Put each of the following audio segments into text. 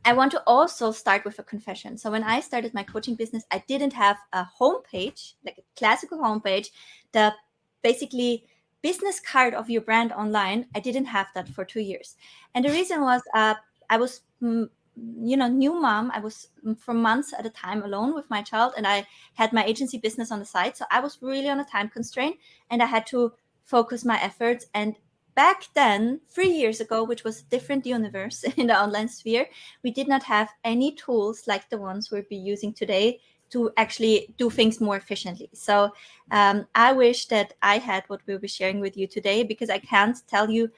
I want to also start with a confession. So when I started my coaching business, I didn't have a homepage, like a classical homepage, the basically business card of your brand online. I didn't have that for 2 years. And the reason was I was, new mom. I was for months at a time alone with my child, and I had my agency business on the side. So I was really on a time constraint, and I had to focus my efforts. And back then, 3 years ago, which was a different universe in the online sphere, we did not have any tools like the ones we'll be using today to actually do things more efficiently. So I wish that I had what we'll be sharing with you today, because I can't tell you,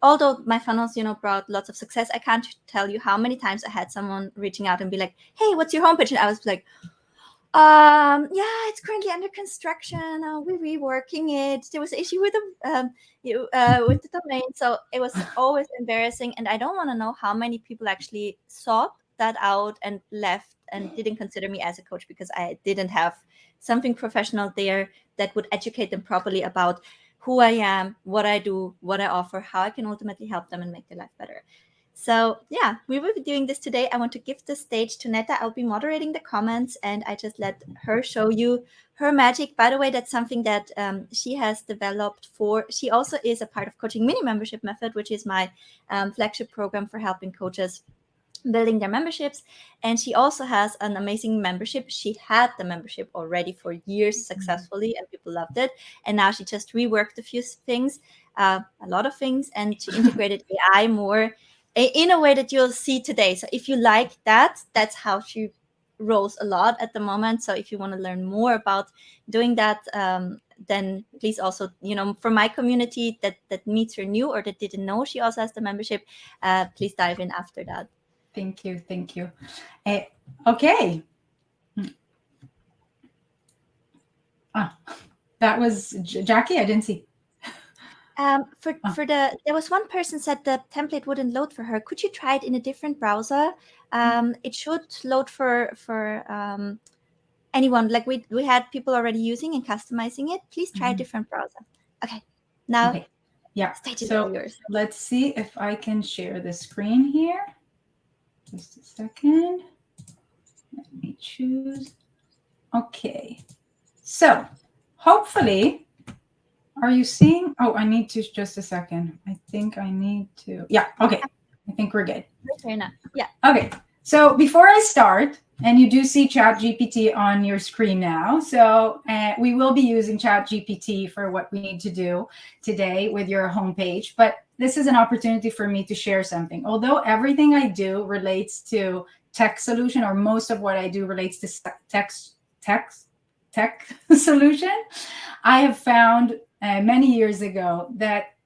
although my funnels, brought lots of success, I can't tell you how many times I had someone reaching out and be like, hey, what's your homepage? And I was like, yeah, it's currently under construction. We're reworking it. There was an issue with the domain, so it was always embarrassing. And I don't want to know how many people actually sought that out and left and didn't consider me as a coach because I didn't have something professional there that would educate them properly about who I am, what I do, what I offer, how I can ultimately help them and make their life better. So yeah, we will be doing this today. I want to give the stage to Netta. I'll be moderating the comments, and I just let her show you her magic. By the way, that's something that she has developed she also is a part of Coaching Mini Membership Method, which is my flagship program for helping coaches building their memberships. And she also has an amazing membership. She had the membership already for years successfully, and people loved it. And now she just reworked a few things, a lot of things, and she integrated AI more in a way that you'll see today. So if you like that, that's how she rolls a lot at the moment. So if you want to learn more about doing that, then please also, for my community that meets her new or that didn't know she also has the membership, please dive in after that. Thank you. Okay. That was Jackie. I didn't see. There was one person said the template wouldn't load for her. Could you try it in a different browser? It should load for anyone. Like we had people already using and customizing it. Please try a different browser. Okay, now okay. Yeah. Stage is So yours. let's see if I can share the screen here. Just a second. Let me choose. Okay. So hopefully, are you seeing? Oh, I need to, just a second. I think I need to. Yeah. Okay. I think we're good. Fair enough. Yeah. Okay. So before I start, and you do see ChatGPT on your screen now. So we will be using ChatGPT for what we need to do today with your homepage. But this is an opportunity for me to share something. Although everything I do relates to tech solution, or most of what I do relates to tech solution, I have found many years ago that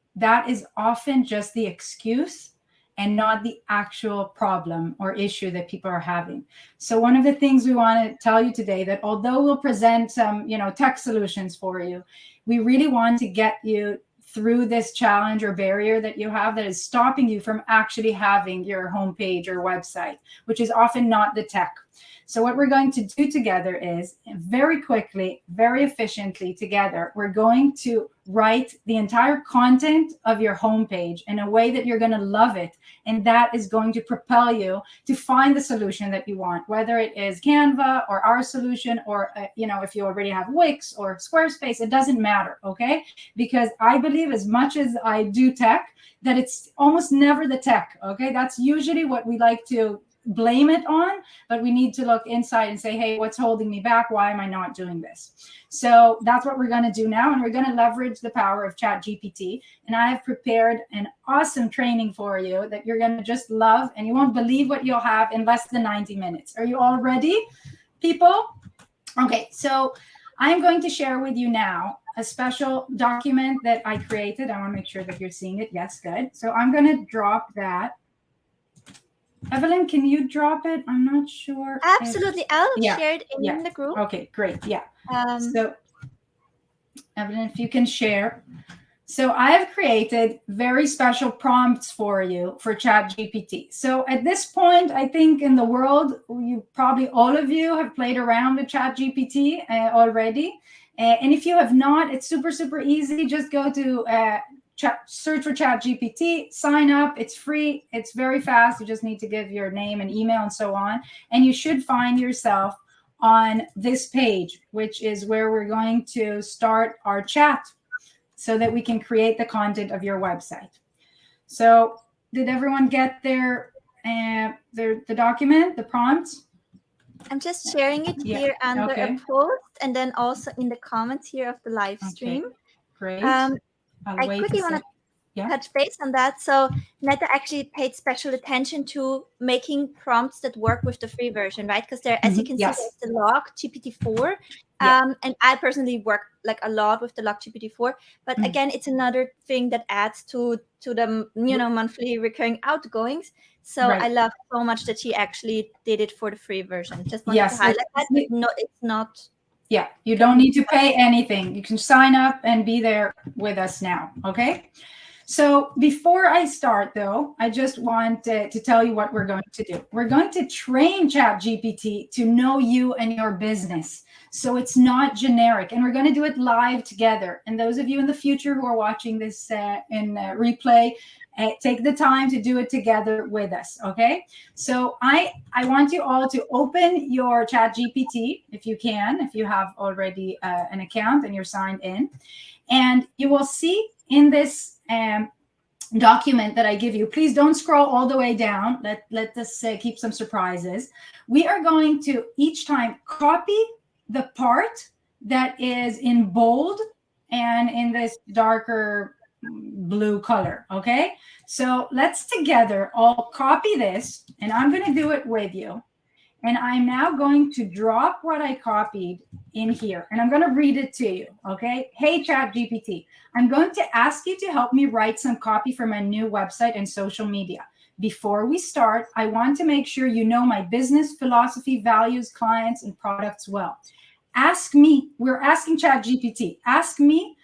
is often just the excuse and not the actual problem or issue that people are having. So one of the things we want to tell you today, that although we'll present some, tech solutions for you, we really want to get you through this challenge or barrier that you have that is stopping you from actually having your homepage or website, which is often not the tech. So what we're going to do together is very quickly, very efficiently together, we're going to write the entire content of your homepage in a way that you're going to love it. And that is going to propel you to find the solution that you want, whether it is Canva or our solution, or, if you already have Wix or Squarespace, it doesn't matter. Okay. Because I believe, as much as I do tech, that it's almost never the tech. Okay. That's usually what we like to blame it on, but we need to look inside and say, hey, what's holding me back? Why am I not doing this? So that's what we're going to do now. And we're going to leverage the power of ChatGPT. And I have prepared an awesome training for you that you're going to just love, and you won't believe what you'll have in less than 90 minutes. Are you all ready, people? Okay, so I'm going to share with you now a special document that I created. I want to make sure that you're seeing it. Yes, good. So I'm going to drop that. Evelyn, can you drop it? I'm not sure. Absolutely. I'll share it in the group. Okay, great. Yeah. So Evelyn, if you can share. So I have created very special prompts for you for ChatGPT. So at this point, I think in the world, all of you have played around with ChatGPT already. And if you have not, it's super, super easy. Just go to search for ChatGPT, sign up. It's free. It's very fast. You just need to give your name and email and so on. And you should find yourself on this page, which is where we're going to start our chat so that we can create the content of your website. So did everyone get the document, the prompts? I'm just sharing it here under a post and then also in the comments here of the live stream. Okay. Great. I quickly want to touch base on that. So Netta actually paid special attention to making prompts that work with the free version, right? Because there, as you can see, there's the log GPT-4. And I personally work like a lot with the log GPT-4. But again, it's another thing that adds to the monthly recurring outgoings. So I love so much that she actually did it for the free version. Just wanted to highlight that. No, it's not. Yeah, you don't need to pay anything. You can sign up and be there with us now. Okay. So before I start, though, I just want to tell you what we're going to do. We're going to train ChatGPT to know you and your business. So it's not generic. And we're going to do it live together. And those of you in the future who are watching this in replay, take the time to do it together with us. Okay. So I want you all to open your ChatGPT if you can, if you have already an account and you're signed in. And you will see in this document that I give you, please don't scroll all the way down. Let us keep some surprises. We are going to each time copy the part that is in bold and in this darker blue color. Okay. So let's together all copy this, and I'm going to do it with you. And I'm now going to drop what I copied in here, and I'm going to read it to you. Okay. Hey, ChatGPT, I'm going to ask you to help me write some copy for my new website and social media. Before we start, I want to make sure you know my business philosophy, values, clients, and products well. Ask me, we're asking ChatGPT, ask me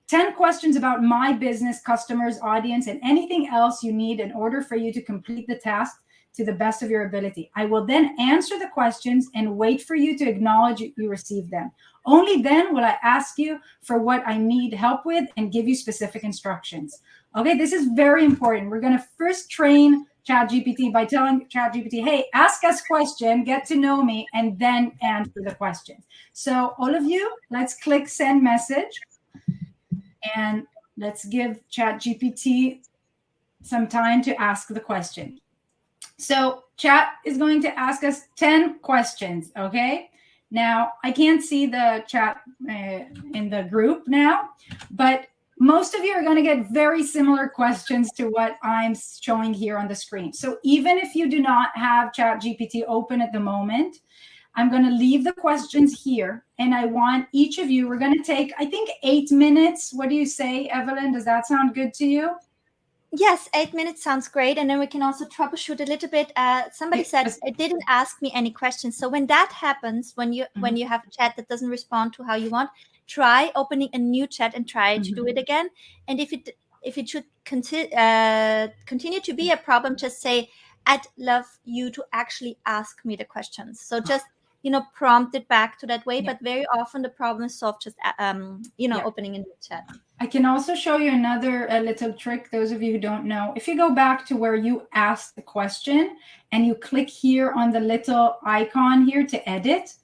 10 questions about my business, customers, audience, and anything else you need in order for you to complete the task to the best of your ability. I will then answer the questions and wait for you to acknowledge you received them. Only then will I ask you for what I need help with and give you specific instructions. Okay, this is very important. We're going to first train ChatGPT by telling ChatGPT, hey, ask us question, get to know me, and then answer the questions. So all of you, let's click send message. And let's give ChatGPT some time to ask the question. So chat is going to ask us 10 questions, okay? Now, I can't see the chat in the group now, but most of you are going to get very similar questions to what I'm showing here on the screen. So even if you do not have ChatGPT open at the moment, I'm going to leave the questions here, and I want each of you, we're going to take, I think, 8 minutes. What do you say, Evelyn? Does that sound good to you? Yes, 8 minutes sounds great. And then we can also troubleshoot a little bit. Somebody said it didn't ask me any questions. So when that happens, when you have a chat that doesn't respond to how you want, try opening a new chat and try to do it again. And if it should continue to be a problem, just say, I'd love you to actually ask me the questions. So just prompt it back to that way. But very often the problem is solved just opening a new chat. I can also show you another little trick, those of you who don't know. If you go back to where you asked the question and you click here on the little icon here to edit,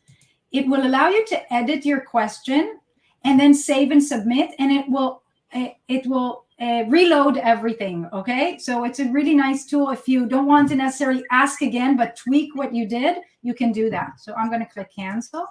it will allow you to edit your question and then save and submit, and it will reload everything. Okay, so it's a really nice tool. If you don't want to necessarily ask again but tweak what you did, you can do that. So I'm going to click cancel.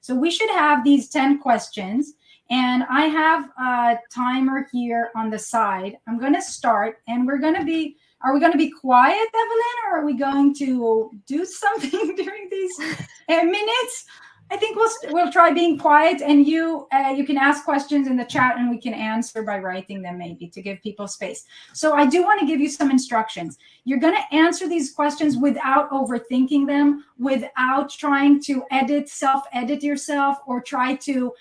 So we should have these 10 questions, and I have a timer here on the side. I'm going to start, and are we going to be quiet, Evelyn, or are we going to do something during these minutes? I think we'll try being quiet, and you can ask questions in the chat, and we can answer by writing them, maybe, to give people space. So I do want to give you some instructions. You're going to answer these questions without overthinking them, without trying to self-edit yourself, or try to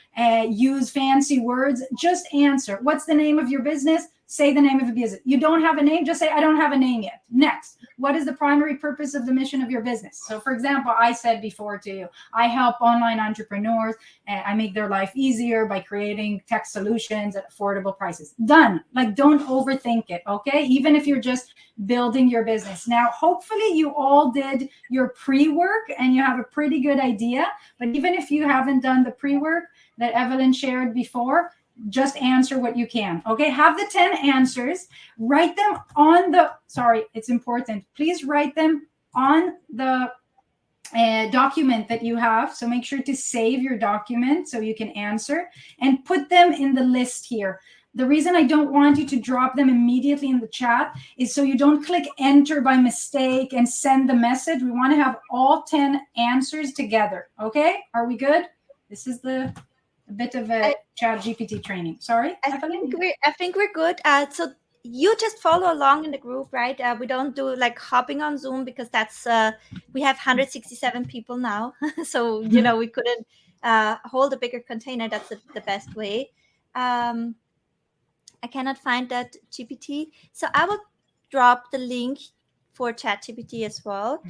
use fancy words. Just answer. What's the name of your business? say the name of the business. You don't have a name, just say, I don't have a name yet. Next, what is the primary purpose of the mission of your business? So for example, I said before to you, I help online entrepreneurs and I make their life easier by creating tech solutions at affordable prices. Done. Like, don't overthink it, okay? Even if you're just building your business. Now, hopefully you all did your pre-work and you have a pretty good idea, but even if you haven't done the pre-work that Evelyn shared before, just answer what you can, okay? Have the 10 answers, write them on the, sorry, it's important. Please write them on the document that you have. So make sure to save your document so you can answer and put them in the list here. The reason I don't want you to drop them immediately in the chat is so you don't click enter by mistake and send the message. We want to have all 10 answers together, okay? Are we good? This is a bit of a chat GPT training. Sorry, I think we're good. So you just follow along in the group, right? We don't do like hopping on Zoom because that's we have 167 people now, so we couldn't hold a bigger container. That's the best way. I cannot find that GPT, so I will drop the link for ChatGPT as well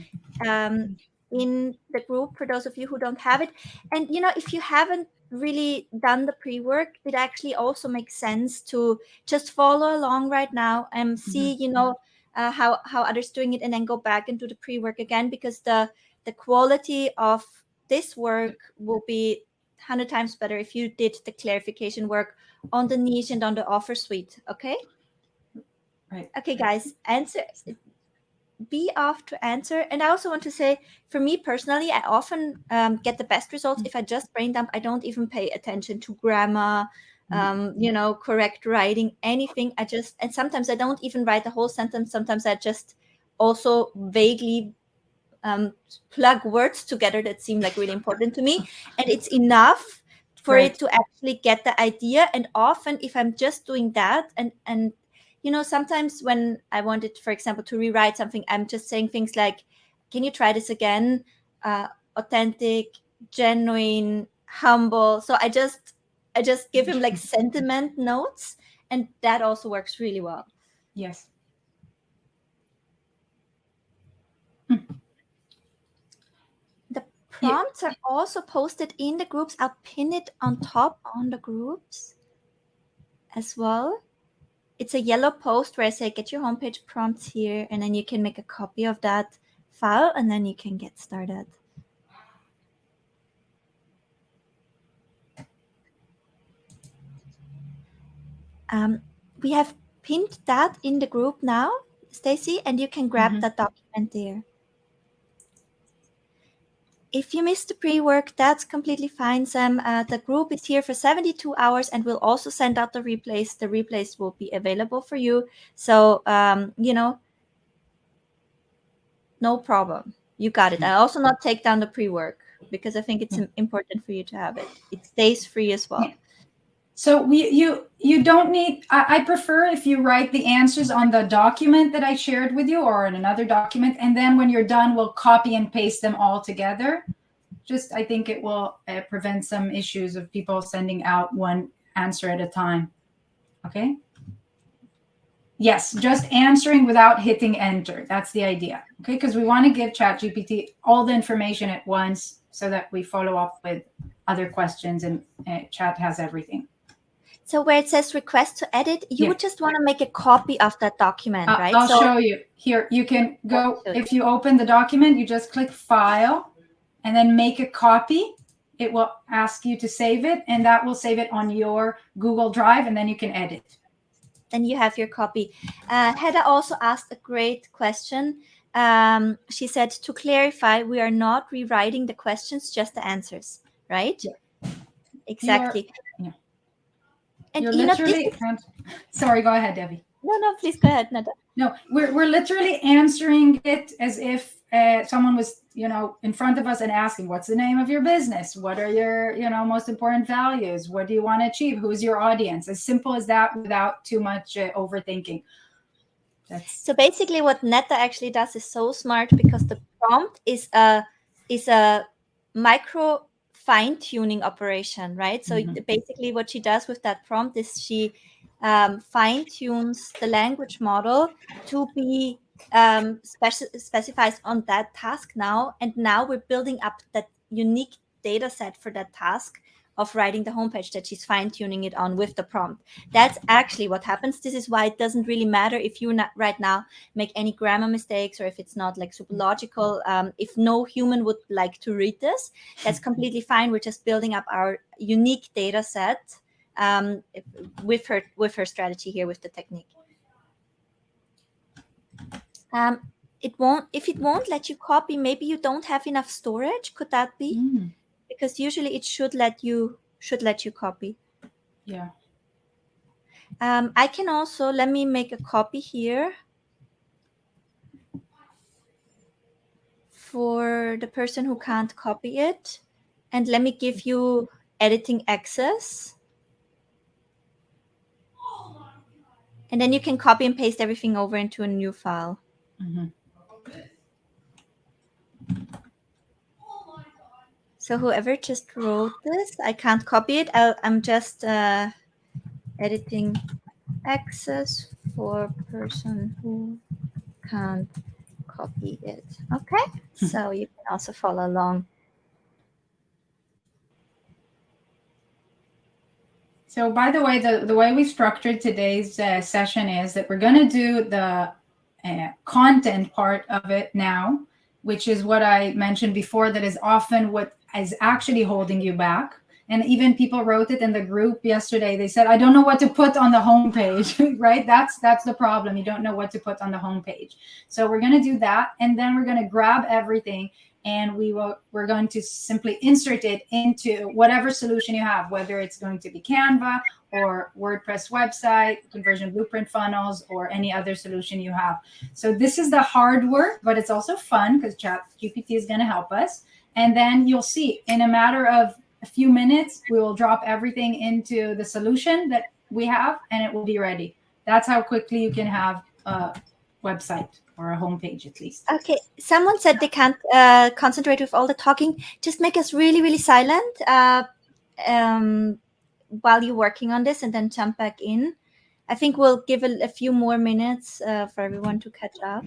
in the group for those of you who don't have it. And if you haven't really done the pre-work, it actually also makes sense to just follow along right now and see how others doing it, and then go back and do the pre-work again, because the quality of this work will be 100 times better if you did the clarification work on the niche and on the offer suite. Okay. Right. Okay, guys, be off to answer. And I also want to say, for me personally, I often get the best results if I just brain dump. I don't even pay attention to grammar, correct writing, anything. And sometimes I don't even write the whole sentence. Sometimes I just also vaguely plug words together that seem like really important to me, and it's enough for it to actually get the idea. And often if I'm just doing that, and sometimes when I wanted, for example, to rewrite something, I'm just saying things like, can you try this again? Authentic, genuine, humble. So I just give him like sentiment notes, and that also works really well. Yes. Prompts are also posted in the groups. I'll pin it on top on the groups as well. It's a yellow post where I say, get your homepage prompts here, and then you can make a copy of that file, and then you can get started. We have pinned that in the group now, Stacy, and you can grab that document there. If you missed the pre-work, that's completely fine, Sam. The group is here for 72 hours, and we'll also send out the replays. The replays will be available for you. So, no problem. You got it. I'll also not take down the pre-work because I think it's important for you to have it. It stays free as well. Yeah. So you don't need, I prefer if you write the answers on the document that I shared with you or in another document, and then when you're done, we'll copy and paste them all together. I think it will prevent some issues of people sending out one answer at a time. Okay? Yes, just answering without hitting enter. That's the idea. Okay, because we want to give ChatGPT all the information at once so that we follow up with other questions, and Chat has everything. So where it says request to edit, you would just want to make a copy of that document, right? I'll show you. Here, you can go, if you open the document, you just click File, and then make a copy. It will ask you to save it, and that will save it on your Google Drive, and then you can edit. Then you have your copy. Hedda also asked a great question. She said, to clarify, we are not rewriting the questions, just the answers, right? Yeah. Exactly. And you're literally, sorry, go ahead, Debbie. No, please go ahead, Nada. No, we're literally answering it as if someone was, in front of us and asking, what's the name of your business? What are your, most important values? What do you want to achieve? Who's your audience? As simple as that, without too much overthinking. So basically what Netta actually does is so smart, because the prompt is a micro fine-tuning operation, right? So basically what she does with that prompt is she fine-tunes the language model to be specifies on that task now. And now we're building up that unique data set for that task of writing the homepage that she's fine-tuning it on with the prompt. That's actually what happens. This is why it doesn't really matter if you not right now make any grammar mistakes, or if it's not like super logical. If no human would like to read this, that's completely fine. We're just building up our unique data set with her strategy here, with the technique. If it won't let you copy, maybe you don't have enough storage. Could that be? Because usually it should let you copy. Yeah. I can also, let me make a copy here for the person who can't copy it, and let me give you editing access, and then you can copy and paste everything over into a new file. So whoever just wrote this, I can't copy it. I'm just editing access for person who can't copy it. Okay, so you can also follow along. So by the way, the way we structured today's session is that we're going to do the content part of it now, which is what I mentioned before, that is often what is actually holding you back. And even people wrote it in the group yesterday. They said, I don't know what to put on the homepage, right? That's the problem. You don't know what to put on the homepage. So we're going to do that. And then we're going to grab everything, and we're going to simply insert it into whatever solution you have, whether it's going to be Canva or WordPress website, conversion blueprint funnels, or any other solution you have. So this is the hard work, but it's also fun because ChatGPT is going to help us. And then you'll see in a matter of a few minutes, we will drop everything into the solution that we have, and it will be ready. That's how quickly you can have a website or a homepage, at least. Okay, someone said they can't concentrate with all the talking. Just make us really, really silent while you're working on this, and then jump back in. I think we'll give a few more minutes for everyone to catch up.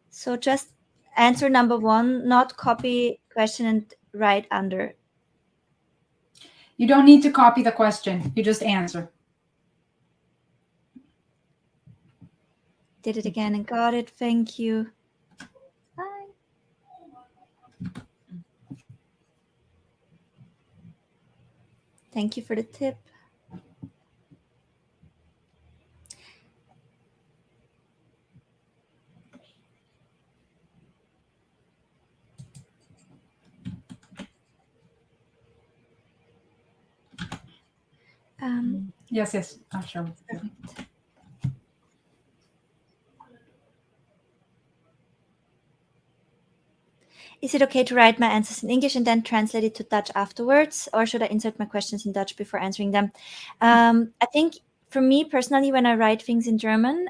So just answer number one, not copy question and write under. You don't need to copy the question. You just answer. Did it again and got it. Thank you. Bye. Thank you for the tip. Yes, sure. Is it okay to write my answers in English and then translate it to Dutch afterwards, or should I insert my questions in Dutch before answering them? I think for me personally, when I write things in German,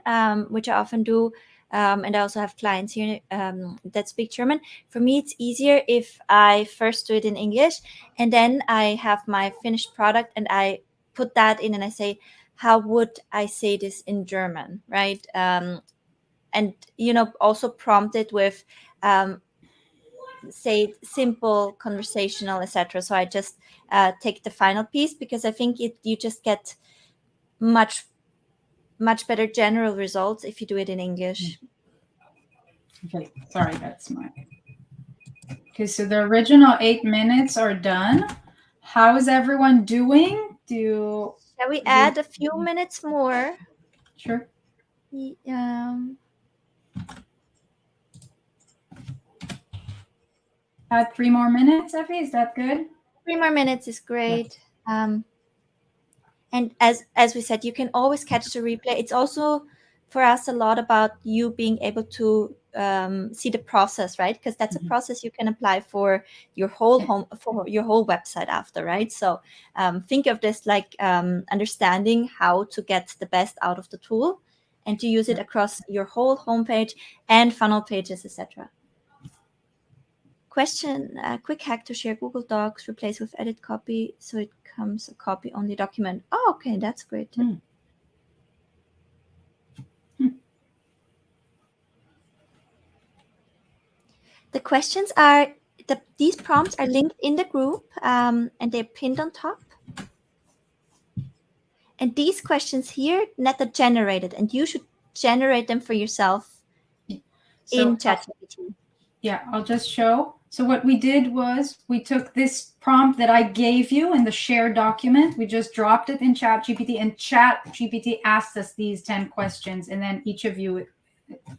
which I often do, and I also have clients here that speak German, for me it's easier if I first do it in English, and then I have my finished product and I put that in and I say, how would I say this in German, right? And, also prompt it with say simple, conversational, etc. So I just take the final piece, because I think you just get much better general results if you do it in English. Okay, sorry, that's mine. Okay, so the original 8 minutes are done. How is everyone doing? Shall we add a few minutes more? Sure. Add 3 more minutes, Effie. Is that good? 3 more minutes is great. Yeah. And as we said, you can always catch the replay. It's also for us a lot about you being able to see the process, right? Because that's a process you can apply for your whole website after, right? So think of this like understanding how to get the best out of the tool and to use it across your whole homepage and funnel pages, etc. Question, quick hack to share Google Docs, replace with edit copy so it comes a copy only document. Oh, okay, that's great. The questions are, these prompts are linked in the group, and they're pinned on top. And these questions here, Netta generated, and you should generate them for yourself in ChatGPT. Yeah, I'll just show. So what we did was we took this prompt that I gave you in the shared document. We just dropped it in ChatGPT, and ChatGPT asked us these 10 questions, and then each of you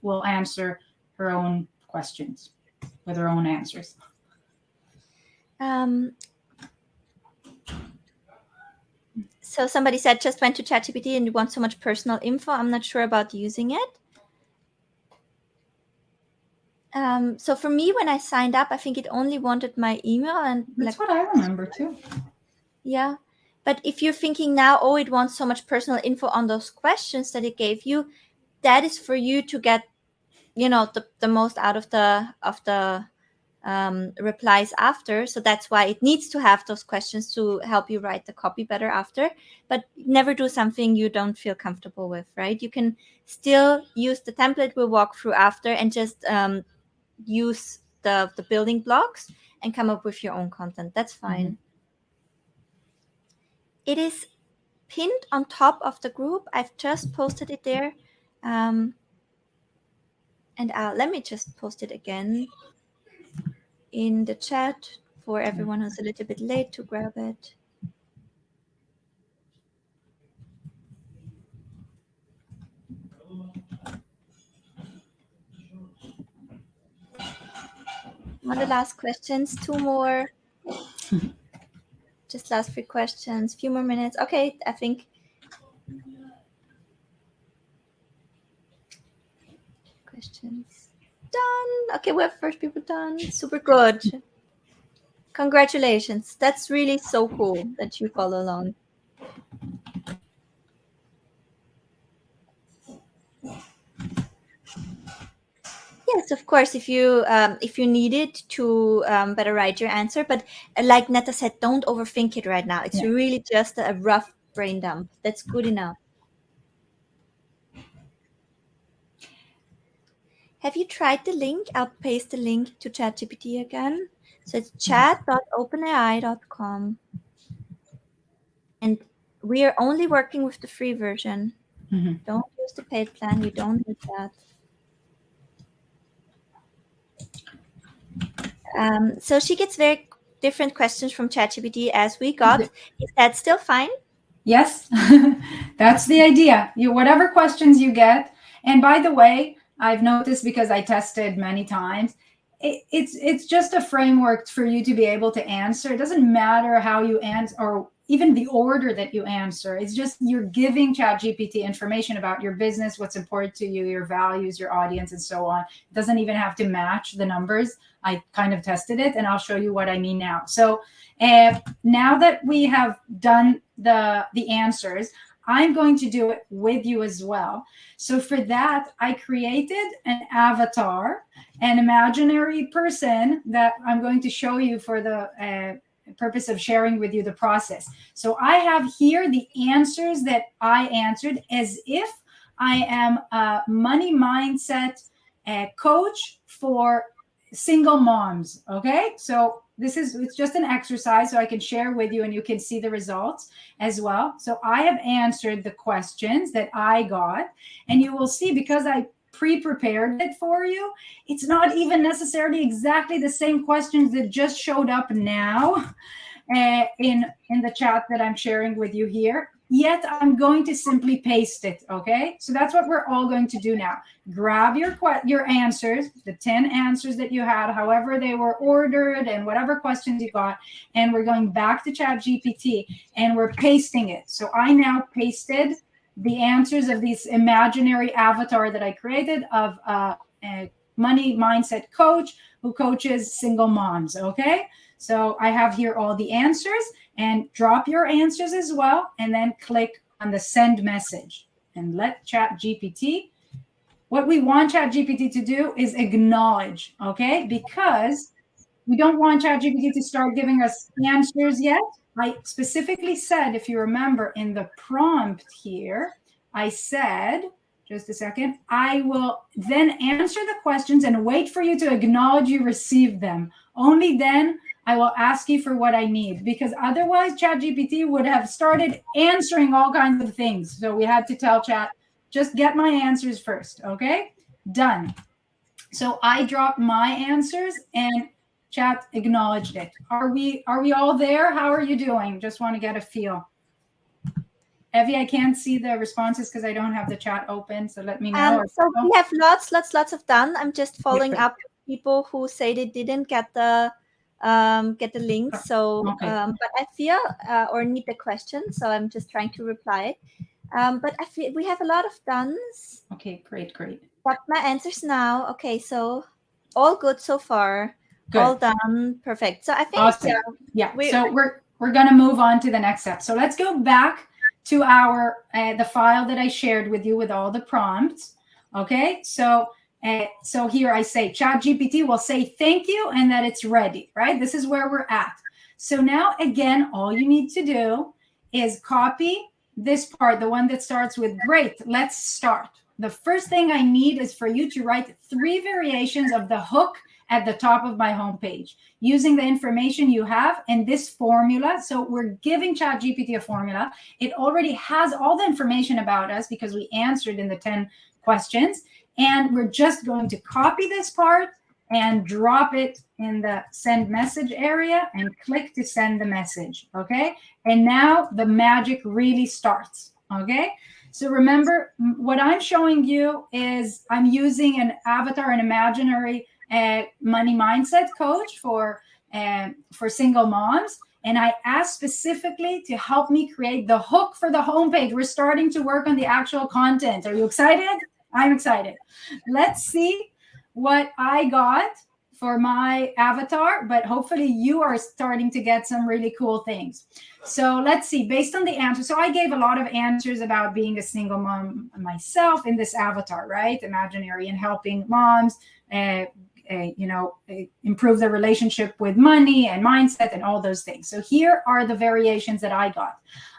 will answer her own questions with her own answers. So somebody said just went to ChatGPT and you want so much personal info. I'm not sure about using it. So for me, when I signed up, I think it only wanted my email, and that's what I remember too. Yeah, but if you're thinking now, oh, it wants so much personal info on those questions that it gave you, that is for you to get, the most out of the replies after. So that's why it needs to have those questions to help you write the copy better after. But never do something you don't feel comfortable with, right? You can still use the template we'll walk through after, and just use the building blocks and come up with your own content. That's fine. Mm-hmm. It is pinned on top of the group. I've just posted it there. And let me just post it again in the chat for everyone who's a little bit late to grab it. One of the last questions, 2 more. Just last 3 questions, few more minutes. Okay, I think. Questions done. Okay, we have first people done. Super good. Congratulations. That's really so cool that you follow along. Yes, of course, if you needed to better write your answer, but like Netta said, don't overthink it right now. It's really just a rough brain dump. That's good enough. Have you tried the link? I'll paste the link to ChatGPT again. So it's chat.openai.com. And we are only working with the free version. Mm-hmm. Don't use the paid plan. You don't need that. So she gets very different questions from ChatGPT as we got. Is that still fine? Yes, that's the idea. Whatever questions you get. And by the way, I've noticed, because I tested many times, it's just a framework for you to be able to answer. It doesn't matter how you answer, or even the order that you answer. It's just you're giving ChatGPT information about your business, what's important to you, your values, your audience, and so on. It doesn't even have to match the numbers. I kind of tested it, and I'll show you what I mean now. So now that we have done the answers, I'm going to do it with you as well. So for that, I created an avatar, an imaginary person that I'm going to show you for the purpose of sharing with you the process. So I have here the answers that I answered, as if I am a money mindset coach for single moms. Okay, so it's just an exercise so I can share with you, and you can see the results as well. So I have answered the questions that I got, and you will see, because I pre-prepared it for you, it's not even necessarily exactly the same questions that just showed up now in the chat that I'm sharing with you here. Yet I'm going to simply paste it. Okay, so that's what we're all going to do now. Grab your answers, the 10 answers that you had, however they were ordered, and whatever questions you got, and we're going back to ChatGPT and we're pasting it. So I now pasted the answers of this imaginary avatar that I created of a money mindset coach who coaches single moms. Okay, so I have here all the answers, and drop your answers as well, and then click on the send message and let ChatGPT. What we want ChatGPT to do is acknowledge, okay? Because We don't want ChatGPT to start giving us answers yet. I specifically said, if you remember in the prompt here, I said, just a second, I will then answer the questions and wait for you to acknowledge you received them. Only then I will ask you for what I need, because otherwise ChatGPT would have started answering all kinds of things. So we had to tell Chat, just get my answers first. Okay, done. So I dropped my answers and Chat acknowledged it. Are we all there? How are you doing? Just want to get a feel. Evie, I can't see the responses because I don't have the chat open. So let me know. So we have lots of done. I'm just following up with people who say they didn't get the link. So, but I feel or need the question. So I'm just trying to reply. But I feel we have a lot of dones. Okay, great. Got my answers now. Okay, so all good so far. Good. All done. Perfect. So I think awesome. So we're gonna move on to the next step. So let's go back to our the file that I shared with you with all the prompts. Okay, so here I say ChatGPT will say thank you and that it's ready, right? This is where we're at. So now again, all you need to do is copy this part, the one that starts with great, let's start. The first thing I need is for you to write 3 variations of the hook at the top of my homepage using the information you have and this formula. So we're giving ChatGPT a formula. It already has all the information about us because we answered in the 10 questions. And we're just going to copy this part and drop it in the send message area and click to send the message. Okay. And now the magic really starts. Okay. So remember, what I'm showing you is I'm using an avatar, an imaginary money mindset coach for single moms. And I asked specifically to help me create the hook for the homepage. We're starting to work on the actual content. Are you excited? I'm excited. Let's see what I got for my avatar, but hopefully you are starting to get some really cool things. So let's see, based on the answer. So I gave a lot of answers about being a single mom myself in this avatar, right? Imaginary, and helping moms, improve their relationship with money and mindset and all those things. So here are the variations that I got.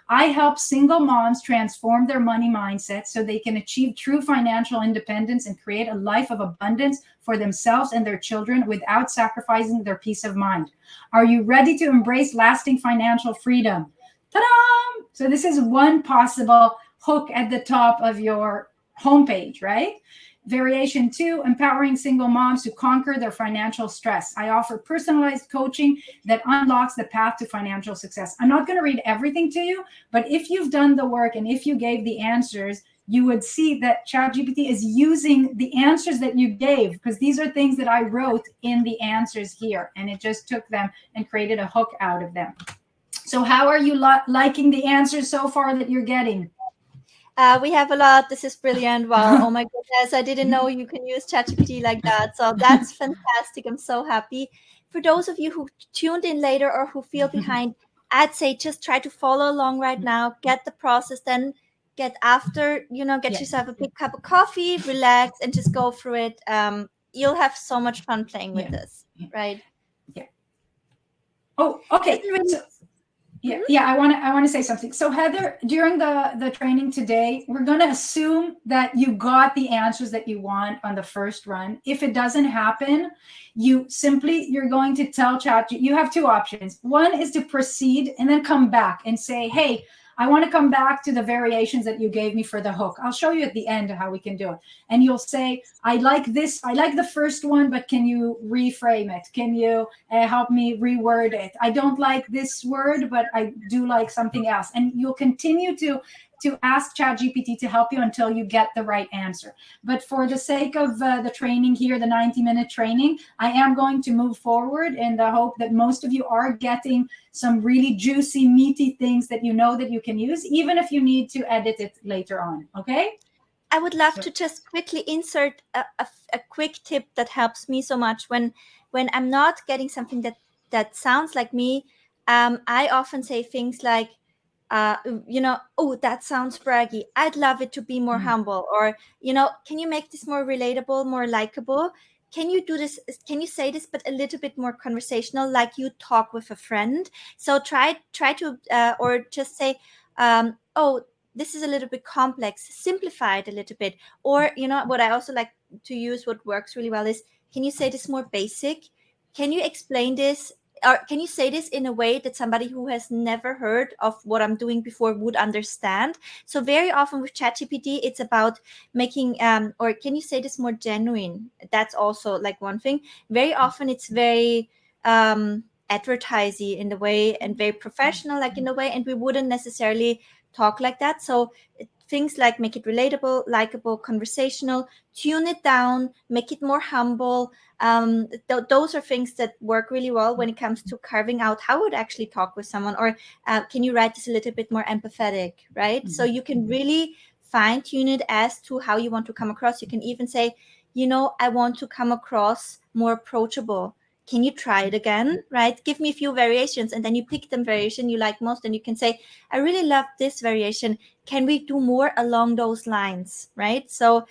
I help single moms transform their money mindset so they can achieve true financial independence and create a life of abundance for themselves and their children without sacrificing their peace of mind. Are you ready to embrace lasting financial freedom? Ta-da! So this is one possible hook at the top of your homepage, right? Variation 2, empowering single moms to conquer their financial stress. I offer personalized coaching that unlocks the path to financial success. I'm not going to read everything to you, but if you've done the work and if you gave the answers, you would see that ChatGPT is using the answers that you gave, because these are things that I wrote in the answers here, and it just took them and created a hook out of them. So how are you liking the answers so far that you're getting? We have a lot. This is brilliant. Wow. Oh my goodness. I didn't know you can use ChatGPT like that. So that's fantastic. I'm so happy. For those of you who tuned in later or who feel behind, I'd say just try to follow along right now, get the process, then get after, get yourself a big cup of coffee, relax, and just go through it. You'll have so much fun playing with this, right? Yeah. Oh, okay. Yeah, I want to say something. So Heather, during the training today, we're going to assume that you got the answers that you want on the first run. If it doesn't happen, you're going to tell Chat, you have 2 options. One is to proceed and then come back and say, hey, I want to come back to the variations that you gave me for the hook. I'll show you at the end how we can do it. And you'll say, I like this. I like the first one, but can you reframe it? Can you help me reword it? I don't like this word, but I do like something else. And you'll continue to ask ChatGPT to help you until you get the right answer. But for the sake of the training here, the 90-minute training, I am going to move forward in the hope that most of you are getting some really juicy, meaty things that you know that you can use, even if you need to edit it later on. Okay? I would love to just quickly insert a quick tip that helps me so much when I'm not getting something that sounds like me. I often say things like, oh, that sounds braggy. I'd love it to be more humble. Or, can you make this more relatable, more likable? can you do this? Can you say this, but a little bit more conversational, like you talk with a friend? So try to, or just say, oh, this is a little bit complex, simplify it a little bit. Or, what I also like to use, what works really well is, can you say this more basic? Can you explain this? Or can you say this in a way that somebody who has never heard of what I'm doing before would understand? So very often with ChatGPT, it's about making, or can you say this more genuine? That's also like one thing. Very often it's very advertising in the way, and very professional, like in a way, and we wouldn't necessarily talk like that. So things like make it relatable, likable, conversational, tune it down, make it more humble. Those are things that work really well when it comes to carving out how I would actually talk with someone. Or can you write this a little bit more empathetic, right? So you can really fine tune it as to how you want to come across. You can even say, I want to come across more approachable. Can you try it again, right? Give me a few variations, and then you pick the variation you like most, and you can say, I really love this variation. Can we do more along those lines, right? So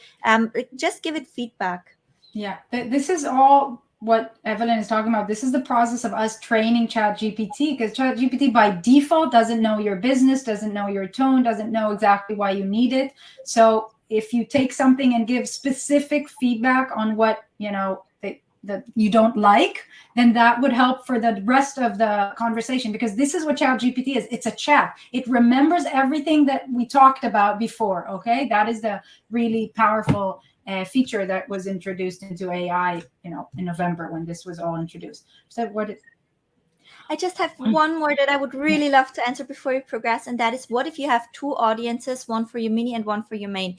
just give it feedback. Yeah, this is all what Evelyn is talking about. This is the process of us training ChatGPT, because ChatGPT by default doesn't know your business, doesn't know your tone, doesn't know exactly why you need it. So if you take something and give specific feedback on what, that you don't like, then that would help for the rest of the conversation, because this is what ChatGPT is. It's a chat. It remembers everything that we talked about before. Okay, that is the really powerful feature that was introduced into AI, in November when this was all introduced. So I just have one more that I would really love to answer before we progress, and that is, what if you have two audiences, one for your mini and one for your main?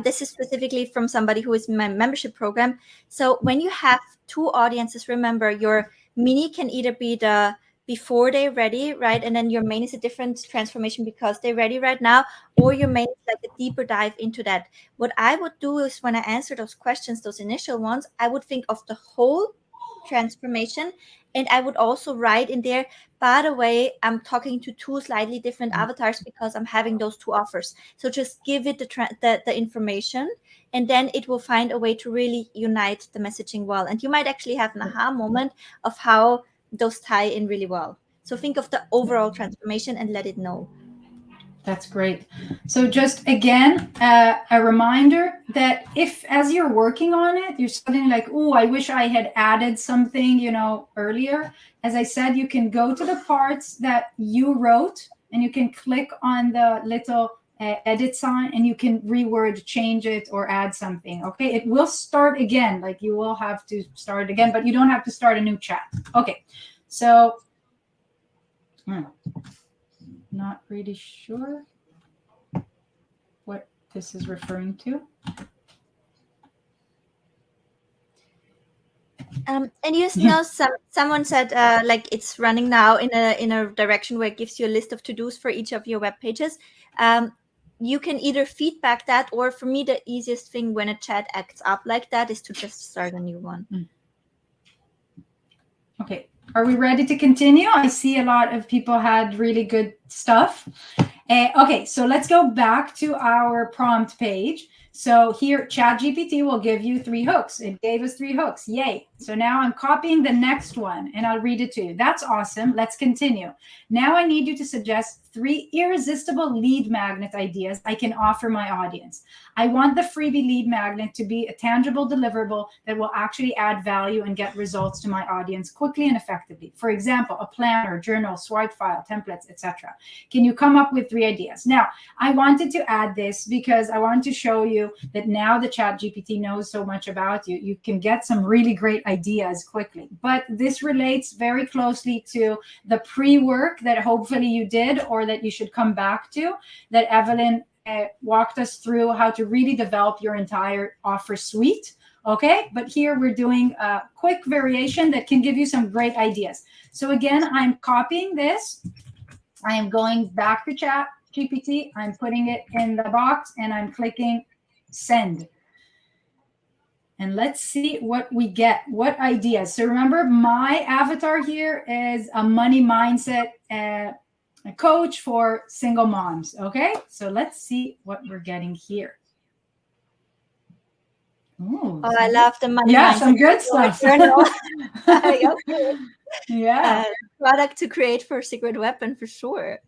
This is specifically from somebody who is in my membership program. So when you have two audiences, remember, your mini can either be the before they're ready, right? And then your main is a different transformation because they're ready right now, or your main is like a deeper dive into that. What I would do is, when I answer those questions, those initial ones, I would think of the whole transformation. And I would also write in there, by the way, I'm talking to two slightly different avatars because I'm having those two offers. So just give it the information, and then it will find a way to really unite the messaging well. And you might actually have an aha moment of how those tie in really well. So think of the overall transformation and let it know. That's great. So just again, a reminder that if, as you're working on it, you're suddenly like, oh, I wish I had added something, earlier. As I said, you can go to the parts that you wrote, and you can click on the little edit sign, and you can reword, change it, or add something. Okay, it will start again. Like, you will have to start again, but you don't have to start a new chat. Okay, so not really sure what this is referring to. And someone said like it's running now in a direction where it gives you a list of to-dos for each of your web pages. You can either feedback that, or for me, the easiest thing when a chat acts up like that is to just start a new one. Okay, are we ready to continue? I see a lot of people had really good stuff. Okay, so let's go back to our prompt page. So here, ChatGPT will give you 3 hooks. It gave us 3 hooks. Yay. So now I'm copying the next one, and I'll read it to you. That's awesome. Let's continue. Now I need you to suggest 3 irresistible lead magnet ideas I can offer my audience. I want the freebie lead magnet to be a tangible deliverable that will actually add value and get results to my audience quickly and effectively. For example, a planner, journal, swipe file, templates, etc. Can you come up with 3 ideas? Now, I wanted to add this because I wanted to show you that now the ChatGPT knows so much about you. You can get some really great ideas quickly. But this relates very closely to the pre-work that hopefully you did, or that you should come back to, that Evelyn walked us through how to really develop your entire offer suite. Okay, but here we're doing a quick variation that can give you some great ideas. So again, I'm copying this. I am going back to ChatGPT. I'm putting it in the box, and I'm clicking send. And let's see what we get. What ideas? So remember, my avatar here is a money mindset a coach for single moms. Okay, so let's see what we're getting here. Ooh, Oh, I love the money yeah, mindset some good stuff. journal. Yeah. Product to create for secret weapon for sure.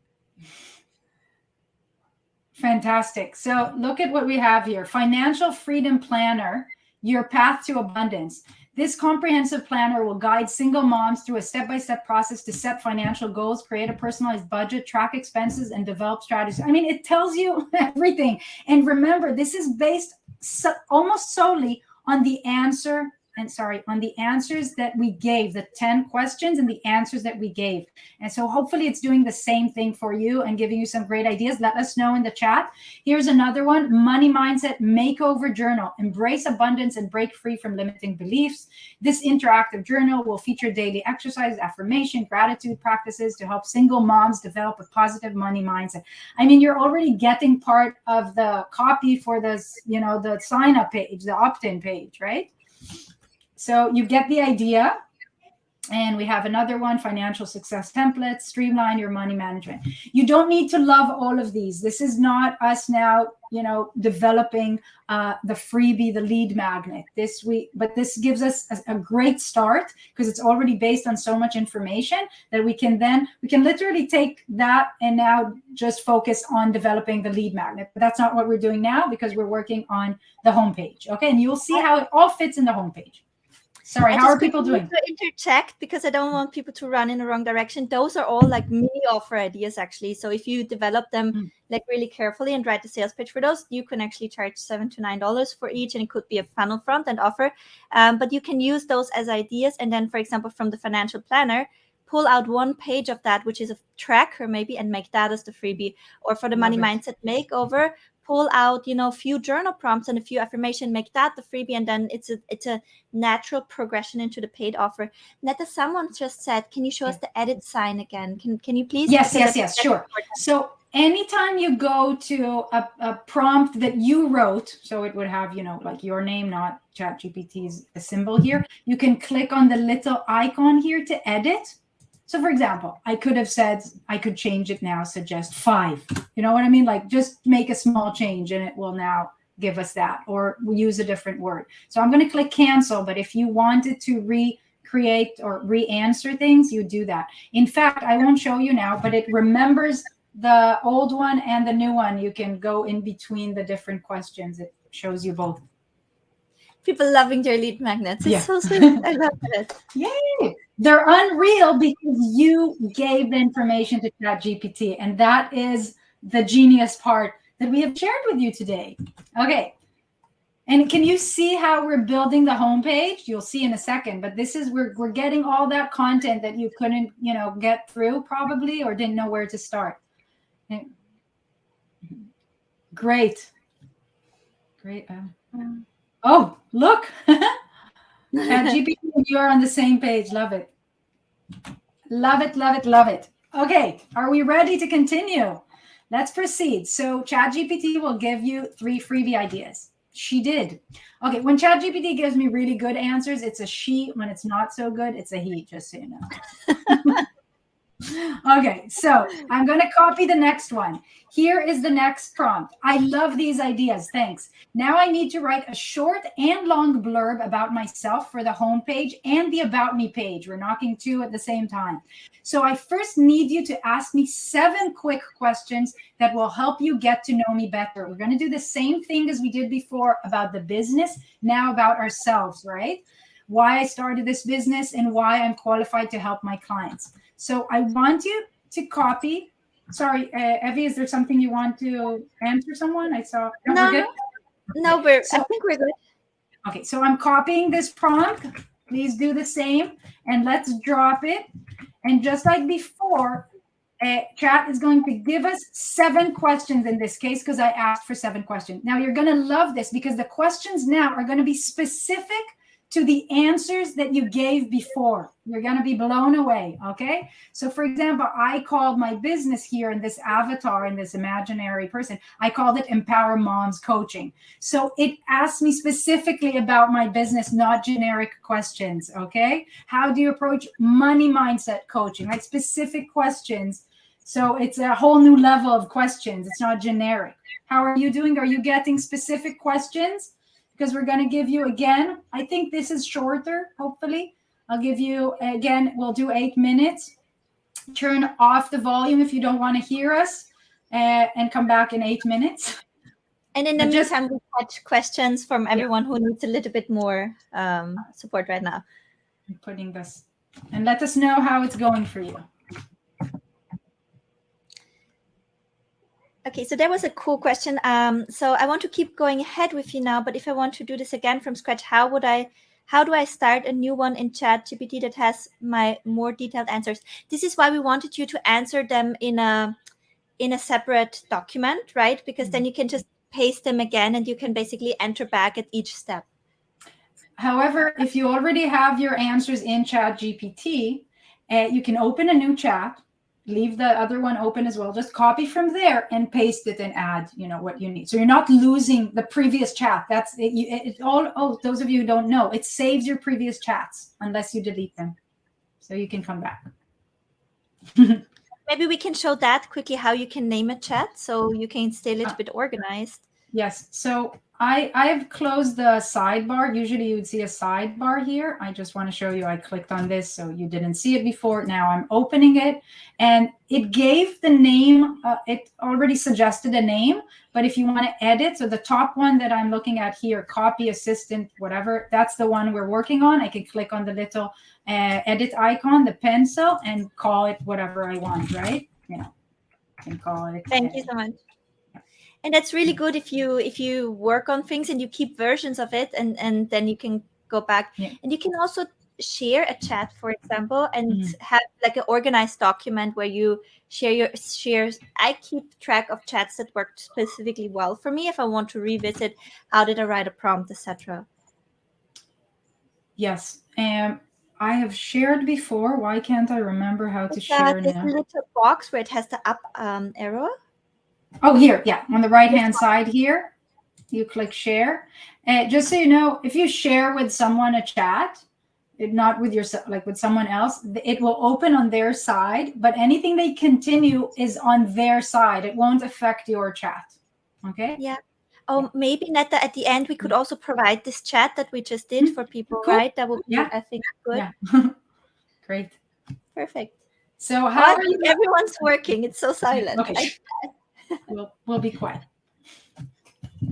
Fantastic. So look at what we have here. Financial Freedom Planner, Your Path to Abundance. This comprehensive planner will guide single moms through a step-by-step process to set financial goals, create a personalized budget, track expenses, and develop strategies. I mean, it tells you everything. And remember, this is based almost solely on the answers that we gave, the 10 questions and the answers that we gave. And so hopefully it's doing the same thing for you and giving you some great ideas. Let us know in the chat. Here's another one, Money Mindset Makeover Journal. Embrace abundance and break free from limiting beliefs. This interactive journal will feature daily exercise, affirmation, gratitude practices to help single moms develop a positive money mindset. I mean, you're already getting part of the copy for this, the sign up page, the opt-in page, right? So you get the idea. And we have another one, Financial Success Templates, Streamline Your Money Management. You don't need to love all of these. This is not us now, developing the freebie, the lead magnet but this gives us a great start because it's already based on so much information that we can literally take that and now just focus on developing the lead magnet. But that's not what we're doing now because we're working on the homepage. Okay. And you'll see how it all fits in the homepage. Sorry, how are people doing? To interject because I don't want people to run in the wrong direction. Those are all like mini offer ideas actually. So if you develop them like really carefully and write the sales pitch for those, you can actually charge $7 to $9 for each, and it could be a funnel front end offer. But you can use those as ideas, and then, for example, from the financial planner, pull out one page of that, which is a tracker maybe, and make that as the freebie. Or for the money mindset makeover, pull out, a few journal prompts and a few affirmation, make that the freebie, and then it's a natural progression into the paid offer. Netta, someone just said, can you show us the edit sign again? Can you please? Yes, sure. So anytime you go to a prompt that you wrote, so it would have, like your name, not ChatGPT's symbol here, you can click on the little icon here to edit. So for example, I could have said, I could change it now, suggest 5. You know what I mean? Like just make a small change and it will now give us that, or we use a different word. So I'm going to click cancel. But if you wanted to recreate or re-answer things, you do that. In fact, I won't show you now, but it remembers the old one and the new one. You can go in between the different questions. It shows you both. People loving their lead magnets. It's so sweet. I love it. Yay! They're unreal because you gave the information to ChatGPT, and that is the genius part that we have shared with you today. Okay. And can you see how we're building the homepage? You'll see in a second, but this is we're getting all that content that you couldn't, get through probably or didn't know where to start. Great. Oh, look. ChatGPT, you are on the same page. Love it. Love it, love it, love it. Okay, are we ready to continue? Let's proceed. So ChatGPT will give you 3 freebie ideas. She did. Okay, when ChatGPT gives me really good answers, it's a she. When it's not so good, it's a he, just so you know. Okay, so I'm going to copy the next one. Here is the next prompt. I love these ideas. Thanks. Now I need to write a short and long blurb about myself for the homepage and the About Me page. We're knocking 2 at the same time. So I first need you to ask me 7 quick questions that will help you get to know me better. We're going to do the same thing as we did before about the business, now about ourselves, right? Why I started this business and why I'm qualified to help my clients. So I want you to copy. Sorry, Evie, is there something you want to answer someone? I saw. No, we're good? No, I think we're good. Okay, so I'm copying this prompt. Please do the same. And let's drop it. And just like before, chat is going to give us 7 questions in this case because I asked for 7 questions. Now you're going to love this because the questions now are going to be specific to the answers that you gave before. You're going to be blown away, okay? So for example, I called my business here in this avatar, in this imaginary person, I called it Empower Moms Coaching. So it asked me specifically about my business, not generic questions, okay? How do you approach money mindset coaching? Like specific questions. So it's a whole new level of questions. It's not generic. How are you doing? Are you getting specific questions? because we're going to give you again, I think this is shorter, hopefully. I'll give you, again, we'll do 8 minutes. Turn off the volume if you don't want to hear us, and come back in 8 minutes. And in the meantime, we catch questions from everyone who needs a little bit more support right now. I'm putting this, and let us know how it's going for you. Okay, so that was a cool question. So I want to keep going ahead with you now, but if I want to do this again from scratch, how do I start a new one in ChatGPT that has my more detailed answers? This is why we wanted you to answer them in a separate document, right? Because then you can just paste them again and you can basically enter back at each step. However, if you already have your answers in ChatGPT, you can open a new chat, leave the other one open as well, just copy from there and paste it and add, what you need. So you're not losing the previous chat. That's it. Those of you who don't know, it saves your previous chats unless you delete them. So you can come back. Maybe we can show that quickly, how you can name a chat so you can stay a little bit organized. Yes. So I've closed the sidebar. Usually you would see a sidebar here. I just want to show you, I clicked on this so you didn't see it before. Now I'm opening it, and it gave the name. It already suggested a name, but if you want to edit, so the top one that I'm looking at here, copy assistant, whatever, that's the one we're working on. I can click on the little edit icon, the pencil, and call it whatever I want, right? I can call it. Thank you so much. And that's really good if you work on things and you keep versions of it, and then you can go back. Yeah. And you can also share a chat, for example, and have like an organized document where you share your shares. I keep track of chats that worked specifically well for me if I want to revisit how did I write a prompt, etc. Yes. I have shared before. Why can't I remember how to share This now? little box where it has the up arrow. Oh, here. Yeah. On the right-hand side here, you click share. Just so you know, if you share with someone a chat, not with yourself, like with someone else, it will open on their side, but anything they continue is on their side. It won't affect your chat. Okay? Yeah. Oh, maybe Netta, at the end we could also provide this chat that we just did for people, Cool. right? That would be, I think, good. Yeah. Great. Perfect. So how are you? Everyone's working. It's so silent. Okay. We'll be quiet.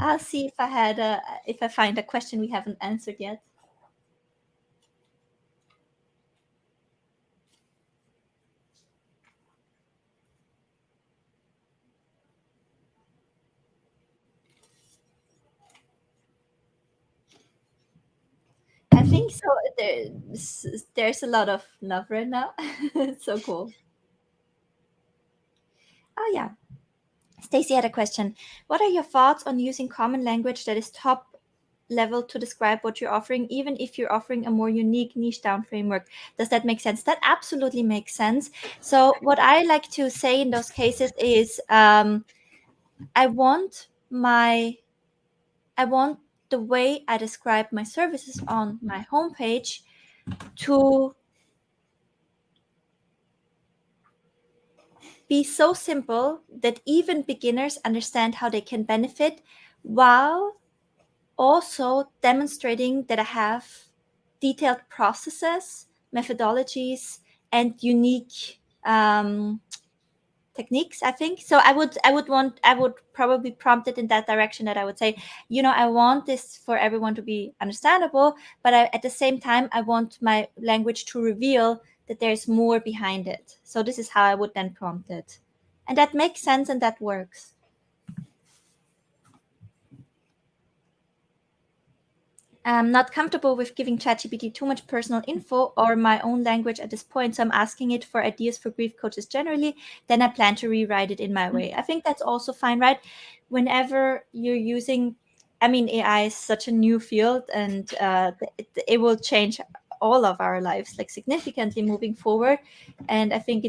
I'll see if I find a question we haven't answered yet. I think so. There's a lot of love right now. It's so cool. Oh yeah. Stacy had a question. What are your thoughts on using common language that is top level to describe what you're offering, even if you're offering a more unique niche down framework? Does that make sense? That absolutely makes sense. So what I like to say in those cases is I want the way I describe my services on my homepage to be so simple that even beginners understand how they can benefit, while also demonstrating that I have detailed processes, methodologies, and unique techniques, I think. So I would probably prompt it in that direction, that I would say, I want this for everyone to be understandable, but at the same time, I want my language to reveal that there's more behind it. So this is how I would then prompt it. And that makes sense and that works. I'm not comfortable with giving ChatGPT too much personal info or my own language at this point, so I'm asking it for ideas for grief coaches generally. Then I plan to rewrite it in my way. I think that's also fine, right? Whenever you're using, AI is such a new field, and it will change all of our lives, like significantly moving forward. And I think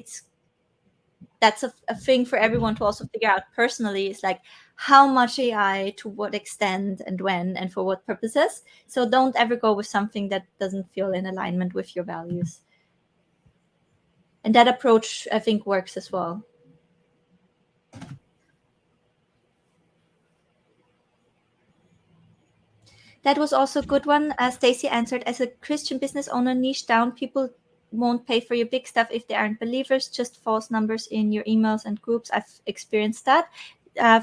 that's a thing for everyone to also figure out personally, is like how much AI, to what extent, and when, and for what purposes. So don't ever go with something that doesn't feel in alignment with your values. And that approach, I think, works as well. That was also a good one. Stacy answered, as a Christian business owner, niche down. People won't pay for your big stuff if they aren't believers, just false numbers in your emails and groups. I've experienced that.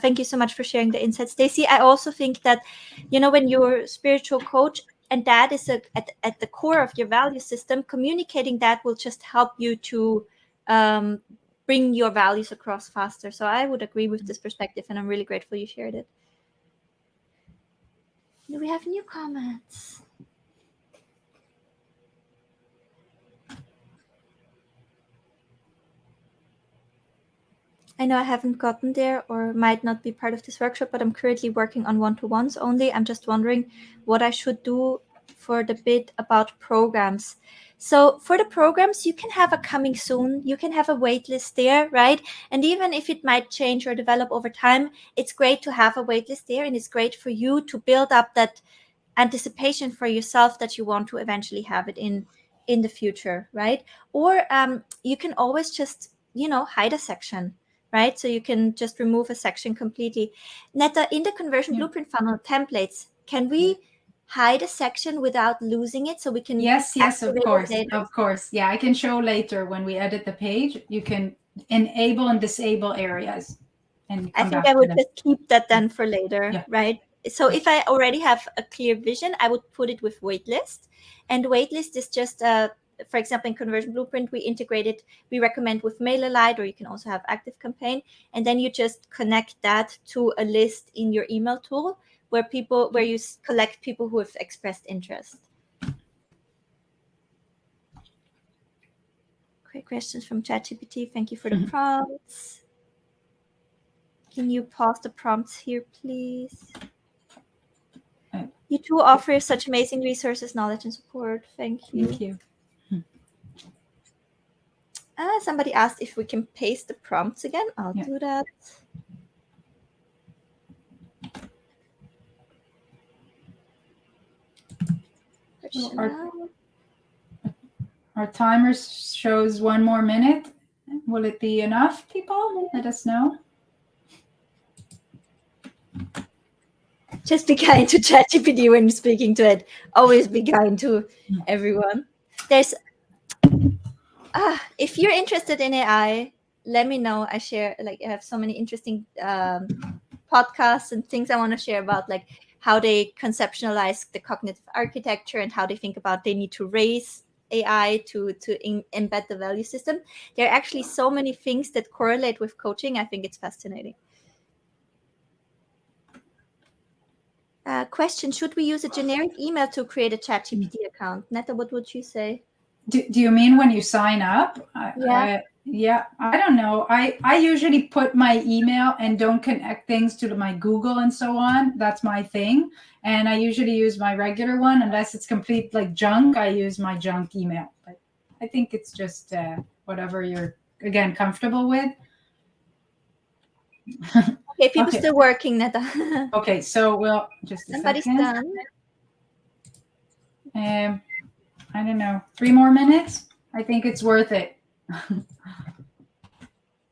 Thank you so much for sharing the insight, Stacy. I also think that, when you're a spiritual coach and that is at the core of your value system, communicating that will just help you to bring your values across faster. So I would agree with this perspective, and I'm really grateful you shared it. Do we have new comments? I know I haven't gotten there or might not be part of this workshop, but I'm currently working on one-to-ones only. I'm just wondering what I should do for the bit about programs. So for the programs, you can have a coming soon. You can have a wait list there, right? And even if it might change or develop over time, it's great to have a wait list there, and it's great for you to build up that anticipation for yourself that you want to eventually have it in the future, right? Or you can always just hide a section, right? So you can just remove a section completely. Netta, in the conversion blueprint funnel templates, can we hide a section without losing it so we can Yes, of course, it later? of course. Yeah, I can show later when we edit the page. You can enable and disable areas and come I think back I to would them. just keep that then for later, Yeah. right? So if I already have a clear vision, I would put it with waitlist. And waitlist is just, for example, in Conversion Blueprint, we recommend with MailerLite, or you can also have Active Campaign. And then you just connect that to a list in your email tool where you collect people who have expressed interest. Great questions from ChatGPT. Thank you for the prompts. Can you pause the prompts here, please? You two offer such amazing resources, knowledge, and support. Thank you. Thank you. Somebody asked if we can paste the prompts again. I'll do that. Our timer shows 1 more minute. Will it be enough, people? Let us know. Just be kind to ChatGPT when speaking to it. Always be kind to everyone. There's if you're interested in AI, let me know. I have so many interesting podcasts and things I want to share about, like how they conceptualize the cognitive architecture and how they think about they need to raise AI to embed the value system. There are actually so many things that correlate with coaching. I think it's fascinating. Question: should we use a generic email to create a ChatGPT account? Netta, what would you say? Do you mean when you sign up? Yeah. I don't know. I usually put my email and don't connect things to my Google and so on. That's my thing. And I usually use my regular one. Unless it's complete like junk, I use my junk email. But I think it's just whatever you're, again, comfortable with. Okay, people still working, Netta. Okay, so we'll just Somebody's done. I don't know, 3 more minutes. I think it's worth it.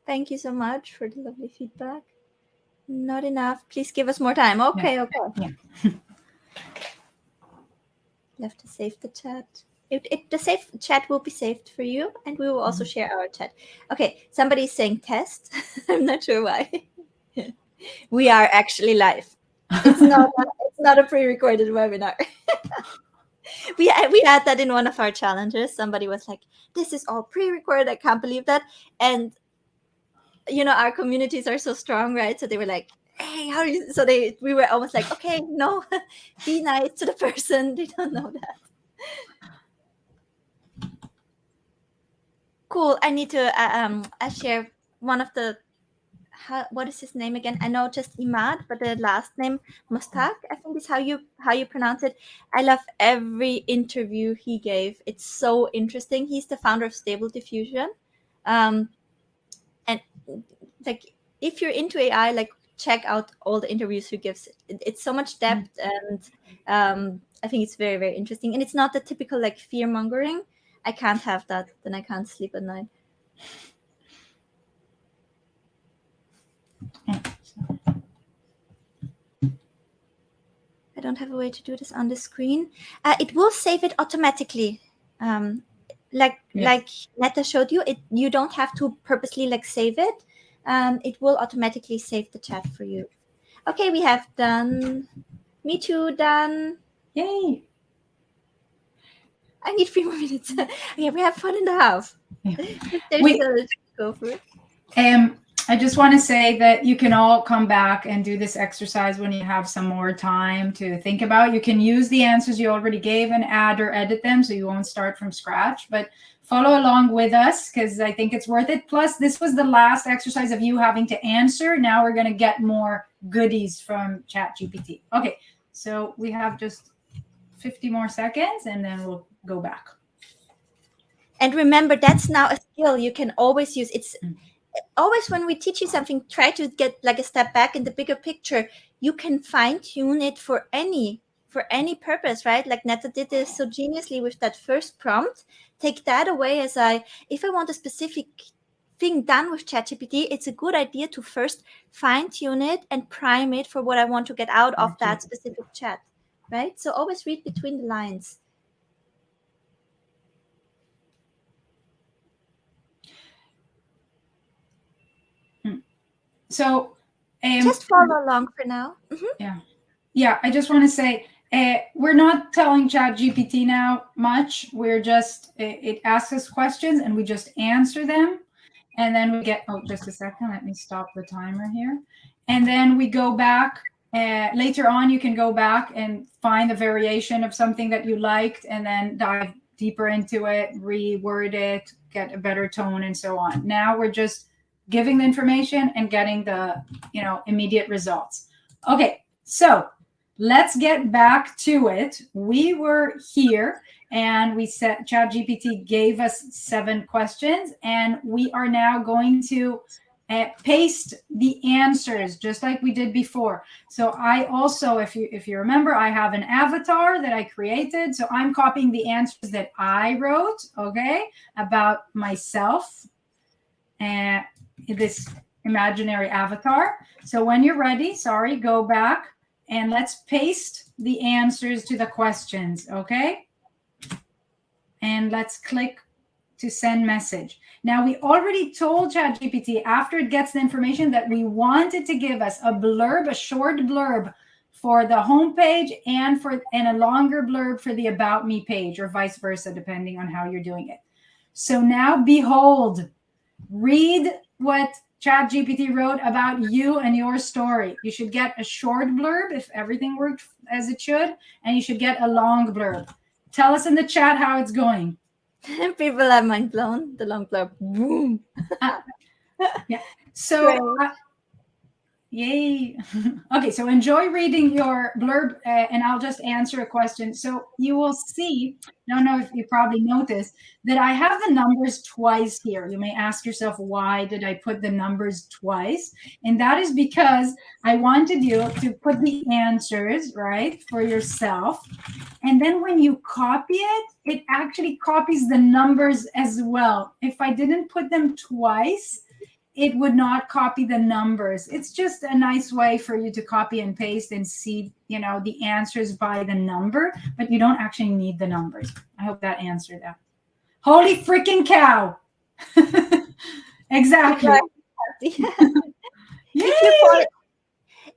Thank you so much for the lovely feedback. Not enough. Please give us more time. Okay, Yeah. okay. Yeah. You have to save the chat. The safe chat will be saved for you, and we will also share our chat. Okay, somebody's saying test. I'm not sure why. We are actually live. It's not a pre-recorded webinar. we had that in one of our challenges. Somebody was like, "This is all pre-recorded. I can't believe that." And our communities are so strong, right? So they were like, "Hey, how are you?" So we were almost like, "Okay, no, be nice to the person. They don't know that." Cool. I need to I share one of the what is his name again? I know just Imad, but the last name Mustak, I think is how you pronounce it. I love every interview he gave. It's so interesting. He's the founder of Stable Diffusion, and like if you're into AI, like check out all the interviews he gives. It's so much depth, and I think it's very, very interesting. And it's not the typical like fear mongering. I can't have that. Then I can't sleep at night. I don't have a way to do this on the screen. It will save it automatically. Like Netta showed you, you don't have to purposely save it. It will automatically save the chat for you. Okay, we have done. Me too, done. Yay! I need 3 more minutes. Okay, we have 1.5. Yeah. There's still go for it. I just want to say that you can all come back and do this exercise when you have some more time to think about. You can use the answers you already gave and add or edit them, so you won't start from scratch. But follow along with us, because I think it's worth it. Plus, this was the last exercise of you having to answer. Now we're going to get more goodies from ChatGPT. Okay, so we have just 50 more seconds, and then we'll go back. And remember, that's now a skill you can always use. It's always when we teach you something, try to get a step back in the bigger picture. You can fine tune it for any purpose, right? Like Netta did this so geniusly with that first prompt. Take that away as if I want a specific thing done with ChatGPT, it's a good idea to first fine tune it and prime it for what I want to get out of that specific chat, right? So always read between the lines. So just follow along for now. Yeah. I just want to say we're not telling ChatGPT now much. We're just it asks us questions and we just answer them, and then we get just a second. Let me stop the timer here, and then we go back. Later on, you can go back and find a variation of something that you liked, and then dive deeper into it, reword it, get a better tone, and so on. Now we're just giving the information and getting the immediate results. Okay, so let's get back to it. We were here and we said ChatGPT gave us 7 questions, and we are now going to paste the answers just like we did before. So I also, if you remember, I have an avatar that I created. So I'm copying the answers that I wrote, okay, about myself. This imaginary avatar. So when you're ready, go back and let's paste the answers to the questions, okay? And let's click to send message. Now we already told ChatGPT after it gets the information that we wanted to give us a blurb, a short blurb for the homepage and a longer blurb for the About Me page, or vice versa, depending on how you're doing it. So now behold, read what ChatGPT wrote about you and your story. You should get a short blurb if everything worked as it should, and you should get a long blurb. Tell us in the chat how it's going. People are mind blown. The long blurb. Boom. Yeah. So, yay. Okay, so enjoy reading your blurb, and I'll just answer a question. So you will see, I don't know if you probably noticed, that I have the numbers twice here. You may ask yourself, why did I put the numbers twice? And that is because I wanted you to put the answers, right, for yourself. And then when you copy it, it actually copies the numbers as well. If I didn't put them twice, it would not copy the numbers. It's just a nice way for you to copy and paste and see, the answers by the number, but you don't actually need the numbers. I hope that answered that. Holy freaking cow. Exactly.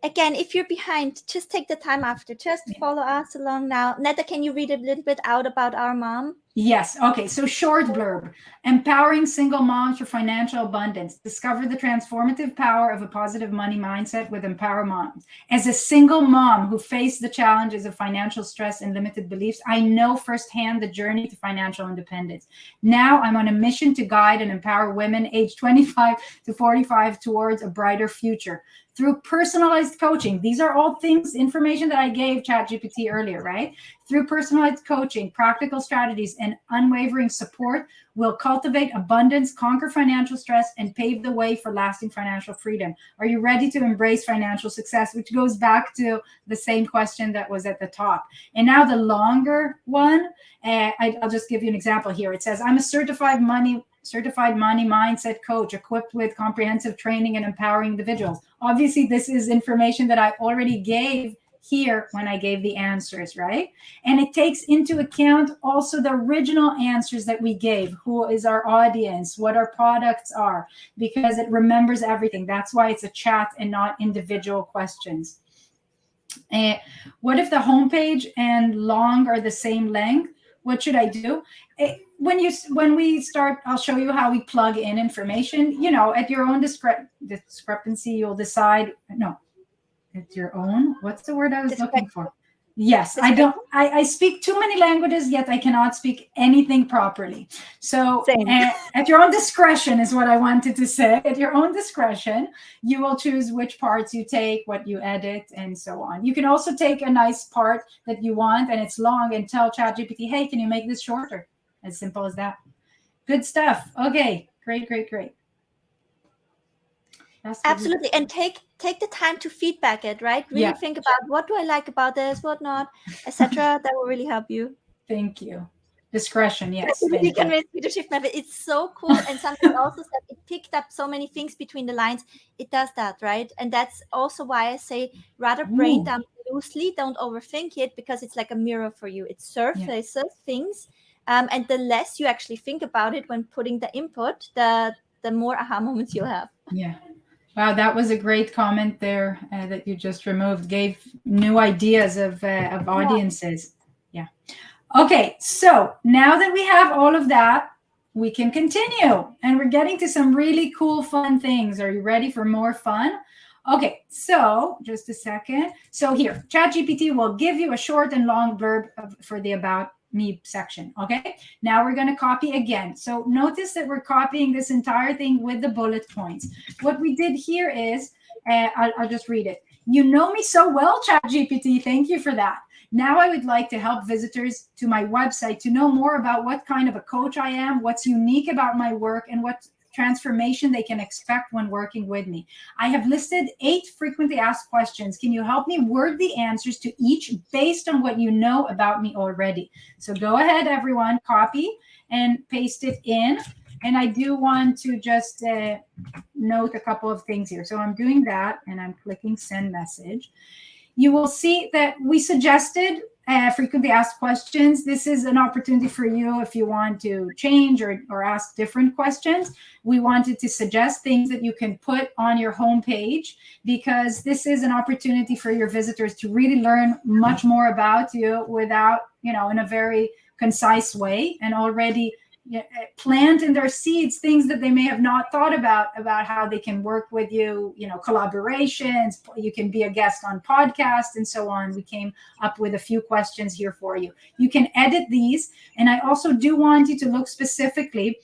Again, if you're behind, just take the time after. Just follow us along now. Netta, can you read a little bit out about our mom? Yes. Okay. So short blurb. Empowering single moms for financial abundance. Discover the transformative power of a positive money mindset with Empower Moms. As a single mom who faced the challenges of financial stress and limited beliefs, I know firsthand the journey to financial independence. Now I'm on a mission to guide and empower women aged 25 to 45 towards a brighter future. Through personalized coaching. These are all information that I gave ChatGPT earlier, right? Through personalized coaching, practical strategies, and unwavering support, we'll cultivate abundance, conquer financial stress, and pave the way for lasting financial freedom. Are you ready to embrace financial success? Which goes back to the same question that was at the top. And now the longer one, I'll just give you an example here. It says, I'm a certified money mindset coach equipped with comprehensive training and empowering individuals. Obviously, this is information that I already gave here when I gave the answers, right? And it takes into account also the original answers that we gave, who is our audience, what our products are, because it remembers everything. That's why it's a chat and not individual questions. And what if the homepage and long are the same length? What should I do? When we start, I'll show you how we plug in information. At your own discrepancy, you'll decide. No, it's your own. What's the word I was looking for? Yes, I don't. I speak too many languages, yet I cannot speak anything properly. So, at your own discretion is what I wanted to say. At your own discretion, you will choose which parts you take, what you edit, and so on. You can also take a nice part that you want and it's long and tell ChatGPT, hey, can you make this shorter? As simple as that. Good stuff. Okay, great. Absolutely. And take the time to feedback it, right? Really think about what do I like about this, what not, etc. That will really help you. Thank you. Discretion, yes. You convinced me to shift my. It's so cool. And something also said it picked up so many things between the lines. It does that, right? And that's also why I say rather brain dump loosely, don't overthink it, because it's like a mirror for you. It surfaces things. And the less you actually think about it when putting the input, the more aha moments you'll have. Yeah. Wow, that was a great comment there that you just removed. Gave new ideas of audiences. Yeah. Okay, so now that we have all of that, we can continue. And we're getting to some really cool, fun things. Are you ready for more fun? Okay, so just a second. So here, ChatGPT will give you a short and long blurb for the About Me section. Okay, now we're going to copy again. So notice that we're copying this entire thing with the bullet points. What we did here is, I'll just read it. You know me so well, ChatGPT. Thank you for that. Now I would like to help visitors to my website to know more about what kind of a coach I am, what's unique about my work, and what transformation they can expect when working with me. I have listed 8 frequently asked questions. Can you help me word the answers to each based on what you know about me already? So go ahead, everyone, copy and paste it in. And I do want to just note a couple of things here. So I'm doing that and I'm clicking send message. You will see that we suggested frequently asked questions. This is an opportunity for you if you want to change or ask different questions. We wanted to suggest things that you can put on your homepage, because this is an opportunity for your visitors to really learn much more about you without, in a very concise way, and already plant in their seeds things that they may have not thought about how they can work with you, collaborations, you can be a guest on podcasts and so on. We came up with a few questions here for you. You can edit these. And I also do want you to look specifically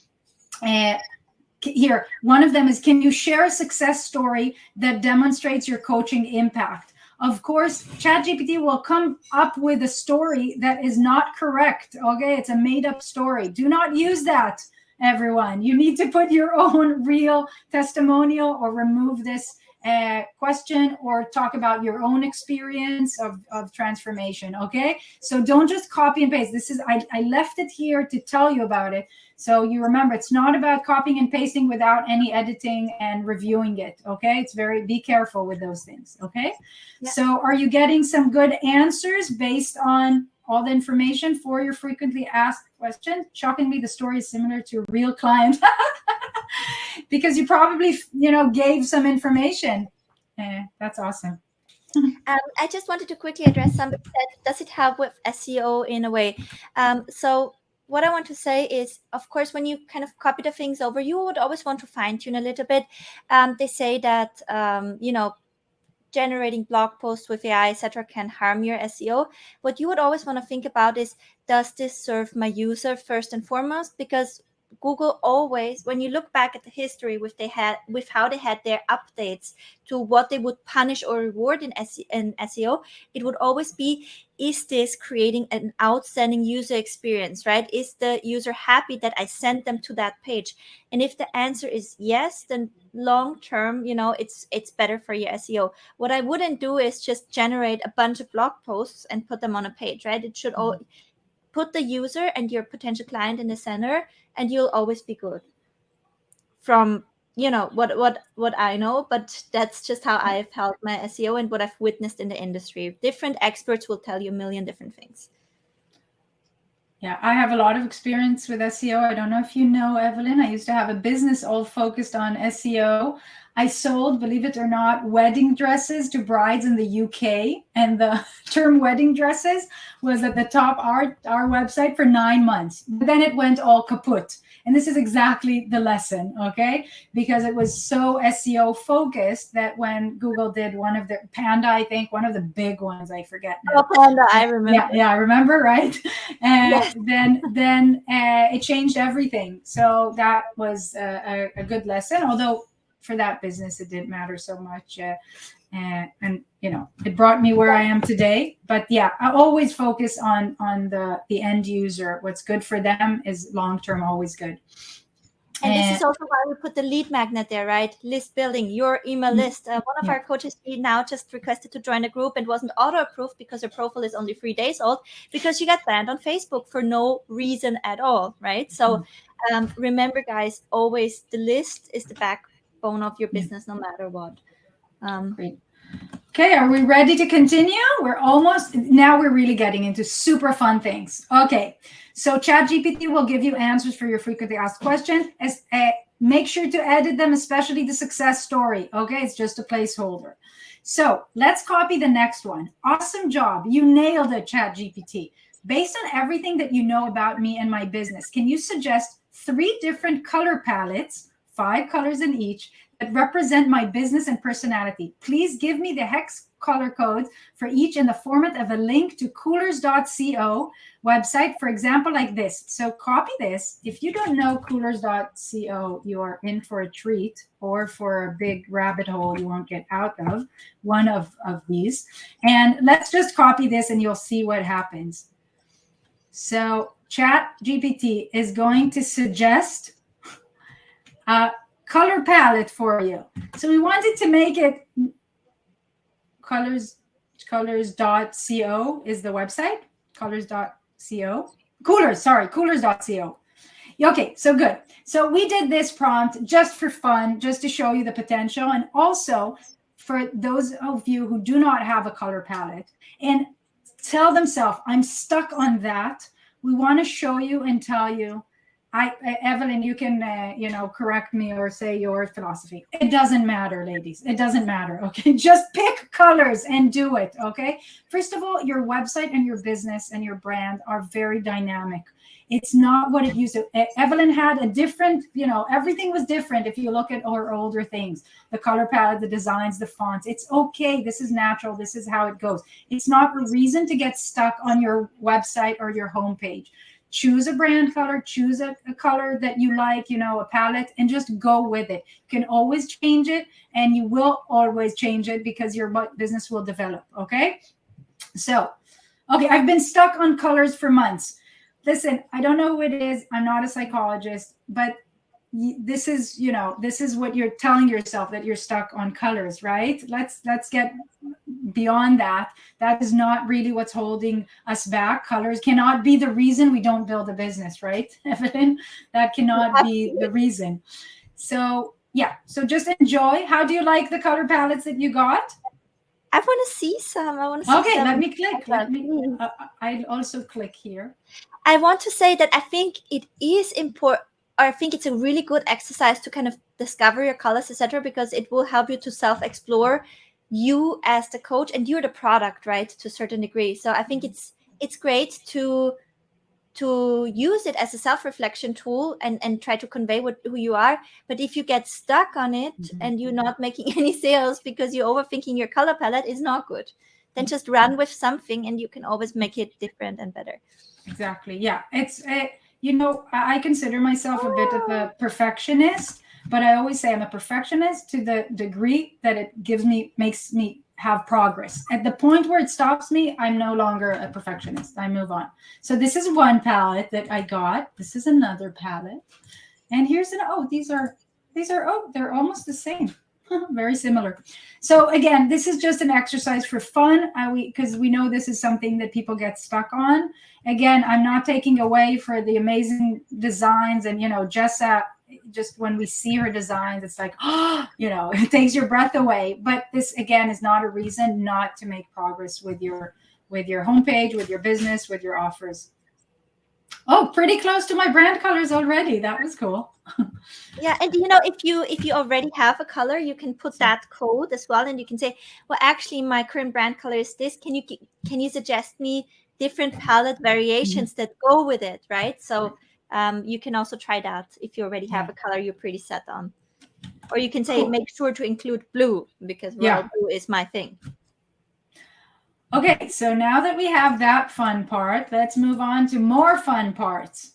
here. One of them is, can you share a success story that demonstrates your coaching impact? Of course, ChatGPT will come up with a story that is not correct. Okay, it's a made-up story. Do not use that, everyone. You need to put your own real testimonial, or remove this question, or talk about your own experience of transformation. Okay, so don't just copy and paste. This is I left it here to tell you about it. So you remember, it's not about copying and pasting without any editing and reviewing it. Okay, it's be careful with those things. Okay, So are you getting some good answers based on all the information for your frequently asked questions? Shockingly, the story is similar to a real client because you probably gave some information. That's awesome. I just wanted to quickly address something that does it help with SEO in a way. So what I want to say is, of course, when you kind of copy the things over, you would always want to fine tune a little bit. They say that, generating blog posts with AI, etc., can harm your SEO. What you would always want to think about is, does this serve my user first and foremost? Because Google always, when you look back at the history with how they had their updates to what they would punish or reward in SEO, it would always be, is this creating an outstanding user experience, right? Is the user happy that I sent them to that page? And if the answer is yes, then long term, it's better for your SEO. What I wouldn't do is just generate a bunch of blog posts and put them on a page, right? It should all put the user and your potential client in the center, and you'll always be good from what I know, but that's just how I've held my SEO and what I've witnessed in the industry. Different experts will tell you a million different things. Yeah, I have a lot of experience with SEO. I don't know if you know, Evelyn. I used to have a business all focused on SEO. I sold, believe it or not, wedding dresses to brides in the UK, and the term wedding dresses was at the top our website for 9 months. But then it went all kaput. And this is exactly the lesson, okay? Because it was so SEO focused that when Google did one of the Panda, I think one of the big ones, I forget now. Oh, Panda, I remember. Yeah, I remember, right? Yes. Then it changed everything. So that was a good lesson. Although for that business, it didn't matter so much. And it brought me where I am today. But yeah, I always focus on the end user. What's good for them is long term always good. And this is also why we put the lead magnet there, right? List building, your email list. One of our coaches now just requested to join a group and wasn't auto-approved because her profile is only 3 days old because she got banned on Facebook for no reason at all, right? So remember, guys, always the list is the backbone of your business no matter what. Great. Okay, are we ready to continue? Now we're really getting into super fun things. Okay, so ChatGPT will give you answers for your frequently asked questions. Make sure to edit them, especially the success story. Okay, it's just a placeholder. So let's copy the next one. Awesome job. You nailed it, ChatGPT. Based on everything that you know about me and my business, can you suggest 3 different color palettes, 5 colors in each, that represent my business and personality? Please give me the hex color codes for each in the format of a link to coolers.co website, for example, like this. So copy this. If you don't know coolers.co, you are in for a treat or for a big rabbit hole you won't get out of, one of these. And let's just copy this and you'll see what happens. So ChatGPT is going to suggest color palette for you. So we wanted to make it colors.co is the website. Colors.co. Coolers.co. Okay, so good. So we did this prompt just for fun, just to show you the potential. And also for those of you who do not have a color palette and tell themselves, I'm stuck on that. We want to show you and tell you, Evelyn, you can, correct me or say your philosophy. It doesn't matter, ladies. It doesn't matter. Okay. Just pick colors and do it. Okay. First of all, your website and your business and your brand are very dynamic. It's not what it used to. Evelyn had a different, everything was different. If you look at her older things, the color palette, the designs, the fonts, it's okay. This is natural. This is how it goes. It's not a reason to get stuck on your website or your homepage. Choose a brand color, choose a color that you like, a palette, and just go with it. You can always change it, and you will always change it because your business will develop, okay? So, okay, I've been stuck on colors for months. Listen, I don't know who it is. I'm not a psychologist, but this is what you're telling yourself, that you're stuck on colors, right? Let's get beyond that. That is not really what's holding us back. Colors cannot be the reason we don't build a business, right, Evelyn? That cannot be the reason. So yeah, so just enjoy. How do you like the color palettes that you got? I want to see some. Okay, let me click. I'll also click here. I want to say that I think it is important. I think it's a really good exercise to kind of discover your colors, etc., because it will help you to self-explore you as the coach, and you're the product, right, to a certain degree. So I think it's great to use it as a self-reflection tool and try to convey who you are. But if you get stuck on it and you're not making any sales because you're overthinking your color palette, is not good. Then just run with something and you can always make it different and better. Exactly. Yeah. It's I consider myself a bit of a perfectionist, but I always say I'm a perfectionist to the degree that it makes me have progress. At the point where it stops me, I'm no longer a perfectionist. I move on. So this is one palette that I got. This is another palette. And here's they're almost the same. Very similar. So again, this is just an exercise for fun, because we know this is something that people get stuck on. Again, I'm not taking away for the amazing designs, and Jessa just when we see her designs, it's like, oh, it takes your breath away. But this again is not a reason not to make progress with your homepage, with your business, with your offers. Oh, pretty close to my brand colors already. That was cool. Yeah, and if you already have a color, you can put that code as well, and you can say, well, actually, my current brand color is this. Can you suggest me different palette variations that go with it, right? So you can also try that if you already have a color you're pretty set on, or you can say, make sure to include blue because royal blue is my thing. Okay, so now that we have that fun part, let's move on to more fun parts.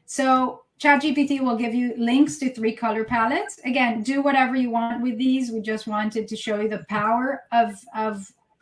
So ChatGPT will give you links to 3 color palettes. Again, do whatever you want with these. We just wanted to show you the power of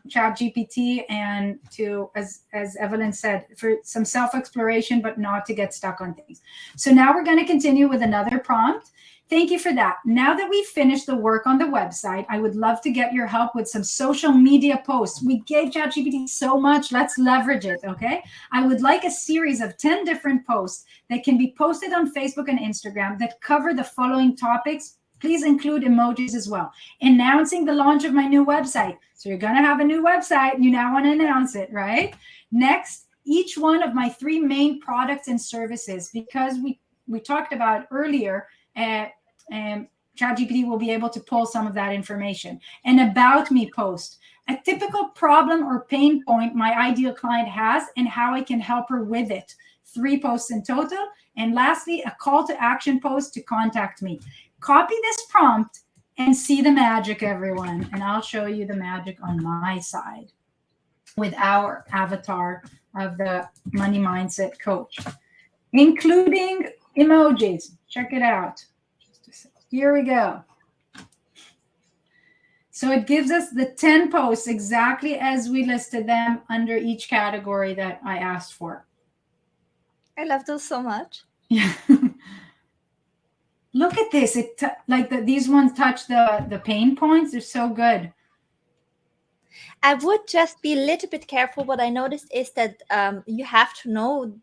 ChatGPT and to, as Evelyn said, for some self-exploration, but not to get stuck on things. So now we're going to continue with another prompt. Thank you for that. Now that we've finished the work on the website, I would love to get your help with some social media posts. We gave ChatGPT so much. Let's leverage it, okay? I would like a series of 10 different posts that can be posted on Facebook and Instagram that cover the following topics. Please include emojis as well. Announcing the launch of my new website. So you're going to have a new website. You now want to announce it, right? Next, each one of my 3 main products and services, because we talked about earlier, ChatGPT will be able to pull some of that information. An about me post, a typical problem or pain point my ideal client has and how I can help her with it. 3 posts in total. And lastly, a call to action post to contact me. Copy this prompt and see the magic, everyone. And I'll show you the magic on my side with our avatar of the money mindset coach, including emojis. Check it out. Here we go. So it gives us the 10 posts exactly as we listed them under each category that I asked for. I love those so much. Yeah. Look at this. These ones touch the pain points. They're so good. I would just be a little bit careful. What I noticed is that you have to know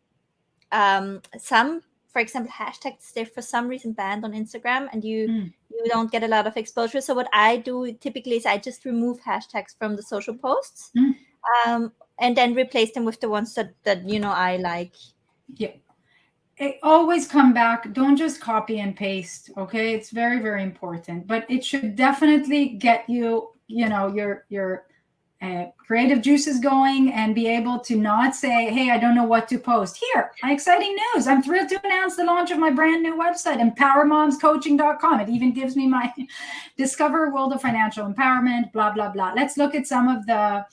some, for example, hashtags, they're for some reason banned on Instagram and you don't get a lot of exposure. So what I do typically is I just remove hashtags from the social posts and then replace them with the ones that I like. Yeah. Always come back. Don't just copy and paste. Okay. It's very, very important, but it should definitely get you, your creative juices going and be able to not say, hey, I don't know what to post. Here, my exciting news. I'm thrilled to announce the launch of my brand new website, empowermomscoaching.com. It even gives me my Discover World of Financial Empowerment, blah, blah, blah. Let's look at some of the,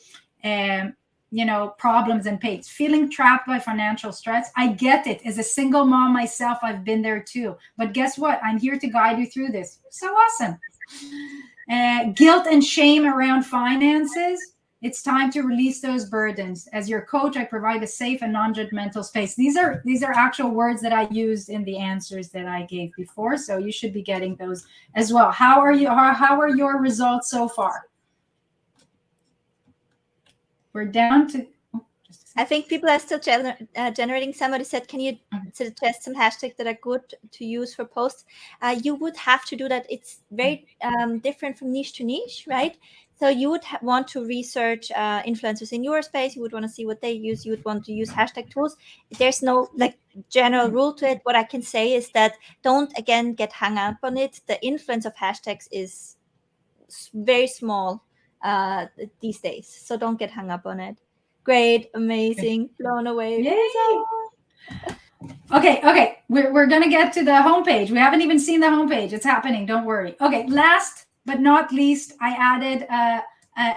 problems and pains. Feeling trapped by financial stress. I get it. As a single mom myself, I've been there too. But guess what? I'm here to guide you through this. So awesome. Guilt and shame around finances. It's time to release those burdens. As your coach, I provide a safe and non-judgmental space. These are actual words that I used in the answers that I gave before. So you should be getting those as well. How are your results so far? We're down to. I think people are still generating. Somebody said, can you suggest some hashtags that are good to use for posts? You would have to do that. It's very different from niche to niche, right? So you would want to research influencers in your space. You would want to see what they use. You would want to use hashtag tools. There's no general rule to it. What I can say is that don't, again, get hung up on it. The influence of hashtags is very small these days. So don't get hung up on it. Great, amazing, blown away. Okay. We're gonna get to the homepage. We haven't even seen the homepage. It's happening. Don't worry. Okay. Last but not least, I added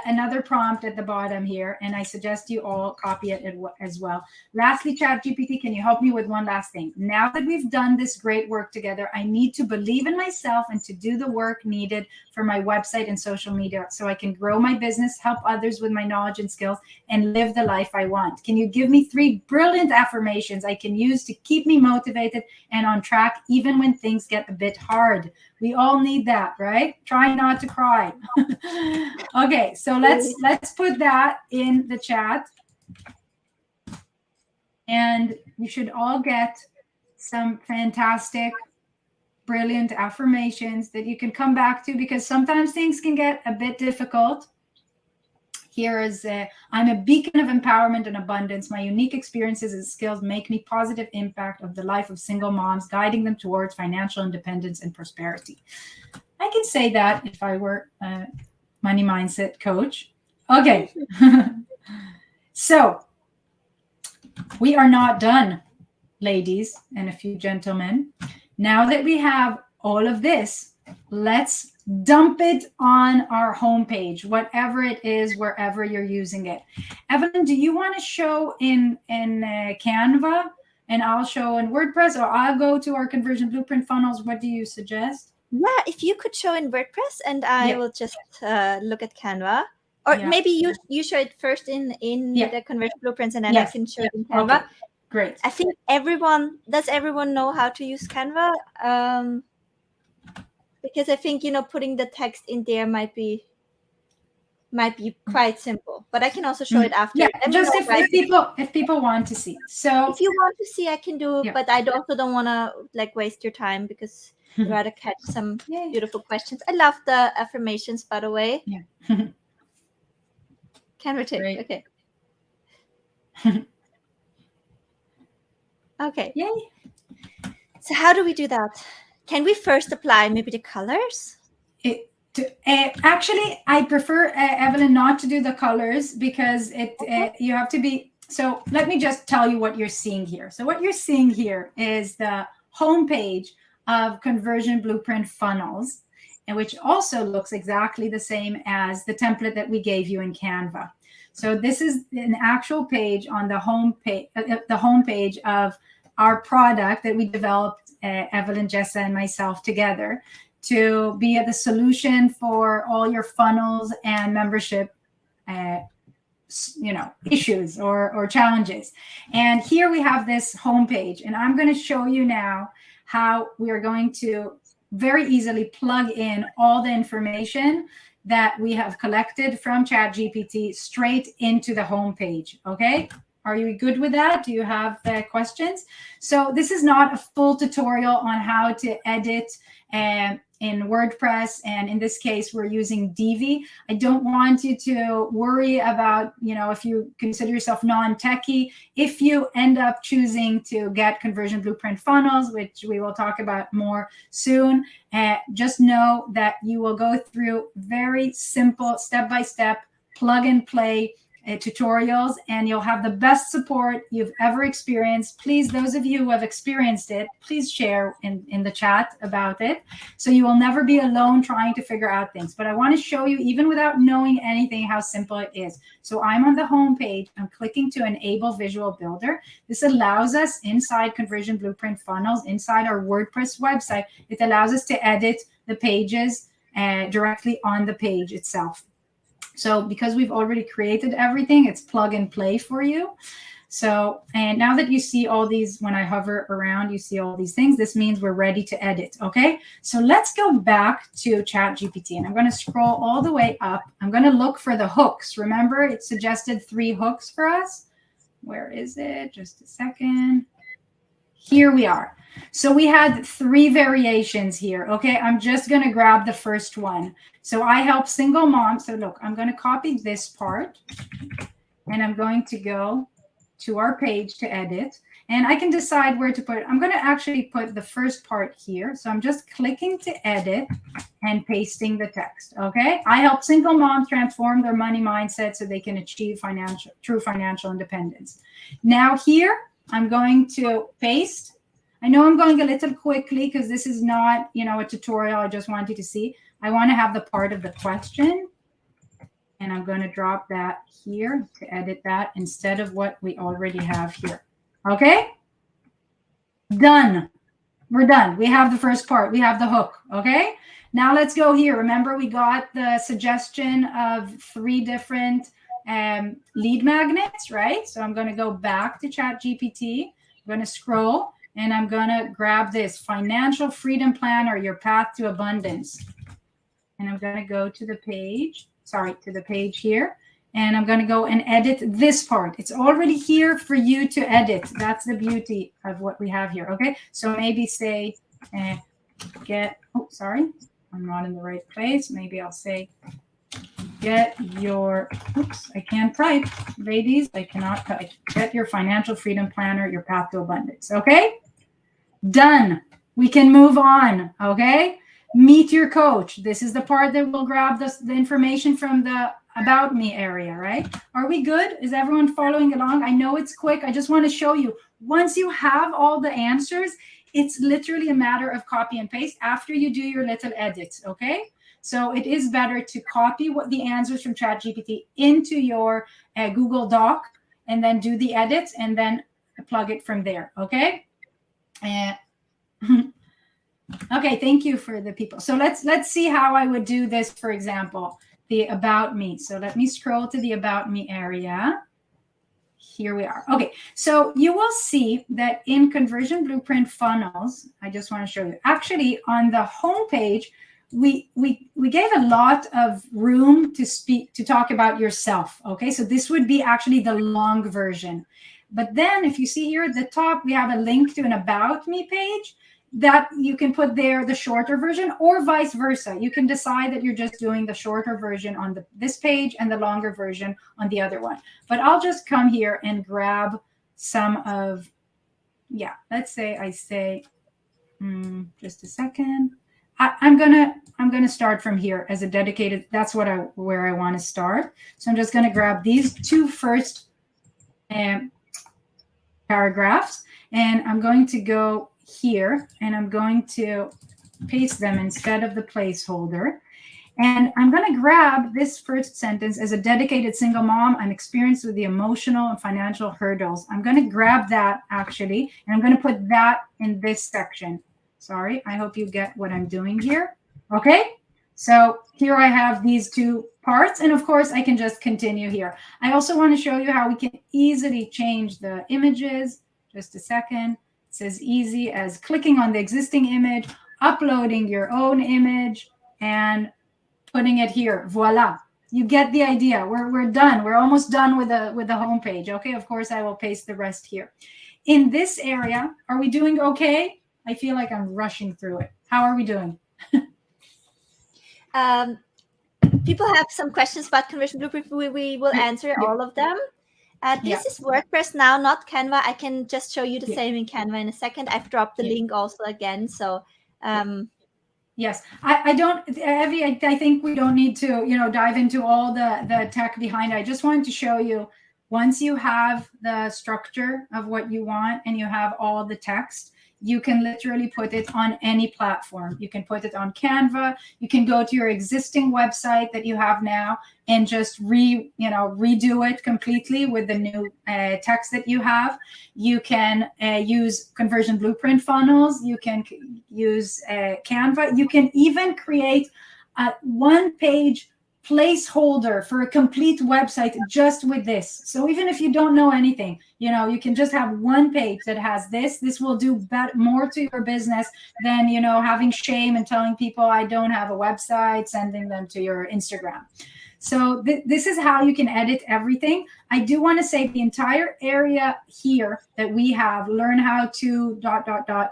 another prompt at the bottom here, and I suggest you all copy it as well. Lastly, ChatGPT, can you help me with one last thing? Now that we've done this great work together, I need to believe in myself and to do the work needed for my website and social media so I can grow my business, help others with my knowledge and skills, and live the life I want. Can you give me 3 brilliant affirmations I can use to keep me motivated and on track even when things get a bit hard? We all need that, right? Try not to cry. Okay, so let's put that in the chat. And you should all get some fantastic brilliant affirmations that you can come back to, because sometimes things can get a bit difficult. Here is, I'm a beacon of empowerment and abundance. My unique experiences and skills make me positive impact of the life of single moms, guiding them towards financial independence and prosperity. I can say that if I were a money mindset coach. Okay. So we are not done, ladies and a few gentlemen. Now that we have all of this, let's dump it on our homepage, whatever it is, wherever you're using it. Evelyn, do you want to show in Canva, and I'll show in WordPress, or I'll go to our conversion blueprint funnels? What do you suggest? Yeah, if you could show in WordPress, and I will just look at Canva. Or maybe you show it first in the conversion blueprints, and then I can show it in Canva. Okay. Great. I think does everyone know how to use Canva? Because I think, putting the text in there might be quite simple, but I can also show it after. Yeah, just if people want to see. So if you want to see, I can do, but I also don't want to waste your time, because I'd rather catch some beautiful questions. I love the affirmations, by the way. Yeah. Can rotate. Okay. Okay. Yay. So how do we do that? Can we first apply maybe the colors? Actually, I prefer, Evelyn, not to do the colors, because you have to be. So let me just tell you what you're seeing here. So what you're seeing here is the homepage of Conversion Blueprint Funnels, and which also looks exactly the same as the template that we gave you in Canva. So this is an actual page on the homepage of our product that we developed, Evelyn, Jessa, and myself together, to be the solution for all your funnels and membership issues or challenges. And here we have this homepage, and I'm going to show you now how we are going to very easily plug in all the information that we have collected from ChatGPT straight into the homepage. Okay, are you good with that? Do you have questions? So this is not a full tutorial on how to edit in WordPress, and in this case we're using Divi. I don't want you to worry about, if you consider yourself non-techie, if you end up choosing to get Conversion Blueprint Funnels, which we will talk about more soon, just know that you will go through very simple step-by-step plug and play tutorials, and you'll have the best support you've ever experienced. Please, those of you who have experienced it, please share in the chat about it, so you will never be alone trying to figure out things. But I want to show you, even without knowing anything, how simple it is. So I'm on the home page. I'm clicking to enable Visual Builder. This allows us, inside Conversion Blueprint Funnels, inside our WordPress website, it allows us to edit the pages directly on the page itself. So because we've already created everything, it's plug and play for you. So, and now that you see all these, when I hover around, you see all these things, this means we're ready to edit. Okay, so let's go back to ChatGPT, and I'm going to scroll all the way up. I'm going to look for the hooks. Remember, it suggested 3 hooks for us. Where is it? Just a second. Here we are. So we had 3 variations here. Okay, I'm just going to grab the first one. So I help single moms. So look, I'm going to copy this part, and I'm going to go to our page to edit, and I can decide where to put it. I'm going to actually put the first part here. So I'm just clicking to edit and pasting the text. Okay, I help single moms transform their money mindset so they can achieve true financial independence. Now here, I'm going to paste. I know I'm going a little quickly because this is not, a tutorial. I just want you to see. I want to have the part of the question, and I'm going to drop that here to edit that instead of what we already have here. Okay? Done. We're done. We have the first part. We have the hook. Okay? Now let's go here. Remember, we got the suggestion of 3 different lead magnets, right? So I'm going to go back to ChatGPT. I'm going to scroll, and I'm going to grab this Financial Freedom Planner, Your Path to Abundance. And I'm going to go to the page, to the page here. And I'm going to go and edit this part. It's already here for you to edit. That's the beauty of what we have here. Okay. So maybe say oh, sorry, I'm not in the right place. Maybe I'll say, get your, oops, I can't type. Ladies, I cannot type. Get your financial freedom planner, your path to abundance. Okay? Done. We can move on. Okay? Meet your coach. This is the part that we'll grab the information from the about me area, right? Are we good? Is everyone following along? I know it's quick. I just want to show you. Once you have all the answers, it's literally a matter of copy and paste after you do your little edits, okay? So it is better to copy what the answers from ChatGPT into your Google Doc and then do the edits and then plug it from there, okay? Okay, thank you for the people. So let's see how I would do this, for example, the about me. So let me scroll to the about me area. Here we are. Okay, so you will see that in Conversion Blueprint Funnels, I just want to show you, actually on the home page, we gave a lot of room to talk about yourself. Okay, so this would be actually the long version. But then if you see here at the top, we have a link to an about me page that you can put there the shorter version, or vice versa. You can decide that you're just doing the shorter version on this page and the longer version on the other one. But I'll just come here and grab some of, yeah, let's say I say, just a second. I'm gonna start from here as a dedicated. That's where I want to start. So I'm just gonna grab these two first paragraphs, and I'm going to go here, and I'm going to paste them instead of the placeholder. And I'm going to grab this first sentence as a dedicated single mom. I'm experienced with the emotional and financial hurdles. I'm going to grab that actually, and I'm going to put that in this section. Sorry, I hope you get what I'm doing here. Okay, so here I have these two parts, and of course I can just continue here. I also want to show you how we can easily change the images. Just a second. It's as easy as clicking on the existing image, uploading your own image, and putting it here. Voila. You get the idea. We're done. We're almost done with the homepage. Okay, of course I will paste the rest here. In this area, are we doing okay? I feel like I'm rushing through it. How are we doing? People have some questions about Conversion Blueprint. We will answer all of them. This is WordPress now, not Canva. I can just show you the same in Canva in a second. I've dropped the link also again. So yes, I don't, Evie, I think we don't need to, dive into all the tech behind it. I just wanted to show you, once you have the structure of what you want and you have all the text, you can literally put it on any platform. You can put it on Canva. You can go to your existing website that you have now and just redo it completely with the new text that you have. You can use Conversion Blueprint Funnels. You can use Canva. You can even create a one-page placeholder for a complete website just with this. So even if you don't know anything, you can just have one page that has this. This will do more to your business than, having shame and telling people I don't have a website, sending them to your Instagram. So this is how you can edit everything. I do want to say the entire area here that we have, learn how to ...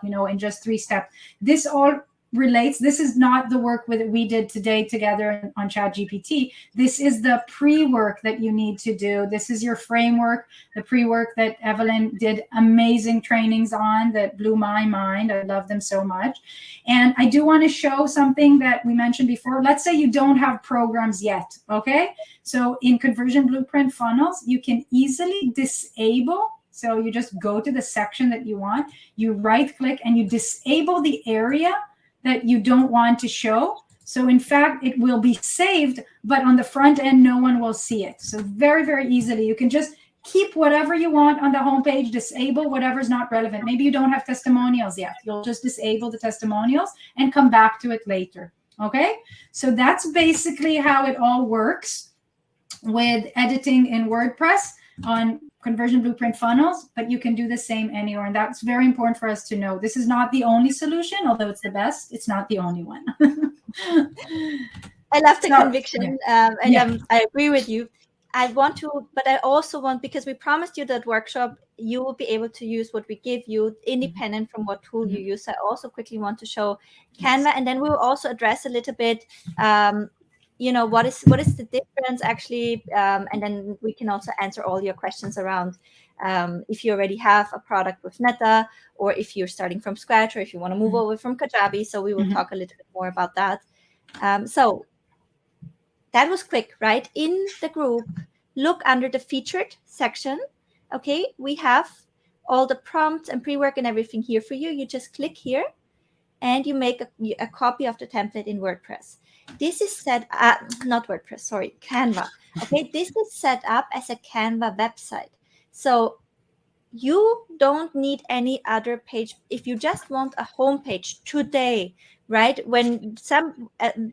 in just 3 steps. This all relates. This is not the work that we did today together on ChatGPT. This is the pre-work that you need to do. This is your framework, the pre-work that Evelyn did amazing trainings on that blew my mind. I love them so much. And I do want to show something that we mentioned before. Let's say you don't have programs yet, okay? So in Conversion Blueprint Funnels, you can easily disable. So you just go to the section that you want, you right-click, and you disable the area that you don't want to show. So in fact, it will be saved, but on the front end, no one will see it. So very, very easily, you can just keep whatever you want on the homepage, disable whatever's not relevant. Maybe you don't have testimonials yet. You'll just disable the testimonials and come back to it later. Okay? So that's basically how it all works with editing in WordPress on Conversion Blueprint Funnels, but you can do the same anywhere. And that's very important for us to know. This is not the only solution, although it's the best. It's not the only one. I love the conviction, I agree with you. I want to, but I also want, because we promised you that workshop you will be able to use what we give you independent from what tool you use. I also quickly want to show Canva, and then we will also address a little bit, what is the difference actually, and then we can also answer all your questions around if you already have a product with Meta, or if you're starting from scratch, or if you want to move over from Kajabi. So we will talk a little bit more about that. So that was quick, right? In the group, look under the featured section. Okay, we have all the prompts and pre-work and everything here for you. You just click here and you make a copy of the template in WordPress. This is set up, not WordPress, sorry, Canva. Okay, this is set up as a Canva website. So you don't need any other page. If you just want a home page today, right? When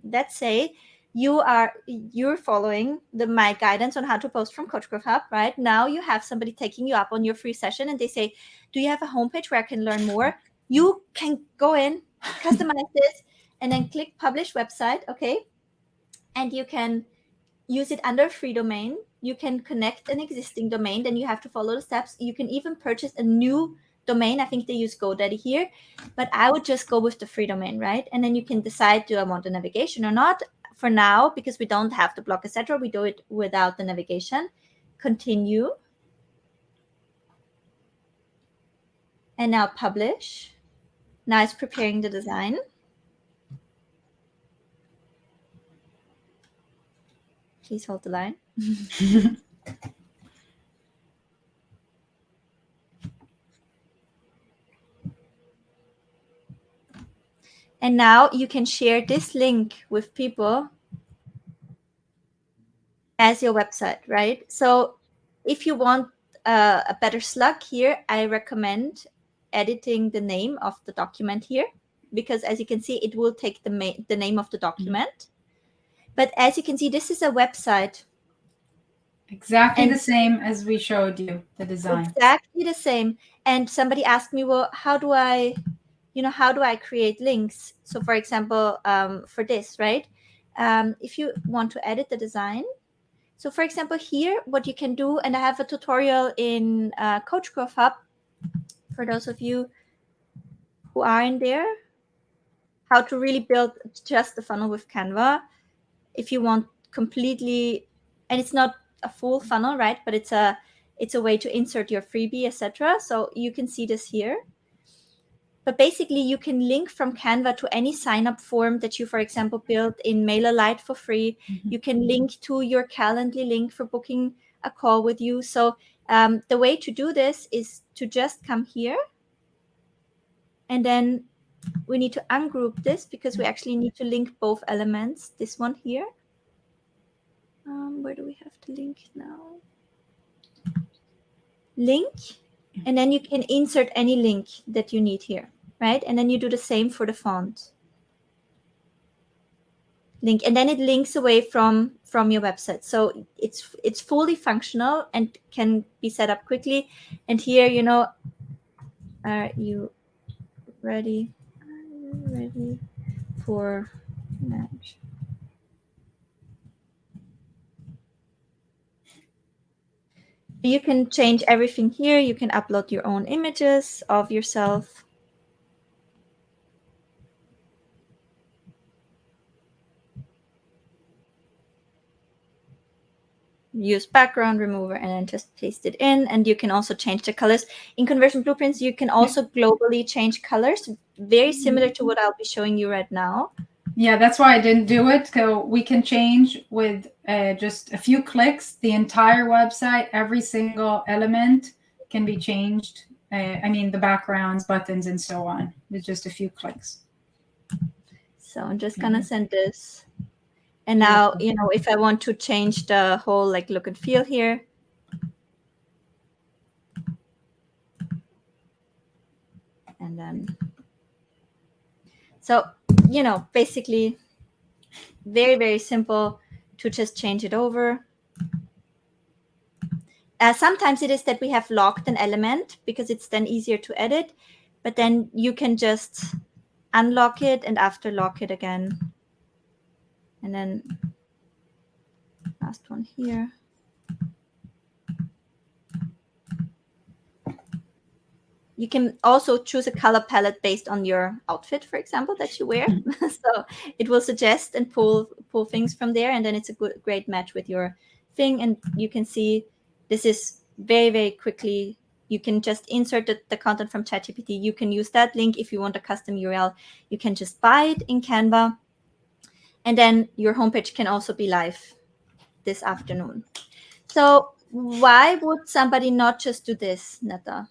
let's say you're following my guidance on how to post from Coach Growth Hub, right? Now you have somebody taking you up on your free session and they say, do you have a homepage where I can learn more? You can go in, customize this, and then click publish website. Okay. And you can use it under a free domain. You can connect an existing domain, then you have to follow the steps. You can even purchase a new domain. I think they use GoDaddy here, but I would just go with the free domain, right? And then you can decide, do I want the navigation or not? For now, because we don't have the blog, etc., we do it without the navigation. Continue. And now publish. Now it's preparing the design. Please hold the line. And now you can share this link with people as your website, right? So if you want a better slug here, I recommend editing the name of the document here, because as you can see, it will take the name of the document. But as you can see, this is a website. Exactly the same as we showed you, the design. Exactly the same. And somebody asked me, well, how do I create links? So for example, for this, right? If you want to edit the design, so for example, here, what you can do, and I have a tutorial in Coach Growth Hub for those of you who are in there, how to really build just the funnel with Canva. If you want completely, and it's not a full funnel, right? But it's a way to insert your freebie, etc. So you can see this here. But basically, you can link from Canva to any sign-up form that you, for example, built in MailerLite for free. You can link to your Calendly link for booking a call with you. So the way to do this is to just come here. And then we need to ungroup this because we actually need to link both elements. This one here. Where do we have to link now? Link. And then you can insert any link that you need here, right? And then you do the same for the font. Link, and then it links away from your website. So it's fully functional and can be set up quickly. And here, are you ready? Are you ready for match? You can change everything here. You can upload your own images of yourself. Use background remover and then just paste it in. And you can also change the colors. In Conversion Blueprints, you can also globally change colors, very similar to what I'll be showing you right now. Yeah, that's why I didn't do it. So we can change with just a few clicks the entire website. Every single element can be changed. The backgrounds, buttons, and so on with just a few clicks. So I'm just going to send this. And now, if I want to change the whole look and feel here. And then, so, basically very, very simple to just change it over. Sometimes it is that we have locked an element because it's then easier to edit, but then you can just unlock it and after lock it again. And then last one here. you can also choose a color palette based on your outfit, for example, that you wear. So it will suggest and pull things from there, and then it's a great match with your thing. And you can see this is very, very quickly. You can just insert the content from ChatGPT. You can use that link if you want a custom URL. You can just buy it in Canva, and then your homepage can also be live this afternoon. So why would somebody not just do this, Netta?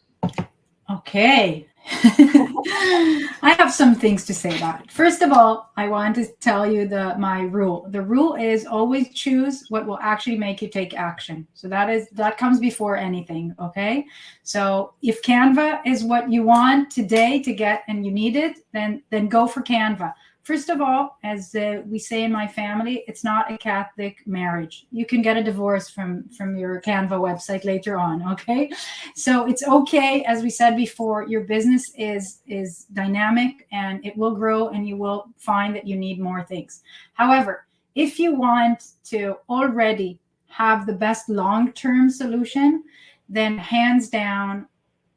Okay. I have some things to say about it. First of all, I want to tell you my rule. The rule is always choose what will actually make you take action. So that comes before anything, okay? So if Canva is what you want today to get and you need it, then go for Canva. First of all, as we say in my family, it's not a Catholic marriage. You can get a divorce from your Canva website later on, okay? So it's okay. As we said before, your business is dynamic and it will grow, and you will find that you need more things. However, if you want to already have the best long-term solution, then hands down,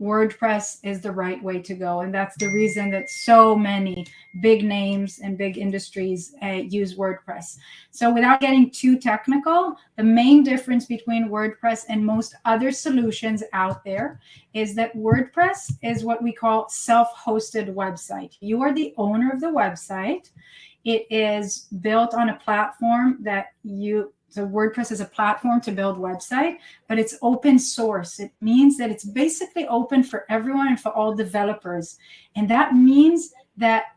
WordPress is the right way to go. And that's the reason that so many big names and big industries use WordPress. So without getting too technical, the main difference between WordPress and most other solutions out there is that WordPress is what we call self-hosted website. You are the owner of the website. It is built on a platform that so WordPress is a platform to build website, but it's open source. It means that it's basically open for everyone and for all developers. And that means that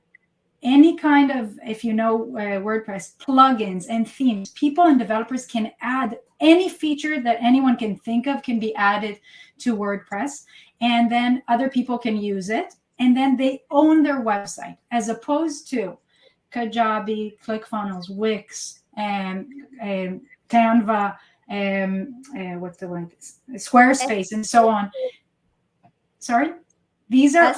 any kind of, if you know WordPress, plugins and themes, people and developers can add any feature that anyone can think of can be added to WordPress. And then other people can use it. And then they own their website, as opposed to Kajabi, ClickFunnels, Wix, Canva, what's the one? Squarespace, and so on. Sorry, these are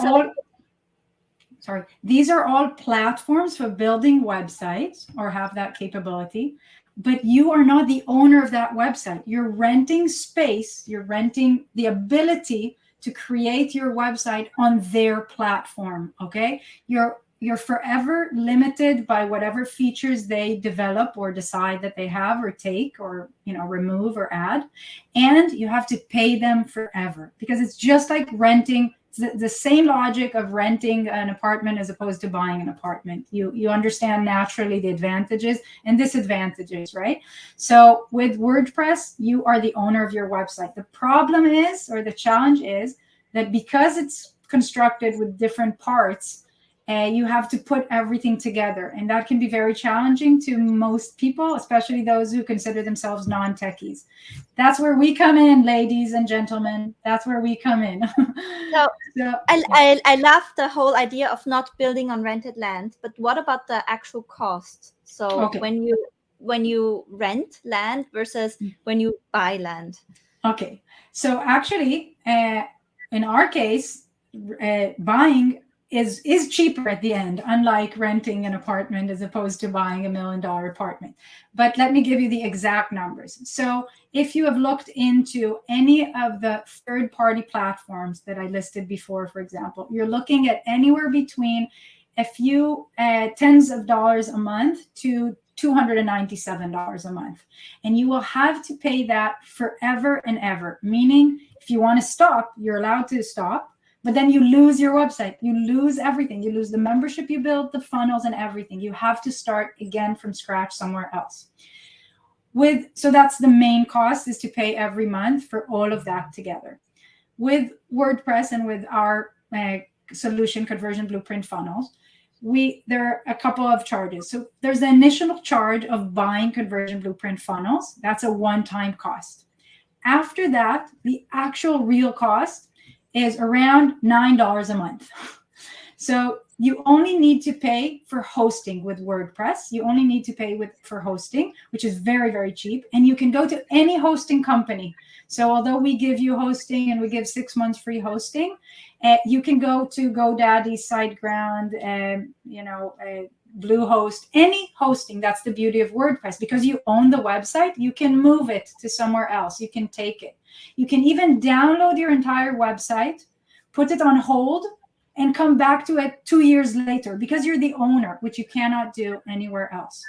all platforms for building websites or have that capability. But you are not the owner of that website. You're renting space. You're renting the ability to create your website on their platform. Okay, you're forever limited by whatever features they develop or decide that they have or take or remove or add, and you have to pay them forever, because it's just like renting. It's the same logic of renting an apartment as opposed to buying an apartment. You understand naturally the advantages and disadvantages, right? So with WordPress, you are the owner of your website. The problem is, or the challenge is, that because it's constructed with different parts, you have to put everything together. And that can be very challenging to most people, especially those who consider themselves non-techies. That's where we come in, ladies and gentlemen. That's where we come in. So I love the whole idea of not building on rented land, but what about the actual cost? So okay. when you rent land versus when you buy land. Okay. So actually, in our case, buying is cheaper at the end, unlike renting an apartment as opposed to buying $1 million apartment. But let me give you the exact numbers. So if you have looked into any of the third-party platforms that I listed before, for example, you're looking at anywhere between a few tens of dollars a month to $297 a month. And you will have to pay that forever and ever, meaning if you want to stop, you're allowed to stop. But then you lose your website. You lose everything. You lose the membership you built, the funnels, and everything. You have to start again from scratch somewhere else. So that's the main cost, is to pay every month for all of that together. With WordPress and with our solution, Conversion Blueprint Funnels, there are a couple of charges. So there's the initial charge of buying Conversion Blueprint Funnels. That's a one-time cost. After that, the actual real cost is around $9 a month. So you only need to pay for hosting with WordPress. You only need to pay for hosting, which is very, very cheap. And you can go to any hosting company. So although we give you hosting and we give 6 months free hosting, you can go to GoDaddy, SiteGround, Bluehost, any hosting. That's the beauty of WordPress. Because you own the website, you can move it to somewhere else. You can take it. You can even download your entire website, put it on hold, and come back to it 2 years later because you're the owner, which you cannot do anywhere else.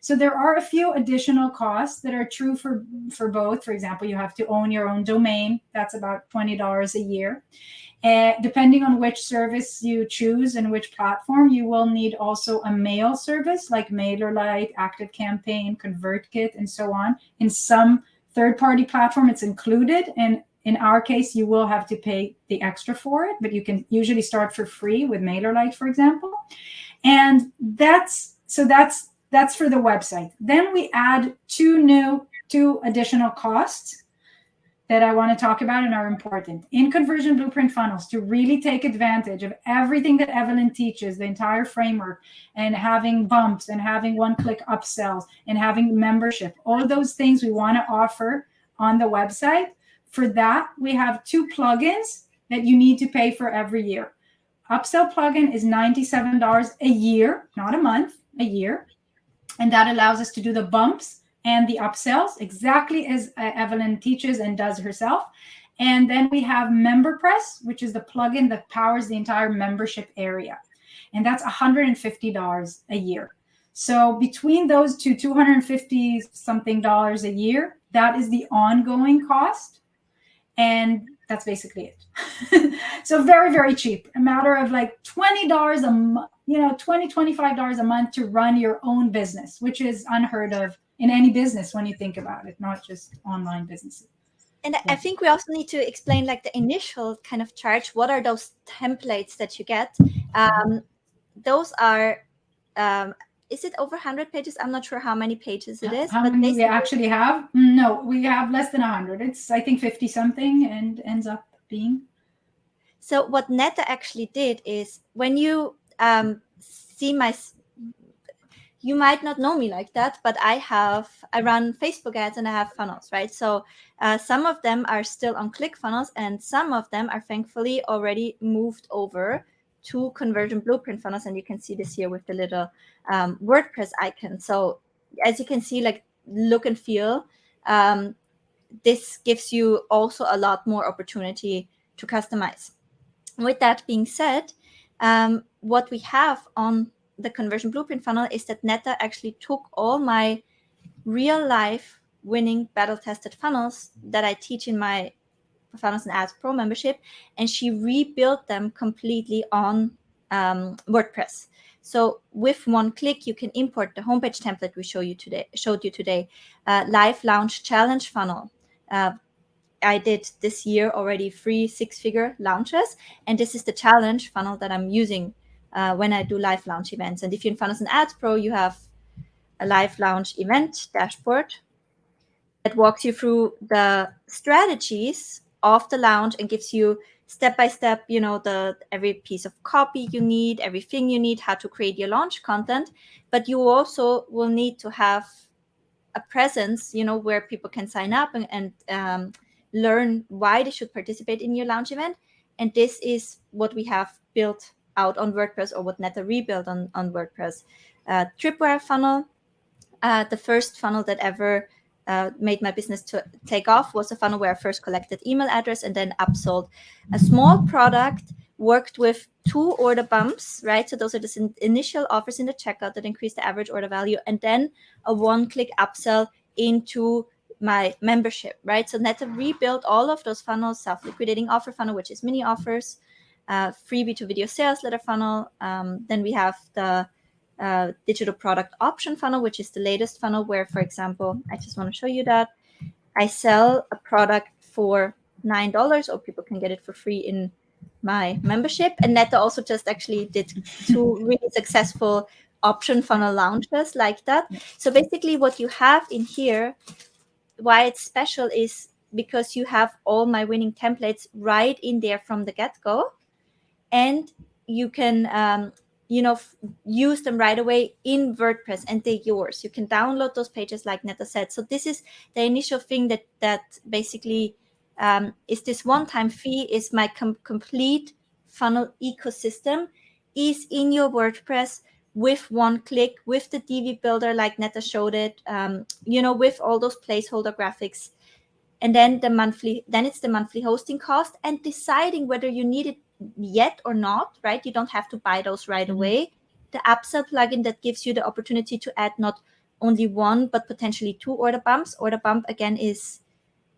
So there are a few additional costs that are true for both. For example, you have to own your own domain. That's about $20 a year. Depending on which service you choose and which platform, you will need also a mail service like MailerLite, ActiveCampaign, ConvertKit, and so on. In some third-party platform, it's included, and in our case, you will have to pay the extra for it, but you can usually start for free with MailerLite, for example. And that's for the website. Then we add two additional costs that I want to talk about and are important in conversion blueprint funnels to really take advantage of everything that Evelyn teaches, the entire framework, and having bumps and having one-click upsells and having membership. All of those things we want to offer on the website. For that, we have 2 plugins that you need to pay for every year. Upsell plugin is $97 a year, not a month, a year. And that allows us to do the bumps and the upsells exactly as Evelyn teaches and does herself. And then we have MemberPress, which is the plugin that powers the entire membership area. And that's $150 a year. So between those two, $250 something a year, that is the ongoing cost. And that's basically it. So very, very cheap. A matter of like $20 a month, $20, $25 a month to run your own business, which is unheard of in any business when you think about it, not just online businesses. And I think we also need to explain like the initial kind of charge. What are those templates that you get? Those are, is it over 100 pages? I'm not sure how many pages it is. How many we actually have? No, we have less than 100. It's, I think, 50 something and ends up being. So what Netta actually did is when you see you might not know me like that, but I run Facebook ads and I have funnels, right? So some of them are still on ClickFunnels and some of them are thankfully already moved over to conversion blueprint funnels. And you can see this here with the little WordPress icon. So as you can see, like look and feel, this gives you also a lot more opportunity to customize. With that being said, what we have on the conversion blueprint funnel is that Netta actually took all my real life winning battle tested funnels that I teach in my Funnels and Ads Pro membership, and she rebuilt them completely on WordPress. So with one click, you can import the homepage template we showed you today, live launch challenge funnel. I did this year already 3 6-figure launches, and this is the challenge funnel that I'm using when I do live launch events. And if you're in Funnels and Ads Pro, you have a live launch event dashboard that walks you through the strategies of the launch and gives you step by step, every piece of copy you need, everything you need, how to create your launch content. But you also will need to have a presence, where people can sign up and learn why they should participate in your launch event. And this is what we have built out on WordPress, or what Netta rebuilt on WordPress. Tripwire funnel, the first funnel that ever made my business to take off was a funnel where I first collected email address and then upsold a small product, worked with 2 order bumps, right? So those are the initial offers in the checkout that increase the average order value, and then a one-click upsell into my membership, right? So Netta rebuilt all of those funnels: self-liquidating offer funnel, which is mini offers, freebie to video sales letter funnel. Then we have the digital product option funnel, which is the latest funnel where, for example, I just want to show you that I sell a product for $9, or people can get it for free in my membership. And Netta also just actually did 2 really successful option funnel launches like that. So basically what you have in here, why it's special, is because you have all my winning templates right in there from the get-go, and you can use them right away in WordPress, and they're yours. You can download those pages like Netta said. So this is the initial thing that basically is this one-time fee, is my complete funnel ecosystem is in your WordPress with one click, with the DV builder like Netta showed it, with all those placeholder graphics. And then it's the monthly hosting cost, and deciding whether you need yet or not, right? You don't have to buy those right away. The upsell plugin that gives you the opportunity to add not only one, but potentially 2 order bumps. Order bump, again, is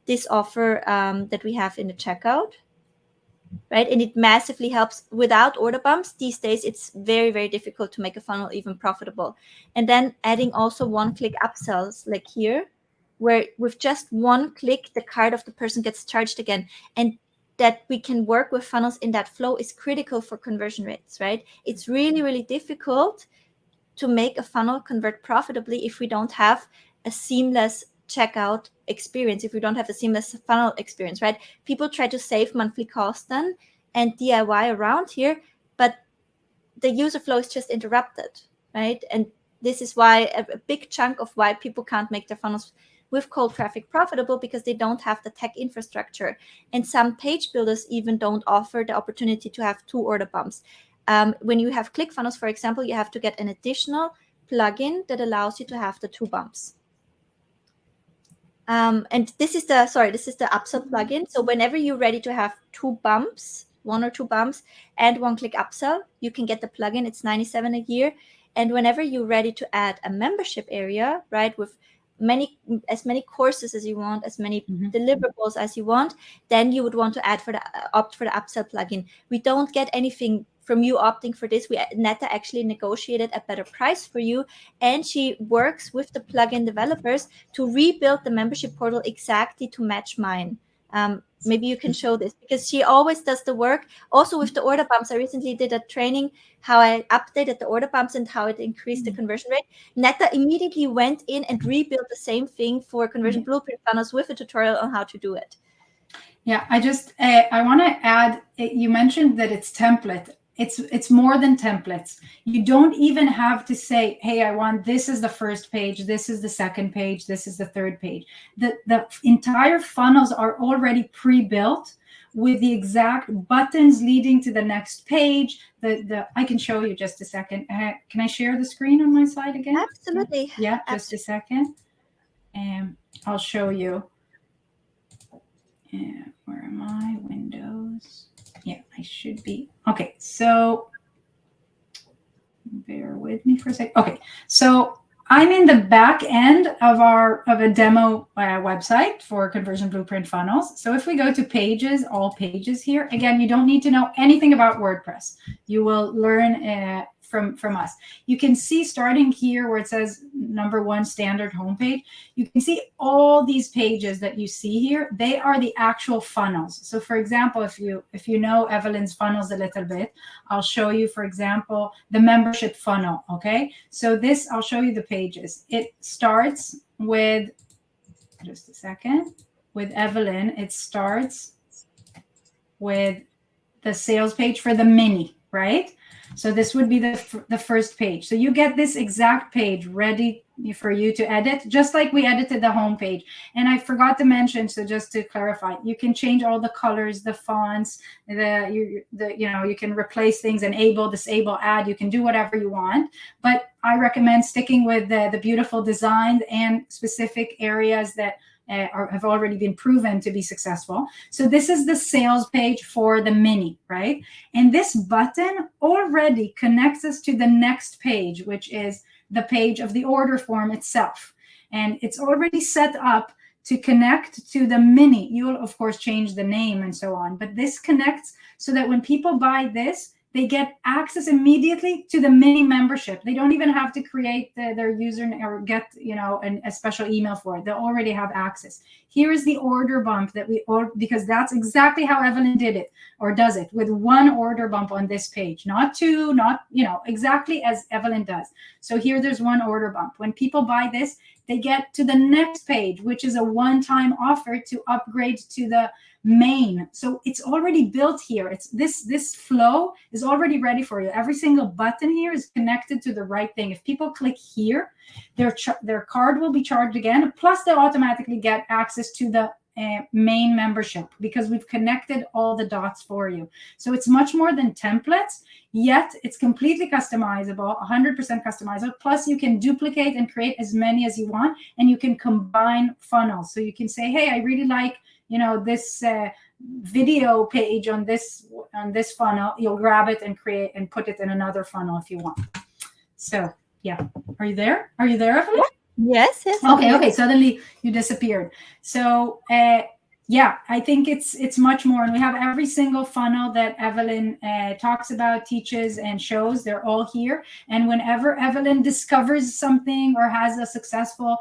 this offer that we have in the checkout, right? And it massively helps. Without order bumps these days, it's very, very difficult to make a funnel even profitable. And then adding also one-click upsells like here, where with just one click, the card of the person gets charged again. And that we can work with funnels in that flow is critical for conversion rates, right? It's really, really difficult to make a funnel convert profitably if we don't have a seamless checkout experience, if we don't have a seamless funnel experience, right? People try to save monthly cost then and DIY around here, but the user flow is just interrupted, right? And this is why a big chunk of why people can't make their funnels with cold traffic profitable, because they don't have the tech infrastructure. And some page builders even don't offer the opportunity to have 2 order bumps. When you have ClickFunnels, for example, you have to get an additional plugin that allows you to have the 2 bumps. And this is the upsell plugin. So whenever you're ready to have 2 bumps, 1 or 2 bumps and one-click upsell, you can get the plugin. It's $97 a year. And whenever you're ready to add a membership area, right, with as many courses as you want, as many deliverables as you want, then you would want to opt for the upsell plugin. We don't get anything from you opting for this. Netta actually negotiated a better price for you, and she works with the plugin developers to rebuild the membership portal exactly to match mine. Maybe you can show this, because she always does the work. Also with the order bumps, I recently did a training how I updated the order bumps and how it increased the conversion rate. Netta immediately went in and rebuilt the same thing for conversion blueprint funnels with a tutorial on how to do it. Yeah, I want to add, you mentioned that it's template. It's more than templates. You don't even have to say, hey, I want this is the first page, this is the second page, this is the third page. The entire funnels are already pre-built with the exact buttons leading to the next page. I can show you just a second. Can I share the screen on my side again? Absolutely. Yeah, just a second. And I'll show you. Where am I? Windows. Yeah, I should be. Okay, so bear with me for a sec. Okay, so I'm in the back end of a demo website for conversion blueprint funnels. So if we go to pages, all pages here, again, you don't need to know anything about WordPress. You will learn from us. You can see starting here where it says number 1 standard homepage, you can see all these pages that you see here, they are the actual funnels. So for example, if you know Evelyn's funnels a little bit, I'll show you, for example, the membership funnel. Okay, so this, I'll show you the pages. It starts with, just a second, with Evelyn, it starts with the sales page for the mini, right? So this would be the first page. So you get this exact page ready for you to edit, just like we edited the home page. And I forgot to mention, so just to clarify, you can change all the colors, the fonts, you can replace things, enable, disable, add. You can do whatever you want. But I recommend sticking with the beautiful design and specific areas that have already been proven to be successful. So this is the sales page for the mini, right? And this button already connects us to the next page, which is the page of the order form itself. And it's already set up to connect to the mini. You'll, of course, change the name and so on. But this connects so that when people buy this, they get access immediately to the mini membership. They don't even have to create their username or get a special email for it. They already have access. Here is the order bump because that's exactly how Evelyn did it, or does it, with 1 order bump on this page, not 2, not exactly as Evelyn does. So here there's 1 order bump. When people buy this, they get to the next page, which is a one-time offer to upgrade to the main. So it's already built here. It's this flow is already ready for you. Every single button here is connected to the right thing. If people click here, their card will be charged again. Plus, they'll automatically get access to the main membership, because we've connected all the dots for you. So it's much more than templates, yet it's completely customizable, 100% customizable. Plus, you can duplicate and create as many as you want, and you can combine funnels. So you can say, hey, I really like this video page on this funnel, you'll grab it and create and put it in another funnel if you want. So yeah, are you there, Evelyn? Yes, yes. Okay. Suddenly you disappeared. So yeah, I think it's much more, and we have every single funnel that Evelyn talks about, teaches, and shows. They're all here. And whenever Evelyn discovers something or has a successful,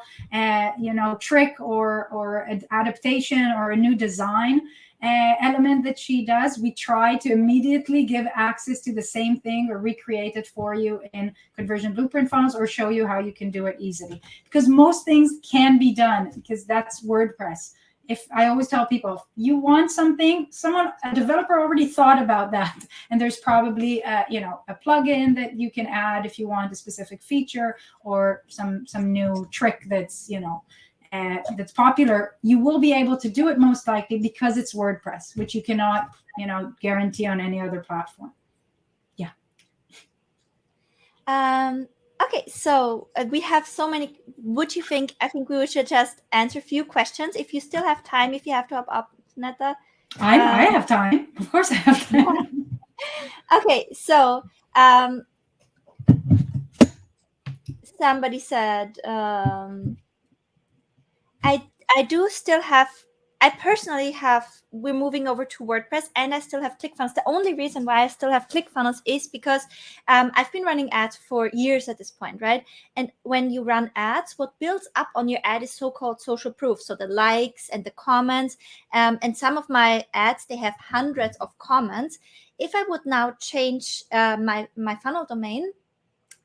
trick or an adaptation or a new design element that she does, we try to immediately give access to the same thing or recreate it for you in conversion blueprint funnels, or show you how you can do it easily. Because most things can be done, because that's WordPress. If I always tell people, you want something, a developer already thought about that, and there's probably a plugin that you can add if you want a specific feature or some new trick that's that's popular. You will be able to do it most likely because it's WordPress, which you cannot guarantee on any other platform. Yeah. Okay, so we have so many. Would you think? I think we should just answer a few questions. If you still have time, if you have to up, Netta. I have time. Of course, I have time. Okay, so somebody said, I do still have. I personally have. We're moving over to WordPress, and I still have ClickFunnels. The only reason why I still have ClickFunnels is because I've been running ads for years at this point, right? And when you run ads, what builds up on your ad is so-called social proof. So the likes and the comments, and some of my ads, they have hundreds of comments. If I would now change my funnel domain,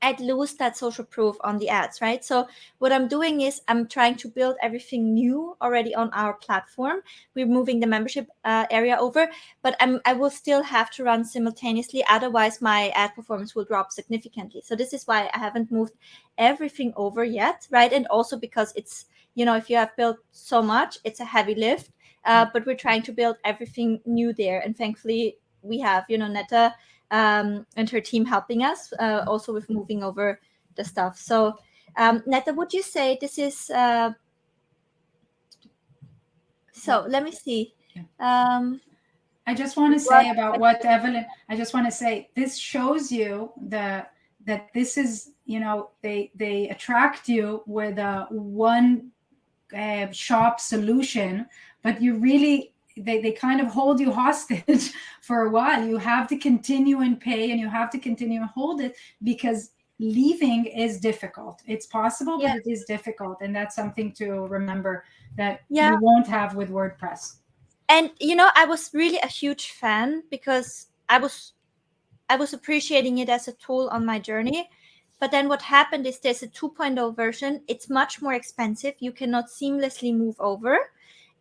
I'd lose that social proof on the ads, right? So what I'm doing is I'm trying to build everything new already on our platform. We're moving the membership area over, but I will still have to run simultaneously. Otherwise, my ad performance will drop significantly. So this is why I haven't moved everything over yet, right? And also because it's, if you have built so much, it's a heavy lift, but we're trying to build everything new there. And thankfully, we have, Netta, and her team helping us also with moving over the stuff. So Netta, would you say this is so let me see. I just want to say about what Evelyn, I just want to say, this shows you that this is, they attract you with a one shop solution, but you really, they kind of hold you hostage for a while. You have to continue and pay, and you have to continue and hold it, because leaving is difficult. It's possible, but it is difficult. And that's something to remember that you won't have with WordPress. And, I was really a huge fan, because I was appreciating it as a tool on my journey. But then what happened is there's a 2.0 version. It's much more expensive. You cannot seamlessly move over.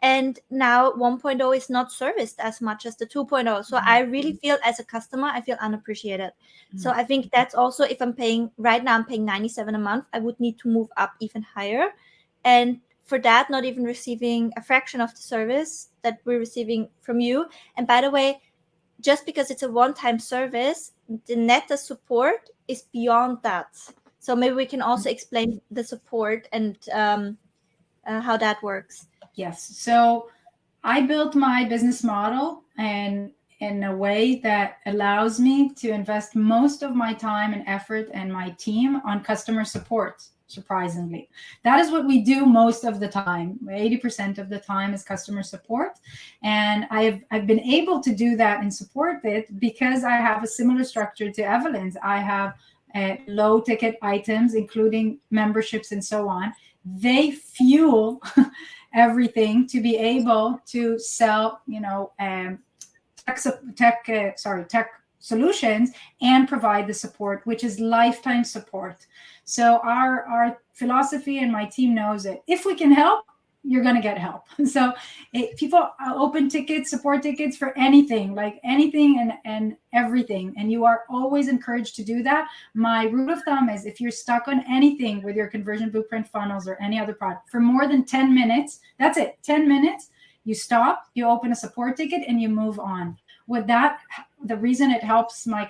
And now 1.0 is not serviced as much as the 2.0. So I really feel, as a customer, I feel unappreciated. So I think that's also, if I'm paying, right now I'm paying $97 a month, I would need to move up even higher. And for that, not even receiving a fraction of the service that we're receiving from you. And by the way, just because it's a one-time service, the Netta support is beyond that. So maybe we can also explain the support and how that works. Yes. So I built my business model and in a way that allows me to invest most of my time and effort and my team on customer support. Surprisingly, that is what we do most of the time. 80% of the time is customer support, and I've been able to do that and support it because I have a similar structure to Evelyn's. I have low ticket items, including memberships and so on. They fuel everything to be able to sell, tech solutions and provide the support, which is lifetime support. So our philosophy, and my team knows it, if we can help, you're going to get help. So people open tickets, support tickets for anything, like anything and everything. And you are always encouraged to do that. My rule of thumb is, if you're stuck on anything with your conversion blueprint funnels or any other product for more than 10 minutes, that's it, 10 minutes, you stop, you open a support ticket, and you move on. the reason it helps our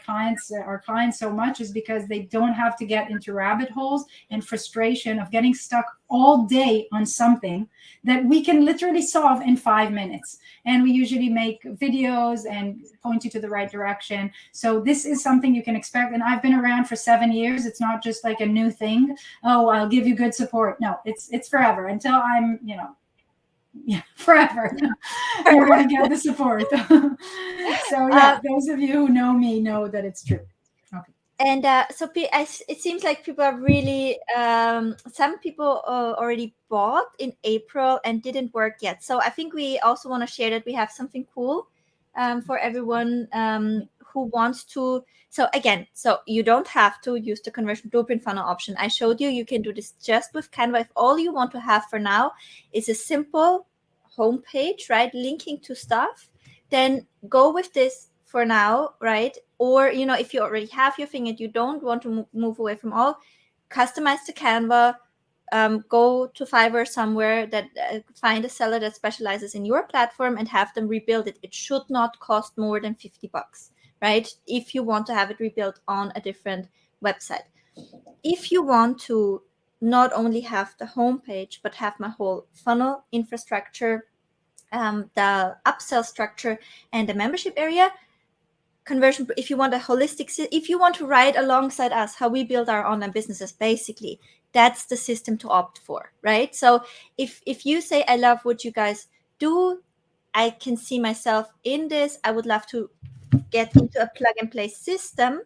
clients so much is because they don't have to get into rabbit holes and frustration of getting stuck all day on something that we can literally solve in 5 minutes. And we usually make videos and point you to the right direction. So this is something you can expect. And I've been around for 7 years. It's not just like a new thing. Oh, I'll give you good support. No, it's forever until I'm, forever. You're going to get the support. So yeah, those of you who know me know that it's true. Okay. And so it seems like people are really, some people already bought in April and didn't work yet. So I think we also want to share that we have something cool for everyone who wants to. So again, so you don't have to use the conversion blueprint funnel option. I showed you can do this just with Canva. If all you want to have for now is a simple homepage, right, linking to stuff, then go with this for now, right? Or, if you already have your thing and you don't want to move away from all, customize the Canva, go to Fiverr somewhere that find a seller that specializes in your platform and have them rebuild it. It should not cost more than $50, right? If you want to have it rebuilt on a different website. If you want to not only have the homepage, but have my whole funnel infrastructure, the upsell structure, and the membership area, conversion, if you want a holistic, if you want to ride alongside us how we build our online businesses, basically that's the system to opt for, right? So if you say, I love what you guys do, I can see myself in this, I would love to get into a plug and play system,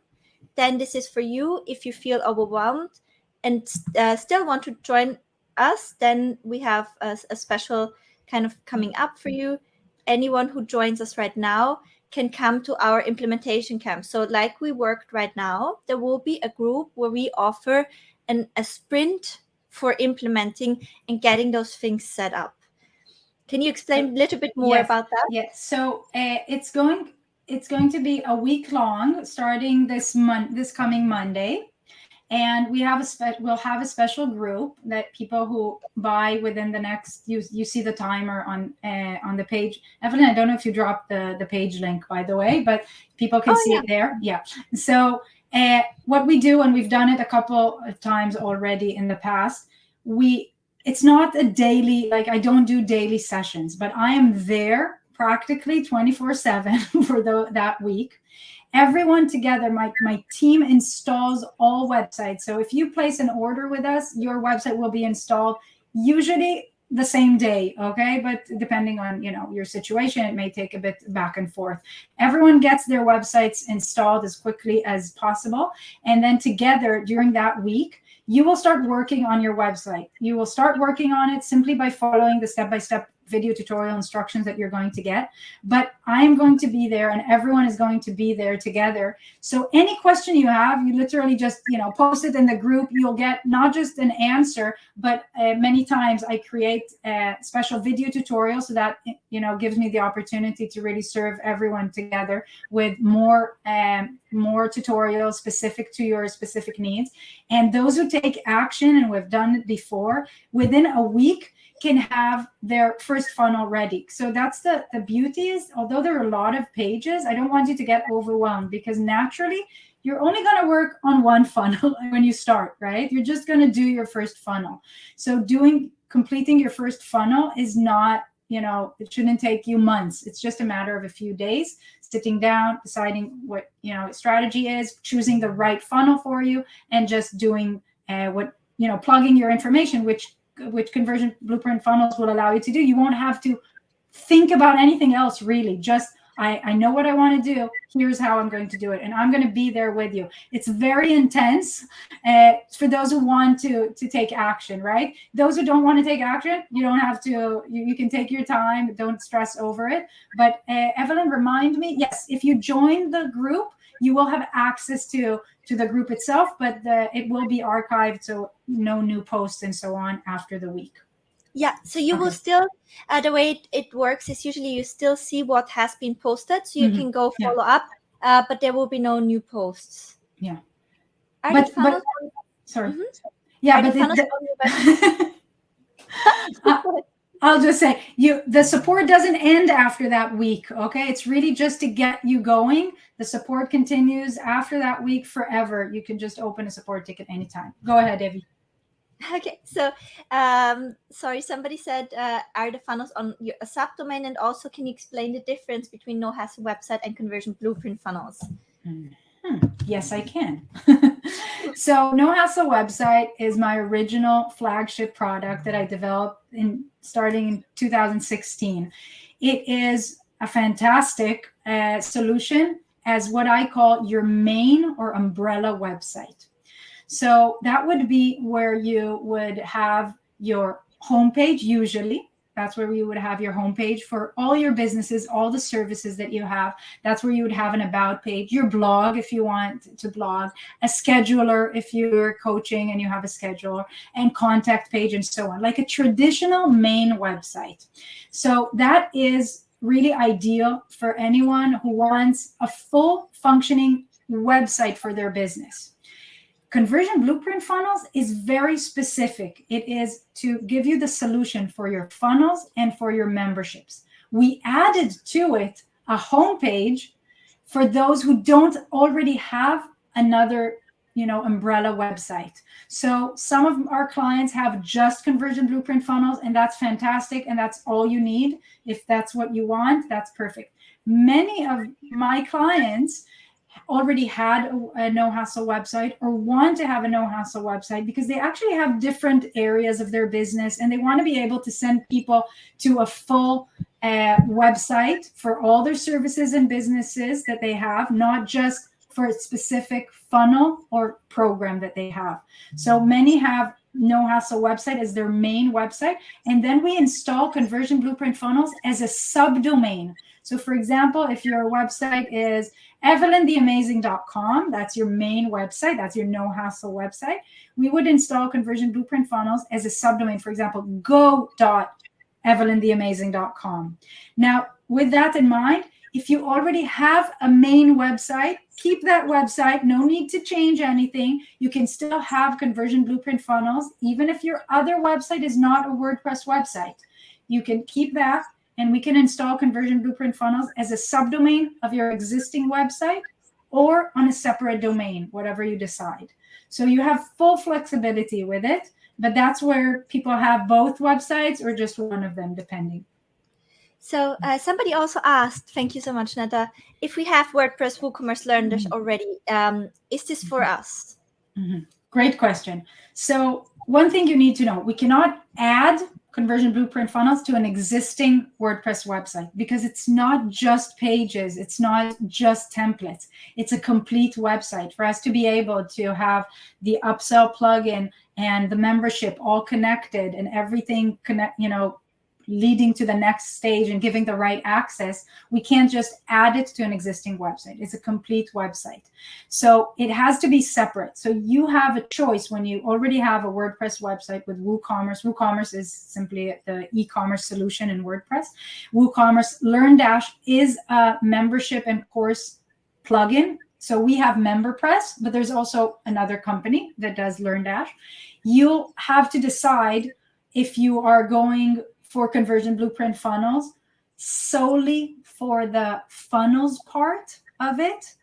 then this is for you. If you feel overwhelmed and still want to join us, then we have a special kind of coming up for you. Anyone who joins us right now can come to our implementation camp. So like we worked right now, there will be a group where we offer a sprint for implementing and getting those things set up. Can you explain a little bit more about that? Yes. So it's going to be a week long, starting this coming Monday. And we'll have a special group that people who buy within the next, you see the timer on the page. Evelyn, I don't know if you dropped the page link, by the way, but people can see it there. Yeah. So what we do, and we've done it a couple of times already in the past, it's not a daily, like I don't do daily sessions, but I am there practically 24/7 for that week. Everyone together, my team installs all websites. So if you place an order with us, your website will be installed usually the same day, okay? But depending on, your situation, it may take a bit back and forth. Everyone gets their websites installed as quickly as possible. And then together during that week, you will start working on your website. You will start working on it simply by following the step-by-step video tutorial instructions that you're going to get. But I'm going to be there and everyone is going to be there together. So any question you have, you literally just, post it in the group. You'll get not just an answer, but many times I create a special video tutorial so that, gives me the opportunity to really serve everyone together with more tutorials specific to your specific needs. And those who take action, and we've done it before, within a week, can have their first funnel ready. So that's the beauty is, although there are a lot of pages, I don't want you to get overwhelmed, because naturally you're only going to work on one funnel when you start, right? You're just going to do your first funnel. So completing your first funnel is not, it shouldn't take you months. It's just a matter of a few days, sitting down, deciding what, strategy is, choosing the right funnel for you, and just doing plugging your information, which conversion blueprint funnels will allow you to do. You won't have to think about anything else, really. Just, I know what I want to do. Here's how I'm going to do it. And I'm going to be there with you. It's very intense for those who want to take action, right? Those who don't want to take action, you don't have to, you can take your time. Don't stress over it. But Evelyn, remind me, yes, if you join the group, you will have access to the group itself, but it will be archived, so no new posts and so on after the week. Yeah, so you will still, the way it works is usually you still see what has been posted, so you can go follow up, but there will be no new posts. Yeah. Sorry. Yeah, but I'll just say the support doesn't end after that week. Okay. It's really just to get you going. The support continues after that week forever. You can just open a support ticket anytime. Go ahead, Evie. Okay, so sorry, somebody said, are the funnels on a subdomain? And also, can you explain the difference between no hassle website and conversion blueprint funnels? Yes, I can. So No Hassle Website is my original flagship product that I developed starting in 2016. It is a fantastic solution as what I call your main or umbrella website. So that would be where you would have your homepage usually. That's where you would have your homepage for all your businesses, all the services that you have. That's where you would have an about page, your blog if you want to blog, a scheduler if you're coaching and you have a scheduler, and contact page and so on, like a traditional main website. So that is really ideal for anyone who wants a full functioning website for their business. Conversion blueprint funnels is very specific. It is to give you the solution for your funnels and for your memberships. We added to it a homepage for those who don't already have another, umbrella website. So some of our clients have just conversion blueprint funnels, and that's fantastic. And that's all you need. If that's what you want, that's perfect. Many of my clients already had a no hassle website or want to have a no hassle website because they actually have different areas of their business and they want to be able to send people to a full website for all their services and businesses that they have, not just for a specific funnel or program that they have. So many have no hassle website as their main website, and then we install conversion blueprint funnels as a subdomain. So for example, if your website is evelyntheamazing.com, that's your main website, that's your no hassle website, we would install conversion blueprint funnels as a subdomain. For example, go.evelyntheamazing.com. Now, with that in mind, if you already have a main website, keep that website. No need to change anything. You can still have conversion blueprint funnels, even if your other website is not a WordPress website. You can keep that, and we can install conversion blueprint funnels as a subdomain of your existing website or on a separate domain, whatever you decide. So you have full flexibility with it, but that's where people have both websites or just one of them, depending. So somebody also asked, thank you so much, Nada, if we have WordPress WooCommerce learners already, is this for us? Great question. So one thing you need to know, we cannot add conversion blueprint funnels to an existing WordPress website because it's not just pages. It's not just templates. It's a complete website. For us to be able to have the upsell plugin and the membership all connected and everything leading to the next stage and giving the right access, we can't just add it to an existing website. It's a complete website. So it has to be separate. So you have a choice when you already have a WordPress website with WooCommerce. WooCommerce is simply the e-commerce solution in WordPress. WooCommerce LearnDash is a membership and course plugin. So we have MemberPress, but there's also another company that does LearnDash. You'll have to decide if you are going for conversion blueprint funnels solely for the funnels part of it,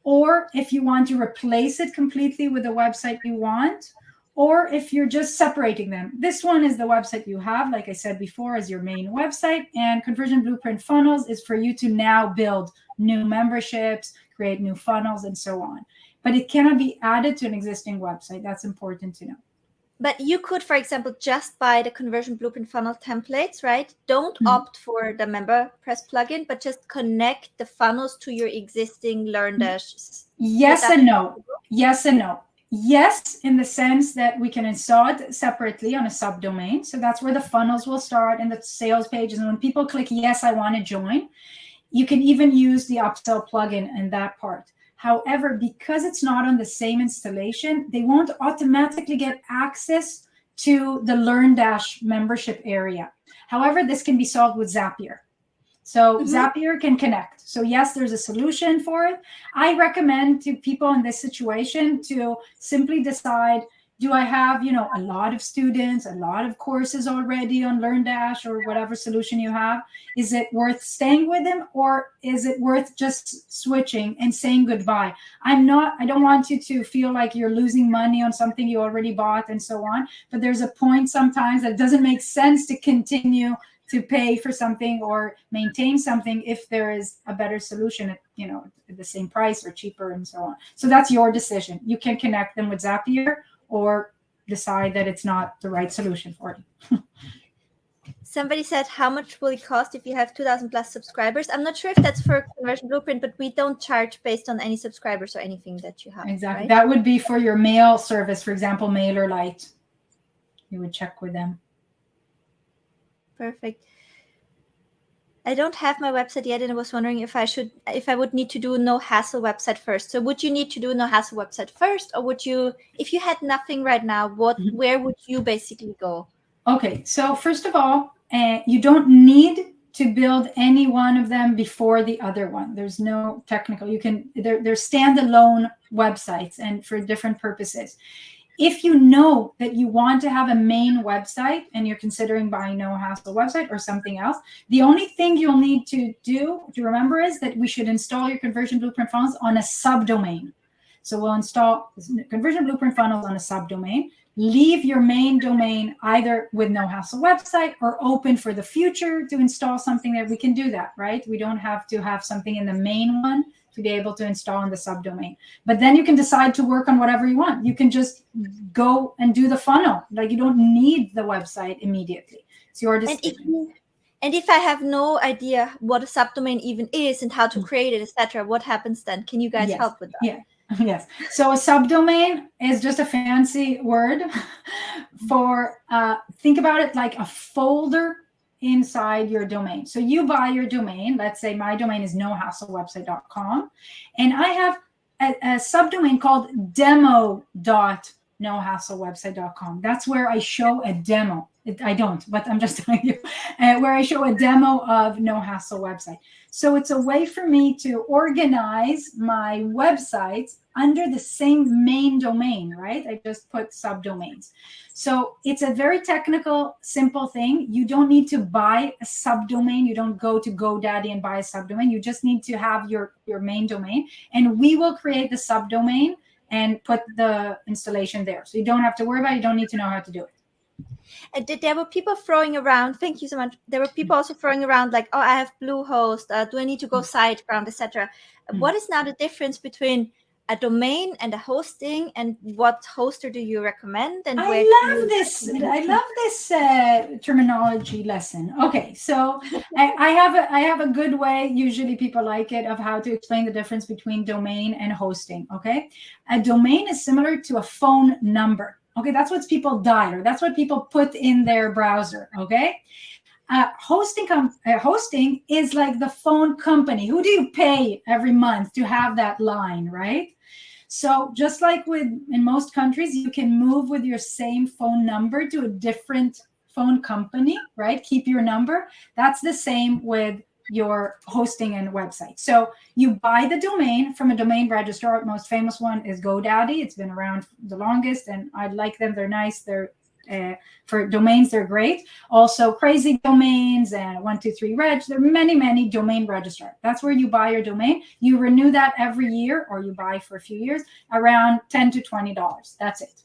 or if you want to replace it completely with the website you want, or if you're just separating them. This one is the website you have, like I said before, as your main website, and conversion blueprint funnels is for you to now build new memberships, create new funnels, and so on. But it cannot be added to an existing website. That's important to know. But you could, for example, just buy the conversion blueprint funnel templates, right? Don't opt for the MemberPress plugin, but just connect the funnels to your existing LearnDash. Yes and no. Yes and no. Yes, in the sense that we can install it separately on a subdomain. So that's where the funnels will start and the sales pages. And when people click, yes, I want to join, you can even use the upsell plugin in that part. However, because it's not on the same installation, they won't automatically get access to the LearnDash membership area. However, this can be solved with Zapier. So Zapier can connect. So yes, there's a solution for it. I recommend to people in this situation to simply decide, Do I have, a lot of students, a lot of courses already on LearnDash or whatever solution you have? Is it worth staying with them, or is it worth just switching and saying goodbye? I don't want you to feel like you're losing money on something you already bought and so on. But there's a point sometimes that it doesn't make sense to continue to pay for something or maintain something if there is a better solution at, at the same price or cheaper and so on. So that's your decision. You can connect them with Zapier or decide that it's not the right solution for you. Somebody said, how much will it cost if you have 2,000 plus subscribers? I'm not sure if that's for Conversion Blueprint, but we don't charge based on any subscribers or anything that you have. Exactly. Right? That would be for your mail service, for example, MailerLite. You would check with them. Perfect. I don't have my website yet, and I was wondering if I would need to do no hassle website first. So would you need to do no hassle website first, or would you, if you had nothing right now, where would you basically go? Okay, so first of all, you don't need to build any one of them before the other one. There's no technical. They're standalone websites and for different purposes. If you know that you want to have a main website and you're considering buying no hassle website or something else, the only thing you'll need to remember is that we should install your Conversion Blueprint funnels on a subdomain. So we'll install Conversion Blueprint funnels on a subdomain. Leave your main domain either with no hassle website or open for the future to install something that we can do that, right? We don't have to have something in the main one to be able to install in the subdomain. But then you can decide to work on whatever you want. You can just go and do the funnel. Like, you don't need the website immediately. It's your decision. And if I have no idea what a subdomain even is and how to create it, etc., what happens then? Can you guys help with that? Yeah. Yes. So a subdomain is just a fancy word for, think about it like a folder inside your domain. So you buy your domain. Let's say my domain is nohasslewebsite.com. And I have a subdomain called demo.nohasslewebsite.com. That's where I show a demo. I don't, but I'm just telling you, where I show a demo of No Hassle Website. So it's a way for me to organize my websites under the same main domain, right? I just put subdomains. So it's a very technical, simple thing. You don't need to buy a subdomain. You don't go to GoDaddy and buy a subdomain. You just need to have your main domain, and we will create the subdomain and put the installation there. So you don't have to worry about it. You don't need to know how to do it. And there were people throwing around, thank you so much. There were people also throwing around like, oh, I have Bluehost. Do I need to go SiteGround, etc.? What is now the difference between a domain and a hosting, and what hoster do you recommend? And I love this terminology lesson. Okay, so I have a good way, usually people like it, of how to explain the difference between domain and hosting. Okay, a domain is similar to a phone number. Okay, that's what people dial, or that's what people put in their browser. Okay, hosting is like the phone company. Who do you pay every month to have that line, right? So just like in most countries, you can move with your same phone number to a different phone company, right? Keep your number. That's the same with your hosting and website. So you buy the domain from a domain registrar. The most famous one is GoDaddy. It's been around the longest, and I like them. They're nice. They're for domains, they're great. Also, Crazy Domains and 123reg. There are many domain registrars. That's where you buy your domain. You renew that every year, or you buy for a few years, around $10 to $20. That's it.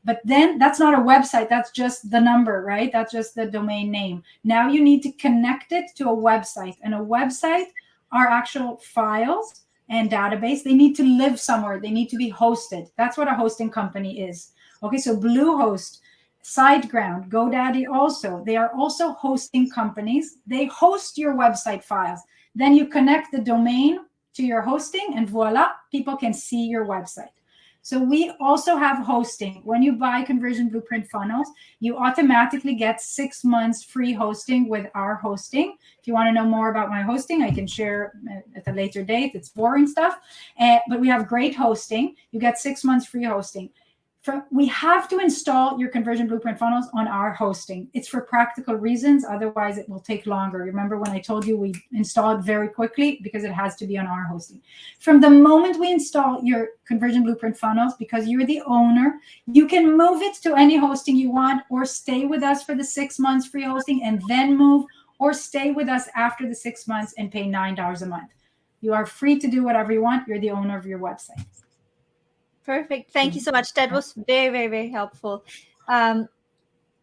But then that's not a website. That's just the number, right? That's just the domain name. Now you need to connect it to a website. And a website are actual files and database. They need to live somewhere. They need to be hosted. That's what a hosting company is. Okay, so Bluehost, SiteGround, GoDaddy also. They are also hosting companies. They host your website files. Then you connect the domain to your hosting, and voila, people can see your website. So we also have hosting. When you buy Conversion Blueprint funnels, you automatically get 6 months free hosting with our hosting. If you want to know more about my hosting, I can share at a later date. It's boring stuff, but we have great hosting. You get 6 months free hosting. we have to install your conversion blueprint funnels on our hosting. It's for practical reasons. Otherwise, it will take longer. Remember when I told you we install it very quickly because it has to be on our hosting. From the moment we install your conversion blueprint funnels, because you're the owner, you can move it to any hosting you want, or stay with us for the 6 months free hosting and then move, or stay with us after the 6 months and pay $9 a month. You are free to do whatever you want. You're the owner of your website. Perfect. Thank you so much. That was very, very, very helpful.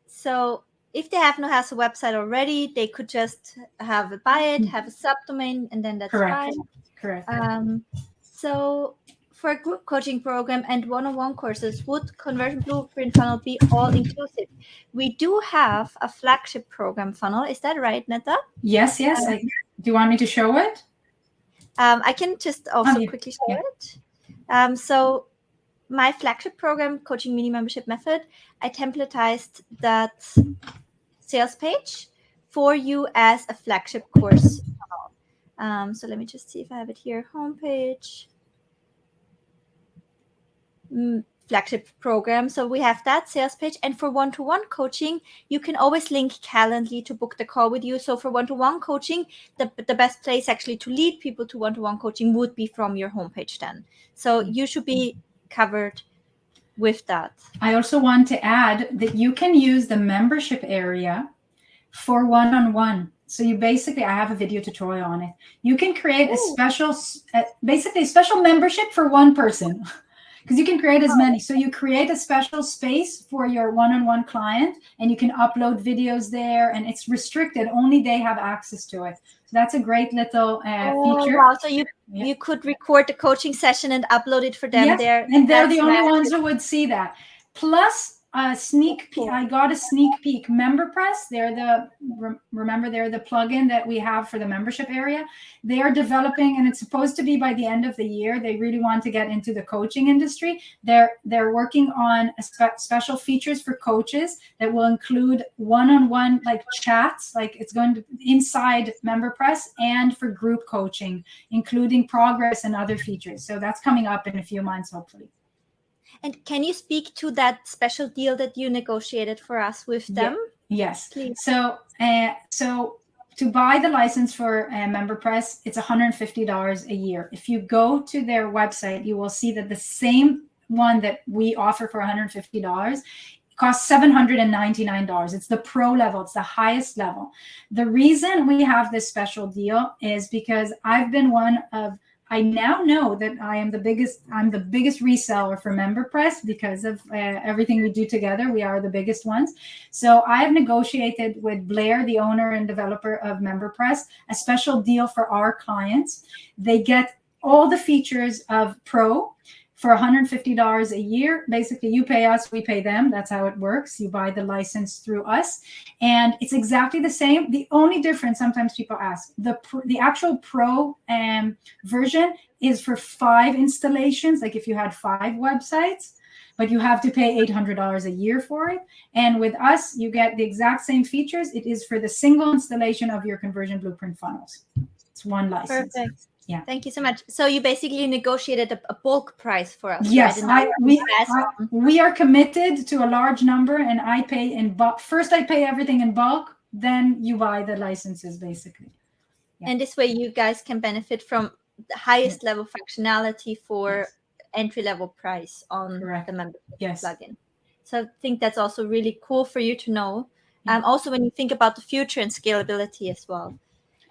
So if they have No Hassle website already, they could just buy it, have a subdomain, and then that's Correct. fine. Correct. So for a group coaching program and one-on-one courses, would Conversion Blueprint Funnel be all inclusive? We do have a flagship program funnel. Is that right, Netta? Yes. Do you want me to show it? I can just also quickly show it. So my flagship program, Coaching Mini Membership Method, I templatized that sales page for you as a flagship course. So let me just see if I have it here. Homepage, flagship program. So we have that sales page. And for one-to-one coaching, you can always link Calendly to book the call with you. So for one-to-one coaching, the best place actually to lead people to one-to-one coaching would be from your homepage then. So you should be covered with that. I also want to add that you can use the membership area for one-on-one. So you basically, I have a video tutorial on it. You can create a special membership for one person, because you can create as many. So you create a special space for your one-on-one client, and you can upload videos there, and it's restricted. Only they have access to it. So that's a great little feature. Wow. So you could record the coaching session and upload it for them there. And they're the only ones who would see that. Plus a sneak peek. I got a sneak peek. MemberPress, they're the plugin that we have for the membership area. They are developing, and it's supposed to be by the end of the year. They really want to get into the coaching industry. They're working on special features for coaches that will include one-on-one like chats, like it's going to inside MemberPress, and for group coaching, including progress and other features. So that's coming up in a few months, hopefully. And can you speak to that special deal that you negotiated for us with them? Yes. Please. So to buy the license for MemberPress, it's $150 a year. If you go to their website, you will see that the same one that we offer for $150 costs $799. It's the pro level. It's the highest level. The reason we have this special deal is because I now know that I'm the biggest reseller for MemberPress because of everything we do together. We are the biggest ones. So I have negotiated with Blair, the owner and developer of MemberPress, a special deal for our clients. They get all the features of Pro for $150 a year. Basically, you pay us, we pay them. That's how it works. You buy the license through us, and it's exactly the same. The only difference, sometimes people ask, the actual Pro version is for 5 installations, like if you had 5 websites, but you have to pay $800 a year for it. And with us, you get the exact same features. It is for the single installation of your conversion blueprint funnels. It's one license. Perfect. Yeah. Thank you so much. So you basically negotiated a bulk price for us. Yes, right? we are committed to a large number, and I pay in bulk. First, I pay everything in bulk. Then you buy the licenses, basically. Yeah. And this way, you guys can benefit from the highest level functionality for entry-level price on the membership plugin. So I think that's also really cool for you to know. Also, when you think about the future and scalability as well.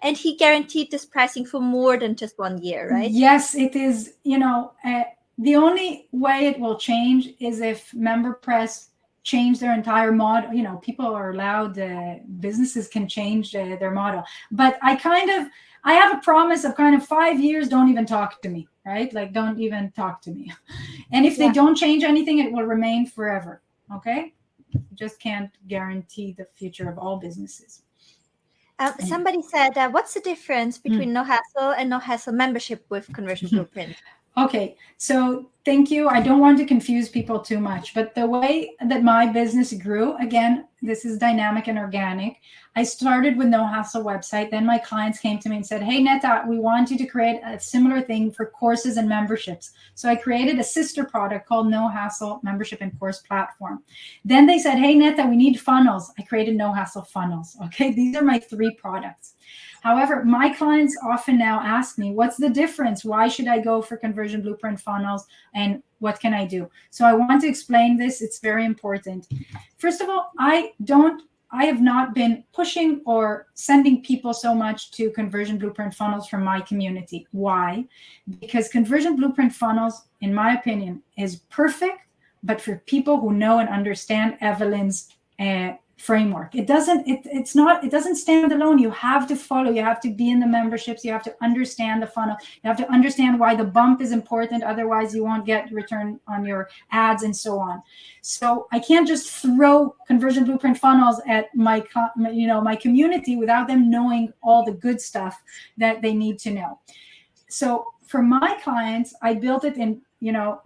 And he guaranteed this pricing for more than just 1 year, right? Yes, it is. The only way it will change is if MemberPress change their entire model. People are allowed, businesses can change their model. But I have a promise of 5 years, don't even talk to me, right? Like, don't even talk to me. And if they don't change anything, it will remain forever, okay? You just can't guarantee the future of all businesses. Somebody said, what's the difference between No Hassle and No Hassle membership with Conversion Blueprint? Okay, so thank you. I don't want to confuse people too much, but the way that my business grew, again, this is dynamic and organic. I started with No Hassle website. Then my clients came to me and said, "Hey, Neta, we want you to create a similar thing for courses and memberships." So I created a sister product called No Hassle Membership and Course Platform. Then they said, "Hey, Neta, we need funnels." I created No Hassle Funnels. Okay, these are my three products. However, my clients often now ask me, what's the difference? Why should I go for conversion blueprint funnels? And what can I do? So I want to explain this. It's very important. First of all, I have not been pushing or sending people so much to conversion blueprint funnels from my community. Why? Because conversion blueprint funnels, in my opinion, is perfect, but for people who know and understand Evelyn's framework. It doesn't stand alone. You have to follow, you have to be in the memberships, you have to understand the funnel, you have to understand why the bump is important, otherwise you won't get return on your ads and so on. So I can't just throw conversion blueprint funnels at my community without them knowing all the good stuff that they need to know. So for my clients, I built it in,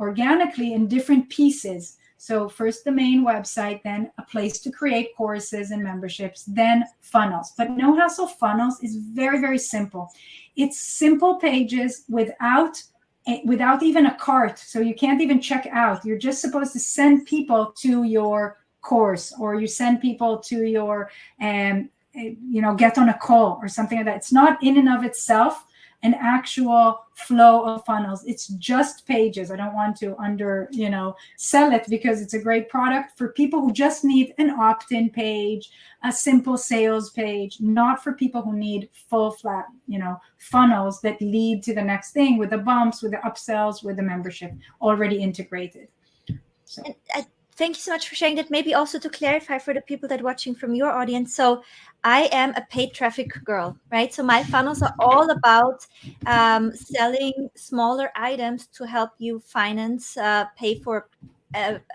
organically in different pieces. So first the main website, then a place to create courses and memberships, then funnels. But No Hassle Funnels is very, very simple. It's simple pages without even a cart. So you can't even check out. You're just supposed to send people to your course, or you send people to your, get on a call or something like that. It's not in and of itself an actual flow of funnels. It's just pages. I don't want to sell it, because it's a great product for people who just need an opt-in page, a simple sales page, not for people who need full flat, funnels that lead to the next thing with the bumps, with the upsells, with the membership already integrated. So. And thank you so much for sharing that. Maybe also to clarify for the people that are watching from your audience. So I am a paid traffic girl, right? So my funnels are all about selling smaller items to help you finance, pay for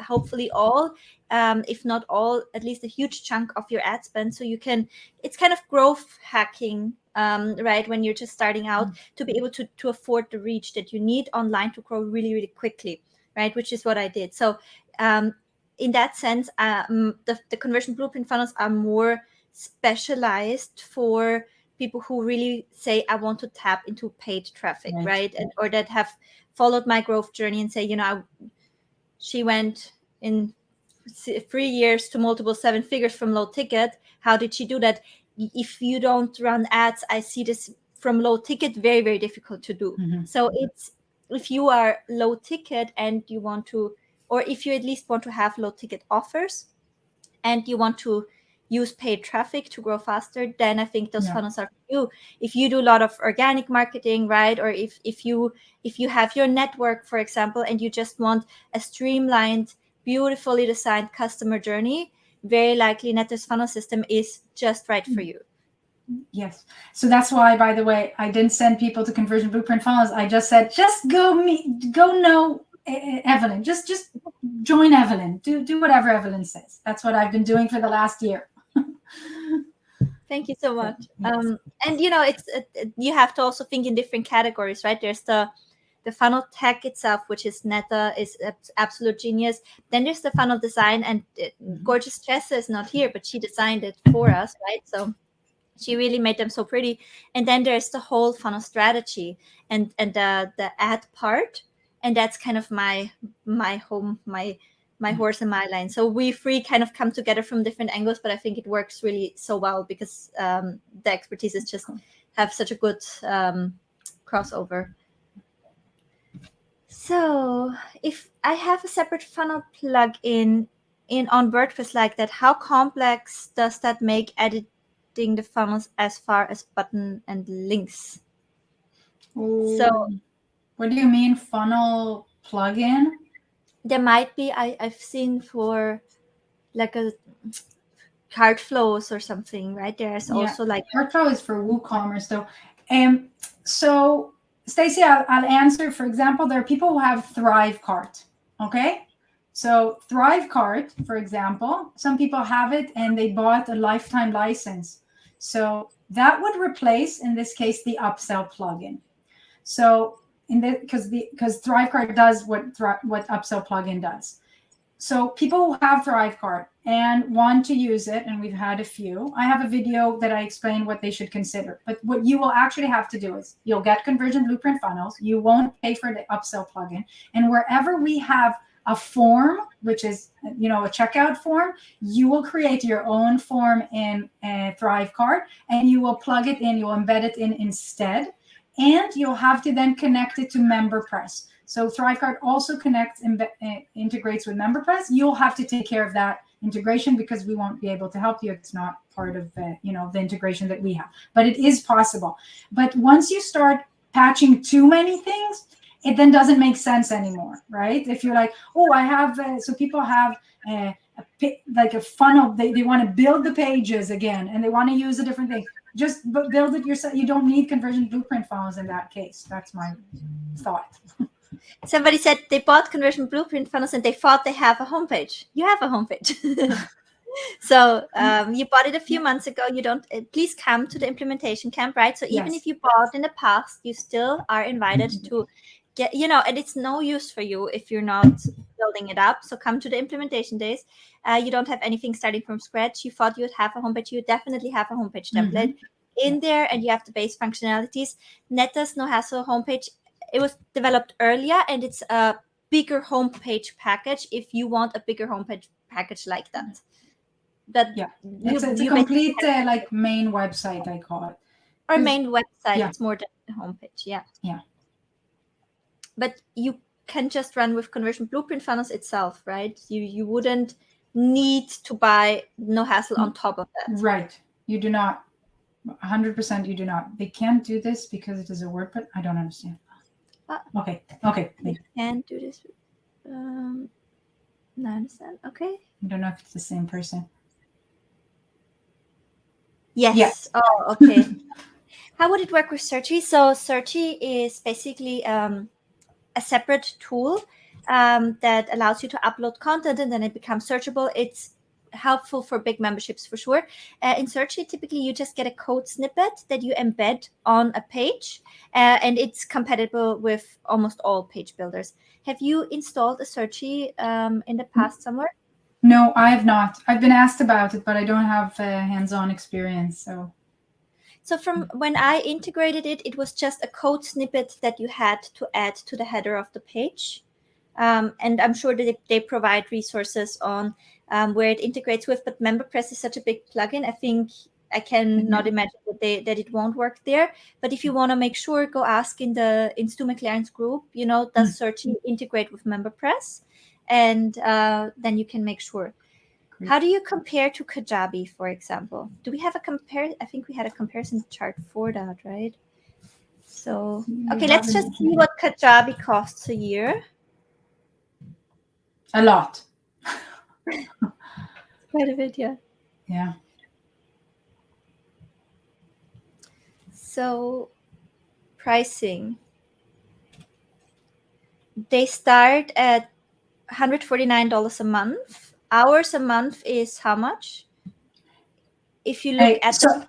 hopefully all, if not all, at least a huge chunk of your ad spend. So it's kind of growth hacking, right? When you're just starting out, to be able to afford the reach that you need online to grow really, really quickly, right? Which is what I did. So in that sense, the conversion blueprint funnels are more specialized for people who really say, I want to tap into paid traffic, right? And or that have followed my growth journey and say, she went in 3 years to multiple 7 figures from low ticket. How did she do that? If you don't run ads, I see this from low ticket, very, very difficult to do. Mm-hmm. So if you are low ticket and you want to, or if you at least want to have low ticket offers and you want to use paid traffic to grow faster, then I think those funnels are for you. If you do a lot of organic marketing, right? Or if you have your network, for example, and you just want a streamlined, beautifully designed customer journey, very likely Netter's funnel system is just right for you. Yes. So that's why, by the way, I didn't send people to conversion blueprint funnels. I just said, just go know Evelyn. Just join Evelyn. Do whatever Evelyn says. That's what I've been doing for the last year. Thank you so much. Yes. And you have to also think in different categories, right? There's the funnel tech itself, which is Netta, is absolute genius. Then there's the funnel design, and gorgeous Jessa is not here, but she designed it for us, right? So she really made them so pretty. And then there's the whole funnel strategy and the ad part, and that's kind of my home, my horse and my line. So we three kind of come together from different angles, but I think it works really so well because the expertise is just have such a good crossover. So if I have a separate funnel plugin on WordPress like that, how complex does that make editing the funnels as far as button and links? Ooh. So what do you mean funnel plugin? There might be, I've seen for like a cart flows or something, right? There's also like cart flow is for WooCommerce though. So Stacy, I'll answer. For example, there are people who have Thrive Cart. Okay. So Thrive Cart, for example, some people have it and they bought a lifetime license. So that would replace, in this case, the upsell plugin. So because Thrivecart does what Upsell plugin does. So people who have Thrivecart and want to use it, and we've had a few, I have a video that I explain what they should consider. But what you will actually have to do is you'll get conversion blueprint funnels. You won't pay for the Upsell plugin. And wherever we have a form, which is, a checkout form, you will create your own form in Thrivecart, and you will plug it in, you'll embed it in instead. And you'll have to then connect it to MemberPress. So Thrivecart also integrates with MemberPress. You'll have to take care of that integration because we won't be able to help you. It's not part of the integration that we have, but it is possible. But once you start patching too many things, it then doesn't make sense anymore, right? If you're like, oh, I have, so people have like a funnel, they want to build the pages again, and they want to use a different thing. Just build it yourself. You don't need conversion blueprint funnels in that case. That's my thought. Somebody said they bought conversion blueprint funnels and they thought they have a homepage. You have a homepage. So you bought it a few months ago. You don't. Please come to the implementation camp, right? So even if you bought in the past, you still are invited to get, and it's no use for you if you're not building it up. So come to the implementation days. You don't have anything starting from scratch. You thought you'd have a homepage. You definitely have a homepage template in there, and you have the base functionalities. Netta's No Hassle homepage, it was developed earlier, and it's a bigger homepage package if you want a bigger homepage package like that. But it's a complete like main website, I call it. Or main website. It's more than a homepage. Yeah. But you can just run with conversion blueprint funnels itself, right? You wouldn't need to buy No Hassle on top of that. Right. You do not. 100% you do not. They can't do this because it is a word, but I don't understand. Okay. They can't do this. No, I understand. Okay. I don't know if it's the same person. Yes. Yeah. Oh, okay. How would it work with Searchy? So Searchy is basically a separate tool that allows you to upload content, and then it becomes searchable. It's helpful for big memberships for sure. In Searchy, typically you just get a code snippet that you embed on a page, and it's compatible with almost all page builders. Have you installed a Searchy in the past somewhere? No, I have not. I've been asked about it, but I don't have hands-on experience. So from when I integrated it, it was just a code snippet that you had to add to the header of the page. And I'm sure that they provide resources on where it integrates with, but MemberPress is such a big plugin. I think I cannot imagine that it won't work there. But if you want to make sure, go ask in Stu McLaren's group, does Searchy integrate with MemberPress? And then you can make sure. Great. How do you compare to Kajabi, for example? Do we have I think we had a comparison chart for that, right? So, okay, let's just see what Kajabi costs a year. A lot. Quite a bit, yeah. Yeah. So, pricing. They start at $149 a month. Hours a month is how much? If you look at so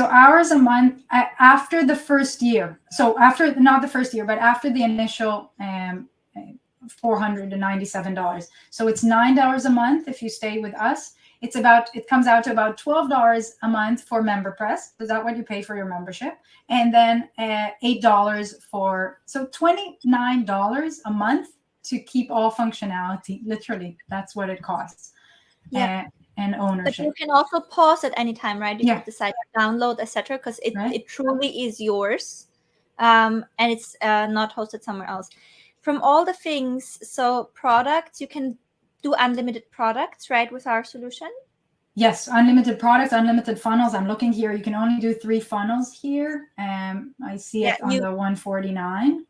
hours a month after the first year. So after, not the first year, but after the initial $497. So it's $9 a month if you stay with us. It comes out to about $12 a month for MemberPress. Is that what you pay for your membership? And then $8 so $29 a month to keep all functionality. Literally, that's what it costs. Yeah. And ownership. But you can also pause at any time, right? If you decide to download, etc., because it truly is yours, and it's not hosted somewhere else. From all the things, so products, you can do unlimited products, right, with our solution? Yes, unlimited products, unlimited funnels. I'm looking here. You can only do 3 funnels here. I see it on the 149.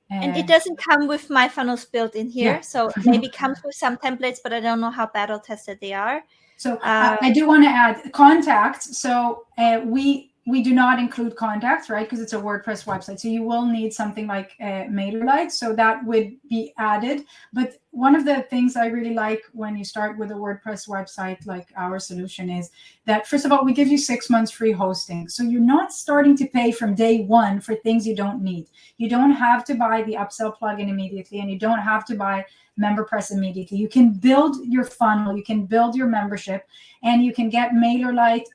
And it doesn't come with my funnels built in here. So maybe comes with some templates, but I don't know how battle tested they are. So I do want to add contacts. So we do not include contacts, right? Because it's a WordPress website. So you will need something like MailerLite. So that would be added. But one of the things I really like when you start with a WordPress website like our solution is that, first of all, we give you 6 months free hosting. So you're not starting to pay from day one for things you don't need. You don't have to buy the upsell plugin immediately, and you don't have to buy MemberPress immediately. You can build your funnel, you can build your membership, and you can get MailerLite.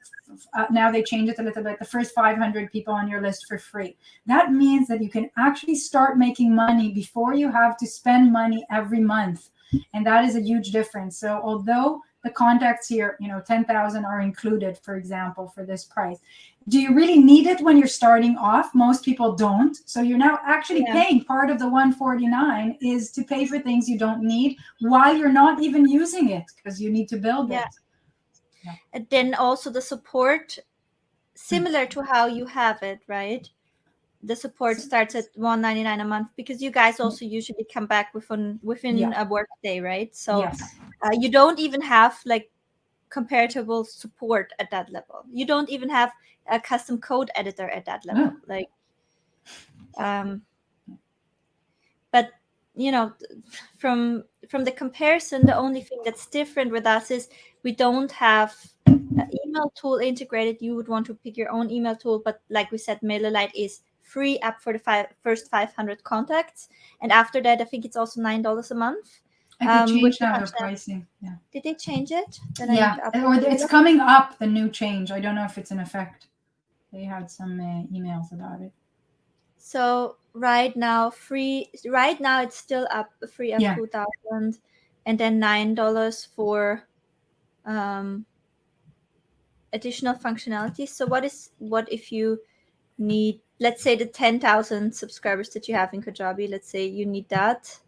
Now they changed it a little bit, the first 500 people on your list for free. That means that you can actually start making money before you have to spend money every month. And that is a huge difference. So although the contacts here, 10,000 are included, for example, for this price, do you really need it when you're starting off? Most people don't. So you're now actually paying part of the 149 is to pay for things you don't need while you're not even using it, because you need to build it. And then also the support, similar to how you have it, right? The support starts at $199 a month, because you guys also usually come back within a work day, right? So you don't even have like comparable support at that level. You don't even have a custom code editor at that level. Like, but from the comparison, the only thing that's different with us is we don't have an email tool integrated. You would want to pick your own email tool, but like we said, MailerLite is free up for the first 500 contacts, and after that, I think it's also $9 a month. I could change now their pricing. Yeah. Did they change it? Or it's coming up, the new change. I don't know if it's in effect. They had some emails about it. So right now it's still up free up 2,000, and then $9 for additional functionality. So what if you need, let's say, the 10,000 subscribers that you have in Kajabi, let's say you need that,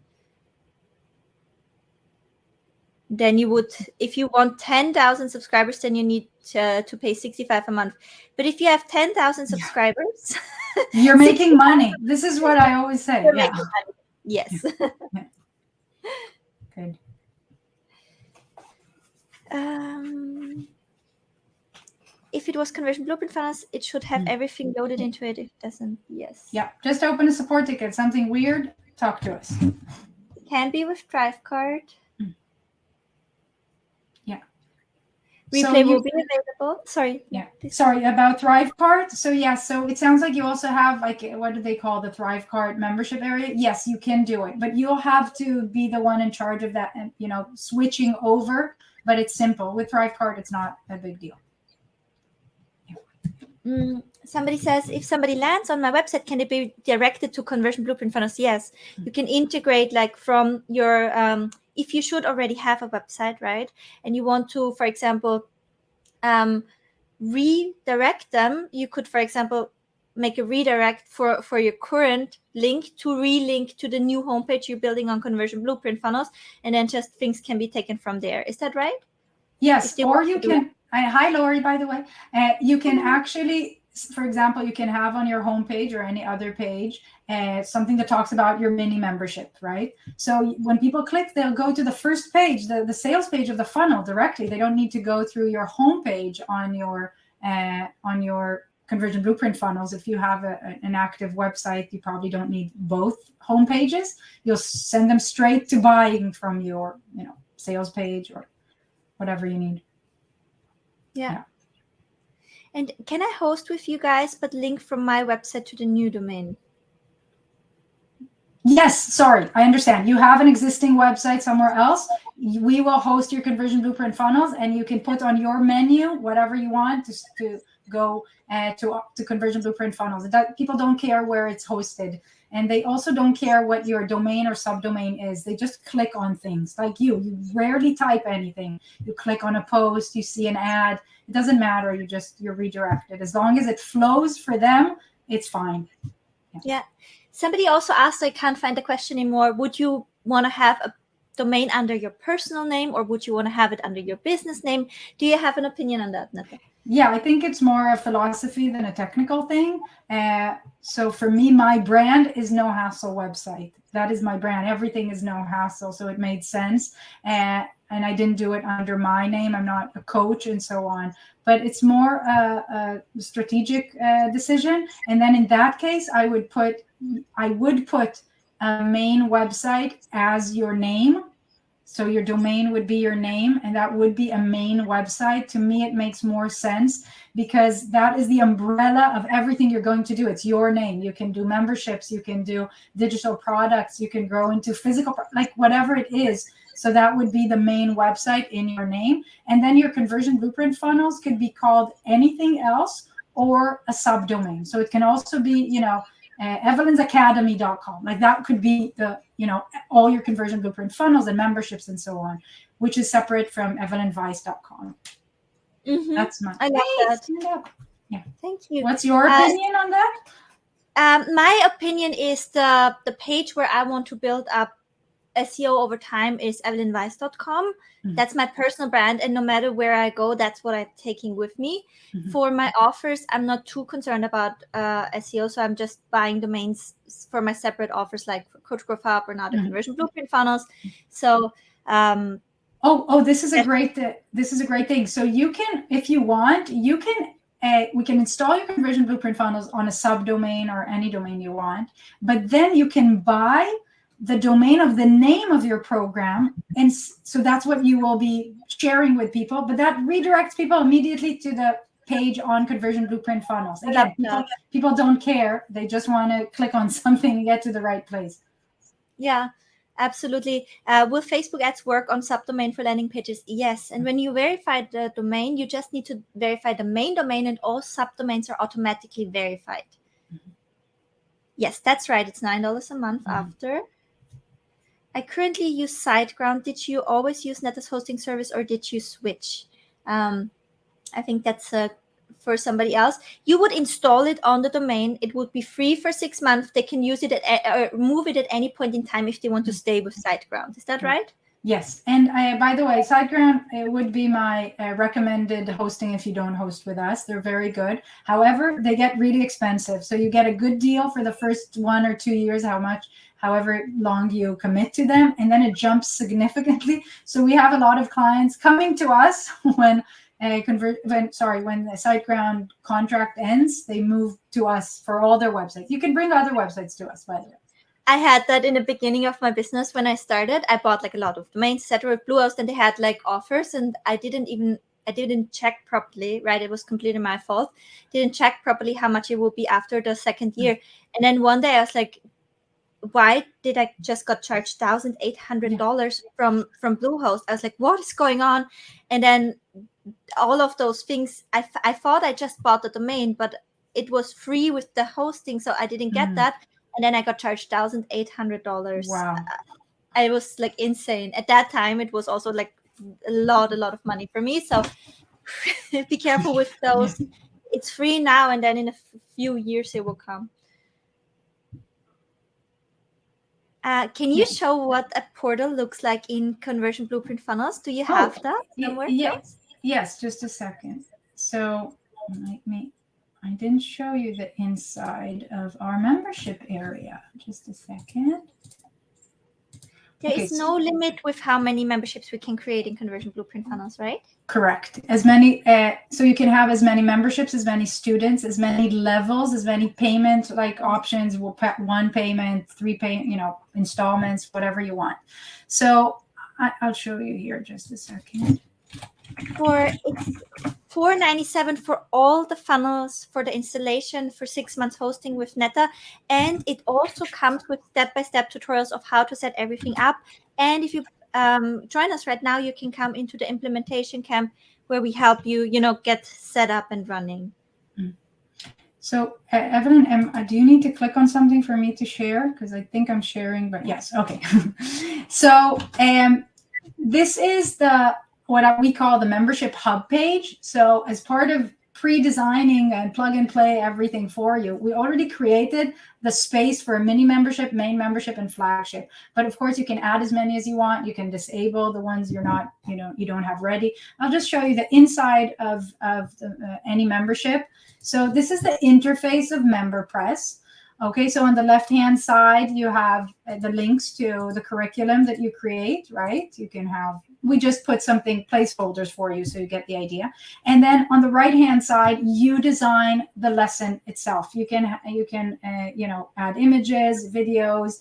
then you would, if you want 10,000 subscribers, then you need to pay $65 a month. But if you have 10,000 subscribers, you're making money. This is what I always say. Yes. Good. If it was conversion blueprint funnels, it should have everything loaded into it. If it doesn't, yes. Yeah, just open a support ticket. Something weird, talk to us. It can be with DriveCard. Replay will be available. Sorry. Yeah. Sorry about ThriveCart. So so it sounds like you also have, like, what do they call the ThriveCart membership area? Yes, you can do it, but you'll have to be the one in charge of that, and switching over. But it's simple with ThriveCart. It's not a big deal. Somebody says, if somebody lands on my website, can it be directed to conversion blueprint funnels? Yes, you can integrate like from your if you should already have a website, right, and you want to, for example, redirect them, you could, for example, make a redirect for your current link to relink to the new homepage you're building on conversion blueprint funnels, and then just things can be taken from there. Is that right? Yes, or you can. Hi, Lori, by the way. You can actually, for example, you can have on your homepage or any other page something that talks about your mini membership, right? So when people click, they'll go to the first page, the sales page of the funnel directly. They don't need to go through your homepage on your conversion blueprint funnels. If you have an active website, you probably don't need both homepages. You'll send them straight to buying from your sales page or whatever you need. Yeah. And can I host with you guys, but link from my website to the new domain? Yes, sorry, I understand. You have an existing website somewhere else. We will host your conversion blueprint funnels, and you can put on your menu whatever you want to go to conversion blueprint funnels. People don't care where it's hosted, and they also don't care what your domain or subdomain is. They just click on things. Like you rarely type anything. You click on a post, you see an ad. It doesn't matter. You're redirected. As long as it flows for them, it's fine. Yeah. Somebody also asked, I can't find the question anymore, would you want to have a domain under your personal name, or would you want to have it under your business name? Do you have an opinion on that, Netta? Yeah, I think it's more a philosophy than a technical thing. So for me, my brand is No Hassle Website. That is my brand. Everything is no hassle. So it made sense. And I didn't do it under my name. I'm not a coach and so on. But it's more a strategic decision. And then in that case, I would put a main website as your name. So your domain would be your name, and that would be a main website. To me, it makes more sense because that is the umbrella of everything you're going to do. It's your name. You can do memberships, you can do digital products, you can grow into physical, like whatever it is. So that would be the main website in your name. And then your conversion blueprint funnels could be called anything else or a subdomain. So it can also be, evelynsacademy.com. Like that could be all your conversion blueprint funnels and memberships and so on, which is separate from evelynvice.com. That's my. I love that. Yeah. Thank you. What's your opinion on that? My opinion is the page where I want to build up SEO over time is evelynvice.com. That's my personal brand, and no matter where I go, that's what I'm taking with me. For my offers, I'm not too concerned about SEO, so I'm just buying domains for my separate offers, like Coach Growth Hub or now the conversion blueprint funnels. So this is a great thing. So you can, if you want, we can install your conversion blueprint funnels on a subdomain or any domain you want, but then you can buy the domain of the name of your program. And so that's what you will be sharing with people, but that redirects people immediately to the page on conversion blueprint funnels. Again, people don't care. They just want to click on something and get to the right place. Yeah, absolutely. Will Facebook ads work on subdomain for landing pages? Yes. And when you verify the domain, you just need to verify the main domain, and all subdomains are automatically verified. Yes, that's right. It's $9 a month after. I currently use SiteGround. Did you always use Net as hosting service, or did you switch? I think that's for somebody else. You would install it on the domain. It would be free for 6 months. They can use it or move it at any point in time if they want to stay with SiteGround. Is that right? Yes. And by the way, SiteGround, it would be my recommended hosting if you don't host with us. They're very good. However, they get really expensive. So you get a good deal for the first 1 or 2 years, however long you commit to them. And then it jumps significantly. So we have a lot of clients coming to us when the SiteGround contract ends, they move to us for all their websites. You can bring other websites to us, by the way. I had that in the beginning of my business when I started. I bought like a lot of domains, etc. with Bluehost, and they had like offers, and I didn't check properly, right? It was completely my fault. Didn't check properly how much it would be after the second year. And then one day I was like, why did I just got charged $1,800 from Bluehost? I was like, what is going on? And then all of those things, I thought I just bought the domain, but it was free with the hosting, so I didn't get that. And then I got charged $1,800. Wow. It was like insane. At that time, it was also like a lot of money for me. So be careful with those. It's free now, and then in a few years it will come. Can you show what a portal looks like in Conversion Blueprint Funnels? Do you have that somewhere? Yes, just a second. So I didn't show you the inside of our membership area. Just a second. There is no limit with how many memberships we can create in Conversion Blueprint Funnels, right? Correct. As many, so you can have as many memberships, as many students, as many levels, as many payment options. We'll put 1 payment, 3 installments, whatever you want. So I'll show you here just a second. It's $497 for all the funnels for the installation for 6 months hosting with Netta, and it also comes with step-by-step tutorials of how to set everything up. And if you join us right now, you can come into the implementation camp where we help you, get set up and running. So Evelyn, do you need to click on something for me to share? Because I think I'm sharing, but yes, okay. So this is what we call the membership hub page. So as part of pre-designing and plug and play everything for you, we already created the space for a mini membership, main membership, and flagship. But of course, you can add as many as you want. You can disable the ones you're not, you don't have ready. I'll just show you the inside of any membership. So this is the interface of MemberPress. Okay, so on the left-hand side, you have the links to the curriculum that you create, right? You can have we just put something placeholders for you so you get the idea. And then on the right hand side, you design the lesson itself. You can add images, videos,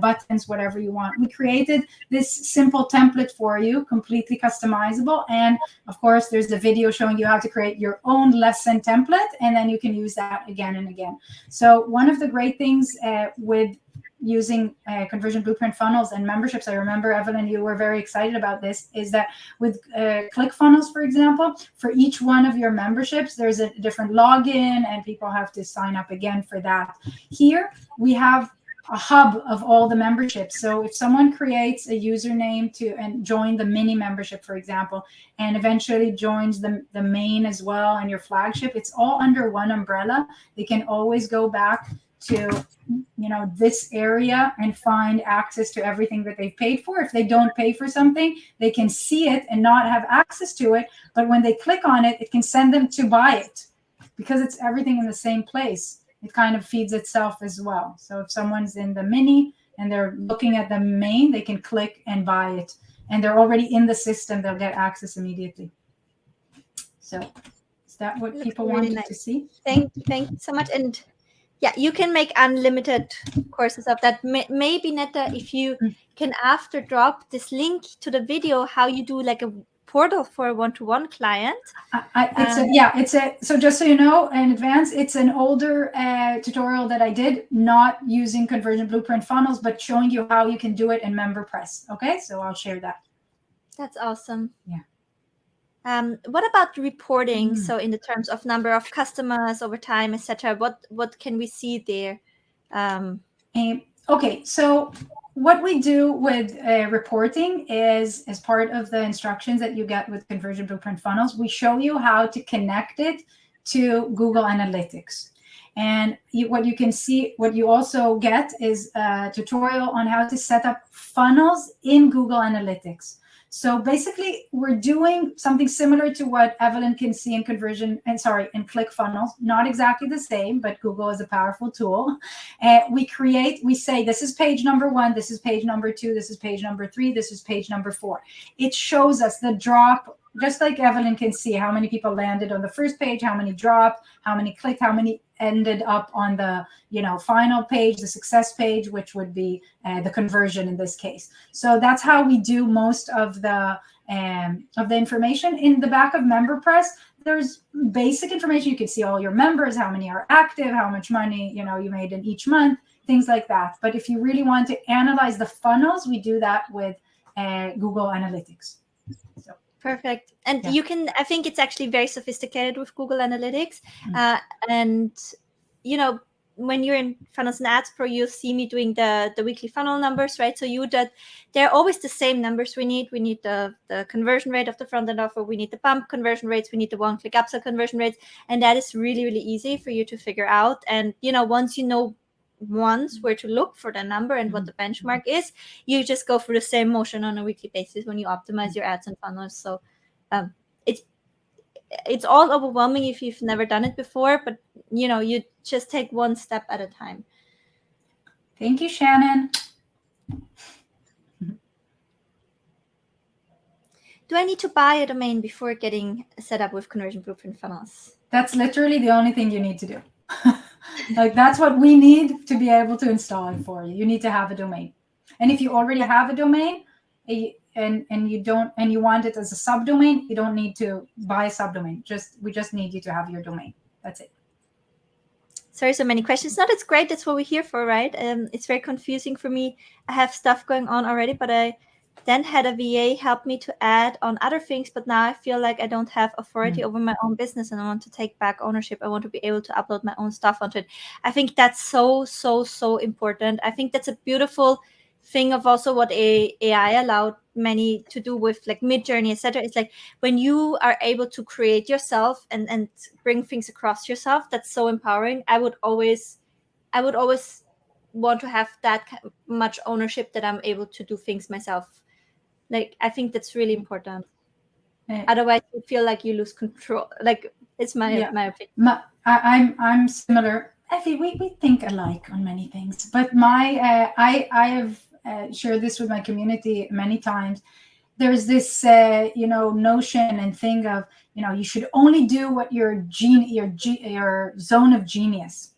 buttons, whatever you want. We created this simple template for you, completely customizable. And of course, there's the video showing you how to create your own lesson template, and then you can use that again and again. So one of the great things with using conversion blueprint funnels and memberships, I remember, Evelyn, you were very excited about this, is that with ClickFunnels, for example, for each one of your memberships, there's a different login and people have to sign up again for that. Here, we have a hub of all the memberships. So if someone creates a username and join the mini membership, for example, and eventually joins the main as well and your flagship, it's all under one umbrella. They can always go back to this area and find access to everything that they've paid for. If they don't pay for something, they can see it and not have access to it. But when they click on it, it can send them to buy it because it's everything in the same place. It kind of feeds itself as well. So if someone's in the mini and they're looking at the main, they can click and buy it. And they're already in the system, they'll get access immediately. So is that what people really wanted nice to see? Thank you so much. And yeah, you can make unlimited courses of that. Maybe, Netta, if you can after drop this link to the video, how you do like a portal for a one-to-one client. So just so you know in advance, it's an older tutorial that I did, not using conversion blueprint funnels, but showing you how you can do it in MemberPress. Okay, so I'll share that. That's awesome. Yeah. What about reporting? So in the terms of number of customers over time, etc., what can we see there? Okay, so what we do with reporting is, as part of the instructions that you get with conversion blueprint funnels, we show you how to connect it to Google Analytics. And what you also get is a tutorial on how to set up funnels in Google Analytics. So basically, we're doing something similar to what Evelyn can see in ClickFunnels. Not exactly the same, but Google is a powerful tool. We say, this is page number 1, this is page number 2, this is page number 3, this is page number 4. It shows us the drop, just like Evelyn can see how many people landed on the first page, how many dropped, how many clicked, how many ended up on the final page, the success page, which would be the conversion in this case. So that's how we do most of the information. In the back of MemberPress, there's basic information. You can see all your members, how many are active, how much money you made in each month, things like that. But if you really want to analyze the funnels, we do that with Google Analytics. So. Perfect. And you can, I think it's actually very sophisticated with Google Analytics. And, when you're in Funnels and Ads Pro, you'll see me doing the weekly funnel numbers, right? So they're always the same numbers we need. We need the conversion rate of the front end offer. We need the bump conversion rates. We need the one-click upsell conversion rates. And that is really, really easy for you to figure out. And, once you know where to look for the number and what the benchmark is, you just go through the same motion on a weekly basis when you optimize your ads and funnels. So it's all overwhelming if you've never done it before, but you just take one step at a time. Thank you, Shannon. Do I need to buy a domain before getting set up with conversion blueprint funnels? That's literally the only thing you need to do. Like, that's what we need to be able to install it for you. You need to have a domain. And if you already have a domain and you want it as a subdomain, you don't need to buy a subdomain. We just need you to have your domain. That's it. Sorry, so many questions. No, that's great. That's what we're here for, right? It's very confusing for me. I have stuff going on already, but I then had a VA help me to add on other things, but now I feel like I don't have authority over my own business and I want to take back ownership. I want to be able to upload my own stuff onto it. I think that's so, so, so important. I think that's a beautiful thing of also what AI allowed many to do with like Midjourney, etc. It's like when you are able to create yourself and bring things across yourself, that's so empowering. I would always want to have that much ownership that I'm able to do things myself. Like, I think that's really important. Otherwise, you feel like you lose control. Like, it's my opinion. I'm similar. Effie, we think alike on many things. But I have shared this with my community many times. there's this notion and thing of, you should only do what your zone of genius.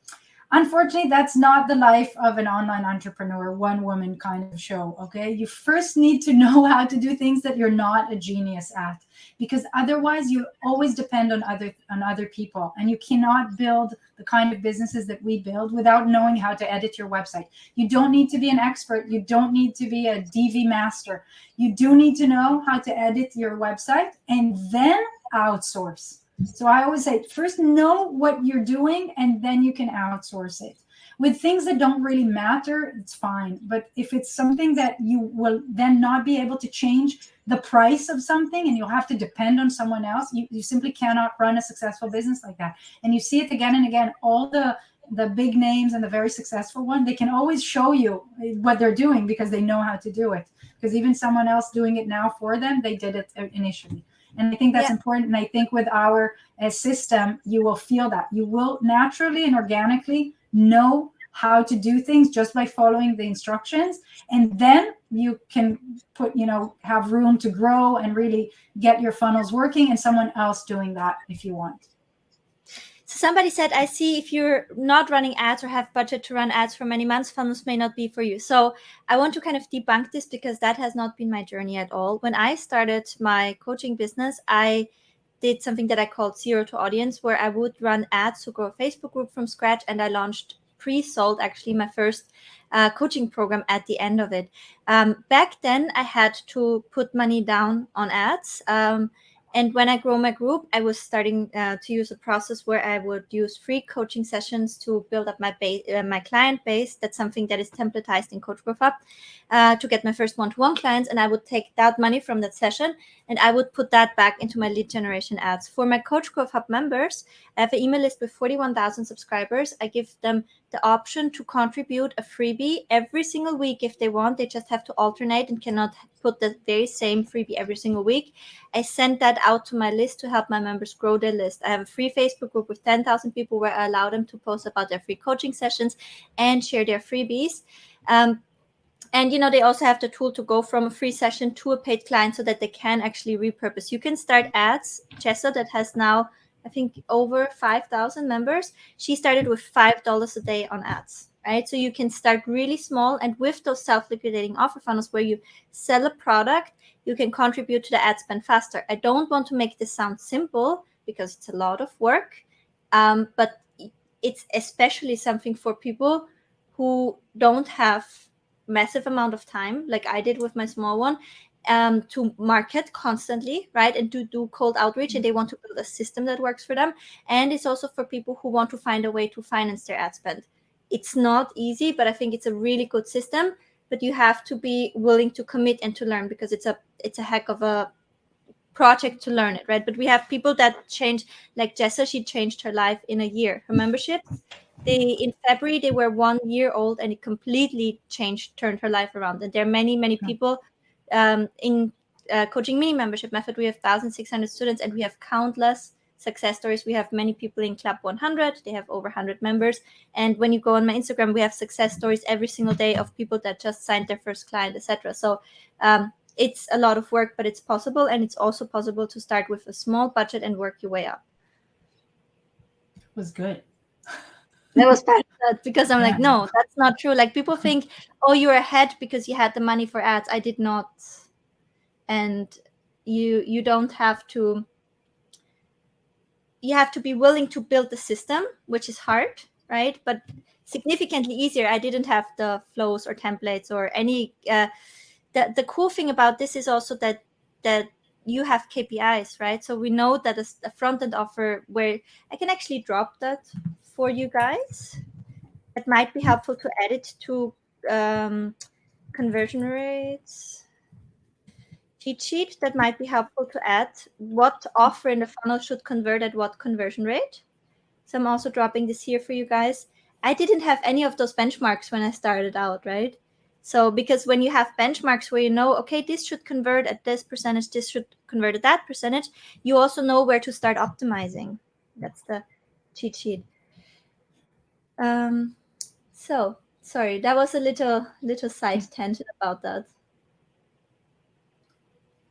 Unfortunately, that's not the life of an online entrepreneur, one woman kind of show. Okay. You first need to know how to do things that you're not a genius at, because otherwise you always depend on other people, and you cannot build the kind of businesses that we build without knowing how to edit your website. You don't need to be an expert. You don't need to be a DV master. You do need to know how to edit your website and then outsource. So I always say, first know what you're doing, and then you can outsource it. With things that don't really matter, it's fine. But if it's something that you will then not be able to change the price of something, and you'll have to depend on someone else, you simply cannot run a successful business like that. And you see it again and again. All the big names and the very successful one, they can always show you what they're doing because they know how to do it. Because even someone else doing it now for them, they did it initially. And I think that's important. And I think with our system, you will feel that. You will naturally and organically know how to do things just by following the instructions. And then you can have room to grow and really get your funnels working, and someone else doing that if you want. So somebody said, I see if you're not running ads or have budget to run ads for many months, funnels may not be for you. So I want to kind of debunk this, because that has not been my journey at all. When I started my coaching business, I did something that I called zero to audience, where I would run ads to grow a Facebook group from scratch. And I launched pre-sold actually my first coaching program at the end of it. Back then I had to put money down on ads. And when I grow my group, I was starting to use a process where I would use free coaching sessions to build up my client base. That's something that is templatized in Coach Growth Up, to get my first one-to-one clients. And I would take that money from that session and I would put that back into my lead generation ads. For my Coach Growth Hub members, I have an email list with 41,000 subscribers. I give them the option to contribute a freebie every single week if they want. They just have to alternate and cannot put the very same freebie every single week. I send that out to my list to help my members grow their list. I have a free Facebook group with 10,000 people where I allow them to post about their free coaching sessions and share their freebies. And, they also have the tool to go from a free session to a paid client so that they can actually repurpose. You can start ads. Jessa, that has now, I think, over 5,000 members, she started with $5 a day on ads, right? So you can start really small, and with those self-liquidating offer funnels where you sell a product, you can contribute to the ad spend faster. I don't want to make this sound simple because it's a lot of work, but it's especially something for people who don't have massive amount of time, like I did with my small one, to market constantly, right? And to do cold outreach, and they want to build a system that works for them. And it's also for people who want to find a way to finance their ad spend. It's not easy, but I think it's a really good system. But you have to be willing to commit and to learn, because it's a heck of a project to learn it, right? But we have people that change, like Jessa, she changed her life in a year. Her memberships, in February, they were 1 year old, and it completely turned her life around. And there are many people in coaching mini membership method. We have 1,600 students, and we have countless success stories. We have many people in Club 100. They have over 100 members. And when you go on my Instagram, we have success stories every single day of people that just signed their first client, etc. So it's a lot of work, but it's possible. And it's also possible to start with a small budget and work your way up. It was good. That was bad, because I'm like, no, that's not true. Like, people think, oh, you're ahead because you had the money for ads. I did not. And you don't have to. You have to be willing to build the system, which is hard, right? But significantly easier. I didn't have the flows or templates or any. The cool thing about this is also that you have KPIs, right? So we know that a front-end offer, where I can actually drop that for you guys. It might be helpful to add it to conversion rates cheat sheet. That might be helpful to add what offer in the funnel should convert at what conversion rate. So I'm also dropping this here for you guys. I didn't have any of those benchmarks when I started out, right? So because when you have benchmarks where you know, okay, this should convert at this percentage, this should convert at that percentage, you also know where to start optimizing. That's the cheat sheet. So sorry, that was a little side tangent about that.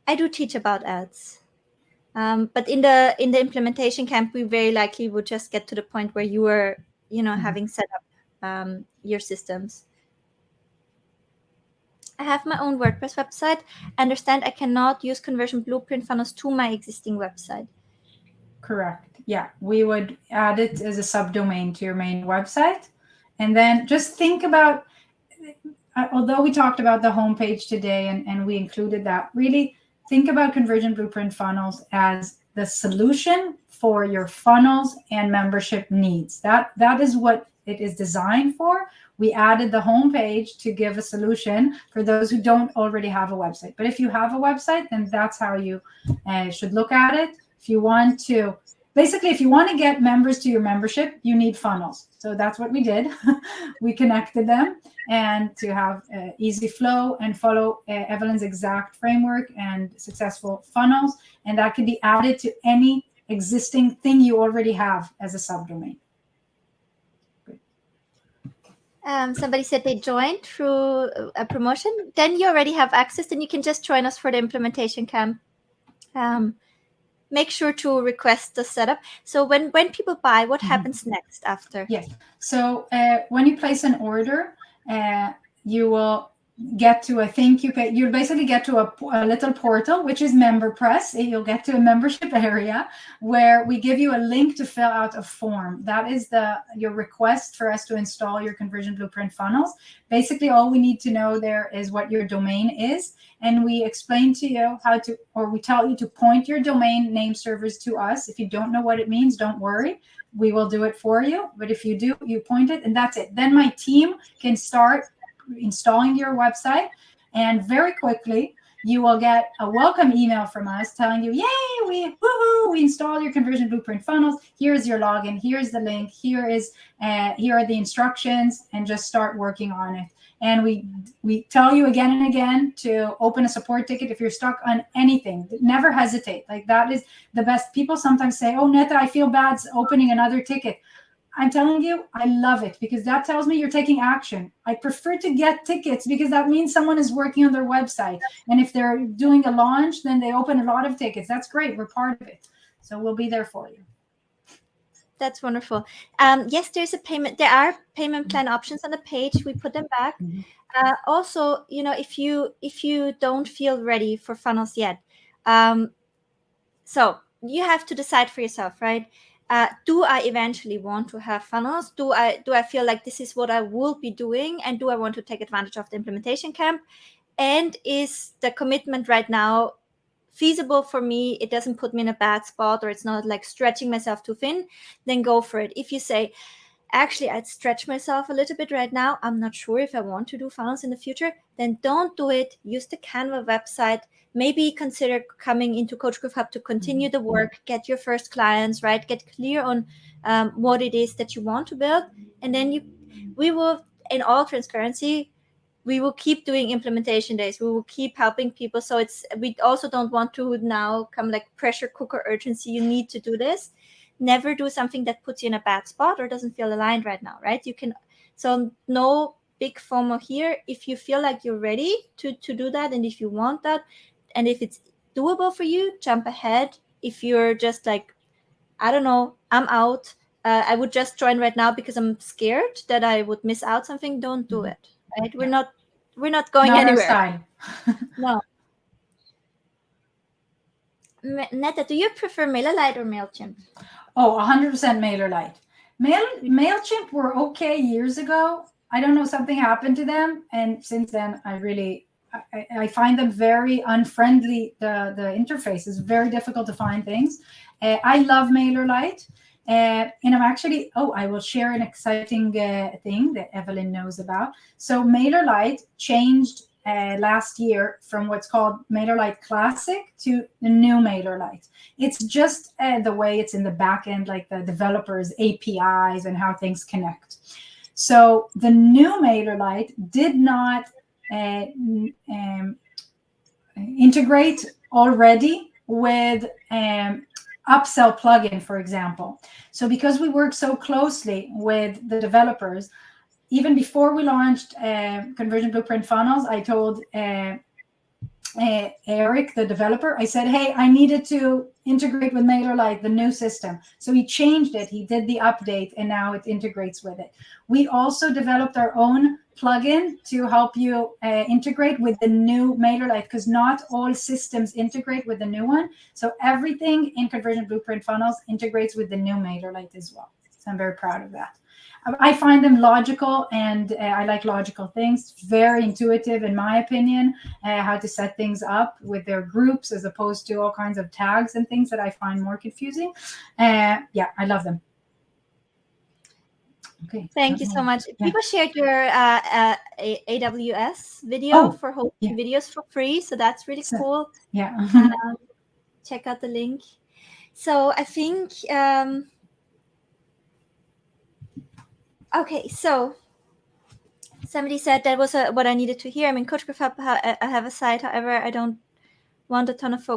I do teach about ads. But in the implementation camp, we very likely would just get to the point where you were, having set up your systems. I have my own WordPress website. Understand I cannot use conversion blueprint funnels to my existing website. Correct. Yeah, we would add it as a subdomain to your main website. And then just think about, although we talked about the homepage today and we included that, really think about conversion blueprint funnels as the solution for your funnels and membership needs. That is what it is designed for. We added the homepage to give a solution for those who don't already have a website. But if you have a website, then that's how you should look at it. If you want to get members to your membership, you need funnels. So that's what we did. We connected them, and to have easy flow and follow Evelyn's exact framework and successful funnels. And that can be added to any existing thing you already have as a subdomain. Somebody said they joined through a promotion. Then you already have access, and you can just join us for the implementation camp. Make sure to request the setup. So when people buy, what happens next after? Yes. So when you place an order, you will get to you'll basically get to a little portal, which is MemberPress. You'll get to a membership area where we give you a link to fill out a form. That is your request for us to install your conversion blueprint funnels. Basically, all we need to know there is what your domain is, and we explain to you we tell you to point your domain name servers to us. If you don't know what it means, don't worry. We will do it for you. But if you do, you point it, and that's it. Then my team can start installing your website, and very quickly you will get a welcome email from us telling you, yay, we installed your conversion blueprint funnels. Here's your login, here's the link, here are the instructions, and just start working on it. And we tell you again and again to open a support ticket if you're stuck on anything. Never hesitate. Like, that is the best. People sometimes say, oh, Netta, I feel bad opening another ticket. I'm telling you, I love it, because that tells me you're taking action. I prefer to get tickets because that means someone is working on their website. And if they're doing a launch, then they open a lot of tickets. That's great. We're part of it. So we'll be there for you. That's wonderful. Yes, there are payment plan options on the page. We put them back. Also, if you don't feel ready for funnels yet, so you have to decide for yourself, right? Do I eventually want to have funnels? Do I feel like this is what I will be doing? And do I want to take advantage of the implementation camp? And is the commitment right now feasible for me? It doesn't put me in a bad spot, or it's not like stretching myself too thin, then go for it. If you say, actually, I'd stretch myself a little bit right now, I'm not sure if I want to do funnels in the future, then don't do it. Use the Canva website. Maybe consider coming into Coach Growth Hub to continue the work, get your first clients, right? Get clear on what it is that you want to build. And then we will, in all transparency, we will keep doing implementation days. We will keep helping people. So we also don't want to now come like pressure cooker urgency. You need to do this. Never do something that puts you in a bad spot or doesn't feel aligned right now, right? So no big FOMO here. If you feel like you're ready to do that, and if you want that, and if it's doable for you, jump ahead. If you're just like, I don't know, I'm out, I would just join right now because I'm scared that I would miss out something, don't do it, right? We're not going anywhere. No. Netta, do you prefer MailerLite or MailChimp? Oh, 100% MailerLite. MailChimp were okay years ago. I don't know, something happened to them, and since then I find them very unfriendly. The interface is very difficult to find things. I love MailerLite. And I'm actually, I will share an exciting thing that Evelyn knows about. So MailerLite changed last year from what's called MailerLite Classic to the new MailerLite. It's just the way it's in the back end, like the developers' APIs and how things connect. So the new MailerLite did not integrate already with upsell plugin, for example. So because we work so closely with the developers, even before we launched Conversion Blueprint Funnels, I told Eric, the developer, I said, hey, I needed to integrate with MailerLite, the new system. So he changed it. He did the update, and now it integrates with it. We also developed our own plugin to help you integrate with the new MailerLite, because not all systems integrate with the new one. So everything in Conversion Blueprint Funnels integrates with the new MailerLite as well. So I'm very proud of that. I find them logical, and I like logical things. Very intuitive, in my opinion, how to set things up with their groups as opposed to all kinds of tags and things that I find more confusing. Yeah, I love them. Okay. Thank you so much. Yeah. People shared your AWS video for hosting videos for free, so that's really cool. Yeah. Check out the link. So I think okay, so somebody said that was what I needed to hear. I mean, Coach Graph, I have a site. However, I don't want a ton of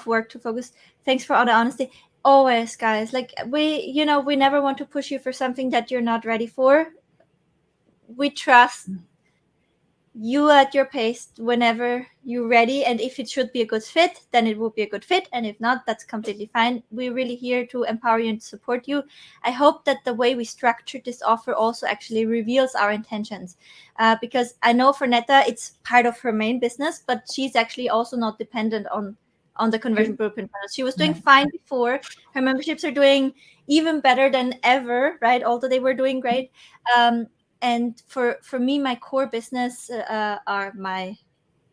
work to focus. Thanks for all the honesty. Always, guys. Like we never want to push you for something that you're not ready for. We trust you at your pace whenever you're ready, and if it should be a good fit, then it will be a good fit, and if not, that's completely fine. We're really here to empower you and support you. I hope that the way we structured this offer also actually reveals our intentions, because I know for Netta it's part of her main business, but she's actually also not dependent on the Conversion Blueprint funnels. She was doing fine before. Her memberships are doing even better than ever, right? Although they were doing great. And for me, my core business are my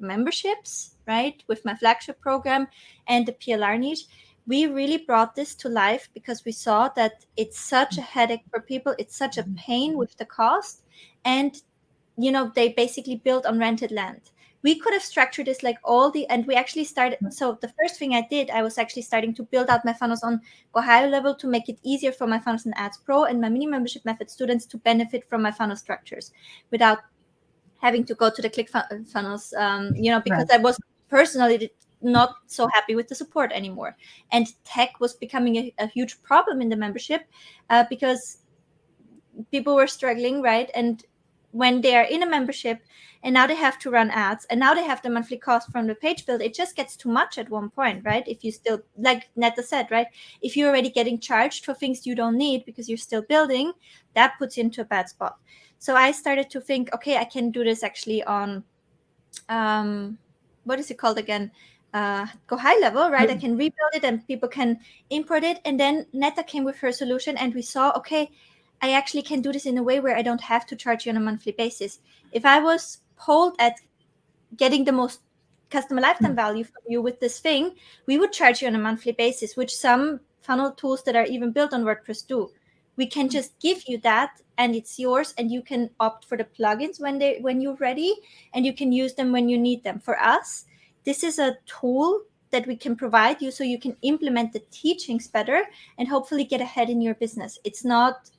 memberships, right, with my flagship program and the PLR niche. We really brought this to life because we saw that it's such a headache for people. It's such a pain with the cost. And, they basically built on rented land. We could have structured this and we actually started. So the first thing I did, I was actually starting to build out my funnels on Go Higher level to make it easier for my Funnels and Ads Pro and my mini membership method students to benefit from my funnel structures without having to go to the ClickFunnels, because I was personally not so happy with the support anymore. And tech was becoming a huge problem in the membership because people were struggling, right? And when they are in a membership and now they have to run ads and now they have the monthly cost from the page build, it just gets too much at one point, right? If you still, like Netta said, right, if you're already getting charged for things you don't need because you're still building, that puts you into a bad spot. So I started to think, okay, I can do this actually on what is it called again, Go High level, right? I can rebuild it and people can import it. And then Netta came with her solution and we saw, okay, I actually can do this in a way where I don't have to charge you on a monthly basis. If I was polled at getting the most customer lifetime value from you with this thing, we would charge you on a monthly basis, which some funnel tools that are even built on WordPress do. We can just give you that and it's yours, and you can opt for the plugins when you're ready, and you can use them when you need them. For us, this is a tool that we can provide you so you can implement the teachings better and hopefully get ahead in your business. It's not,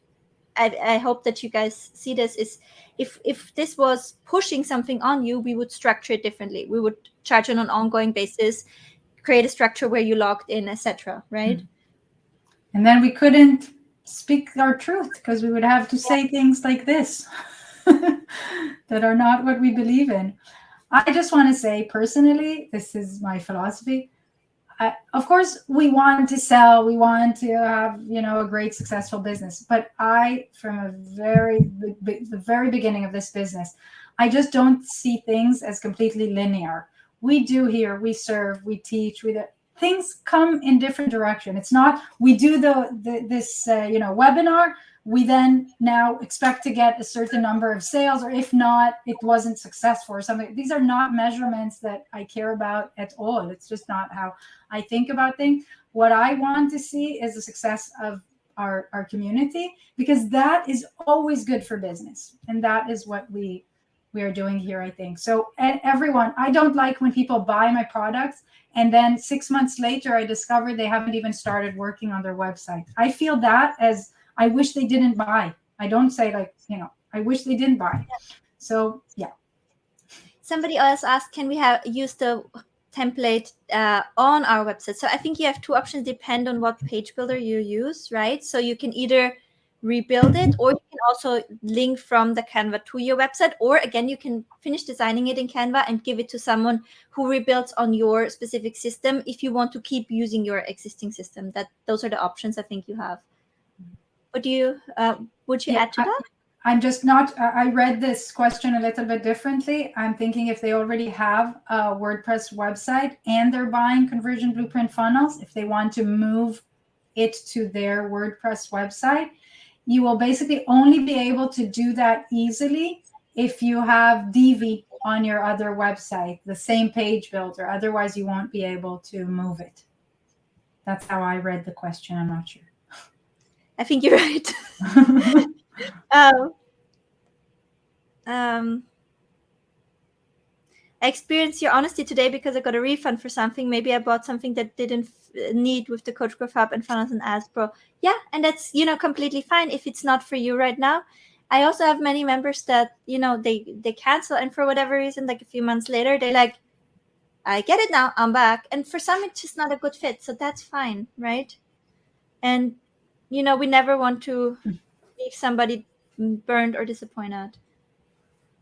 I hope that you guys see this, is if this was pushing something on you, we would structure it differently. We would charge on an ongoing basis, create a structure where you logged in, etc. Right? And then we couldn't speak our truth because we would have to say things like this that are not what we believe in. I just want to say personally, this is my philosophy. Of course, we want to sell, we want to have, a great successful business. But from the very beginning of this business, I just don't see things as completely linear. We do here, we serve, we teach, things come in different direction. It's not we do this webinar, we then now expect to get a certain number of sales, or if not, it wasn't successful or something. These are not measurements that I care about at all. It's just not how I think about things. What I want to see is the success of our community, because that is always good for business. And that is what we are doing here, I think. So, and everyone, I don't like when people buy my products and then 6 months later, I discover they haven't even started working on their website. I feel that as I wish they didn't buy. I don't say I wish they didn't buy. So, yeah. Somebody else asked, can we use the template on our website? So I think you have two options, depend on what page builder you use, right? So you can either rebuild it, or you can also link from the Canva to your website, or again, you can finish designing it in Canva and give it to someone who rebuilds on your specific system if you want to keep using your existing system. Those are the options I think you have. What do you would you add to that? I'm just not, I read this question a little bit differently. I'm thinking if they already have a WordPress website and they're buying Conversion Blueprint funnels, if they want to move it to their WordPress website, you will basically only be able to do that easily if you have Divi on your other website, the same page builder. Otherwise, you won't be able to move it. That's how I read the question. I'm not sure. I think you're right. I experienced your honesty today because I got a refund for something. Maybe I bought something that didn't need with the Coach Growth Hub and Funnels and Ads Pro. Yeah, and that's, completely fine if it's not for you right now. I also have many members that, they cancel, and for whatever reason, like a few months later, they're like, I get it now, I'm back. And for some, it's just not a good fit. So that's fine, right? And, we never want to leave somebody burned or disappointed.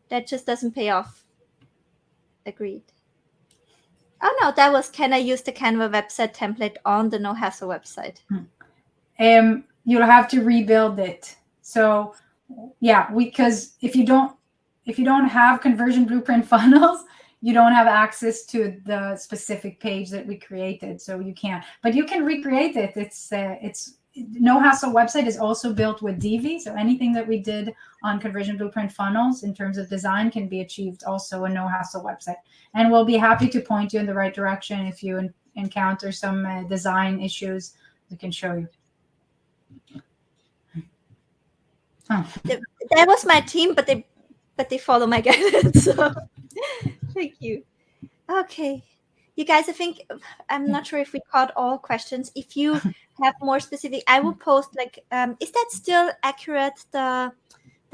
That just doesn't pay off. Agreed. Oh no, that was, can I use the Canva website template on the No Hassle website? You'll have to rebuild it. So yeah, because if you don't have Conversion Blueprint funnels, you don't have access to the specific page that we created. So you can't, but you can recreate it. It's No Hassle website is also built with Divi. So anything that we did on Conversion Blueprint funnels in terms of design can be achieved also in No Hassle website. And we'll be happy to point you in the right direction if you encounter some design issues. We can show you. Oh. That was my team, but they follow my guidance. So thank you. Okay. You guys, I think, I'm not sure if we caught all questions. If you have more specific, I will post is that still accurate, the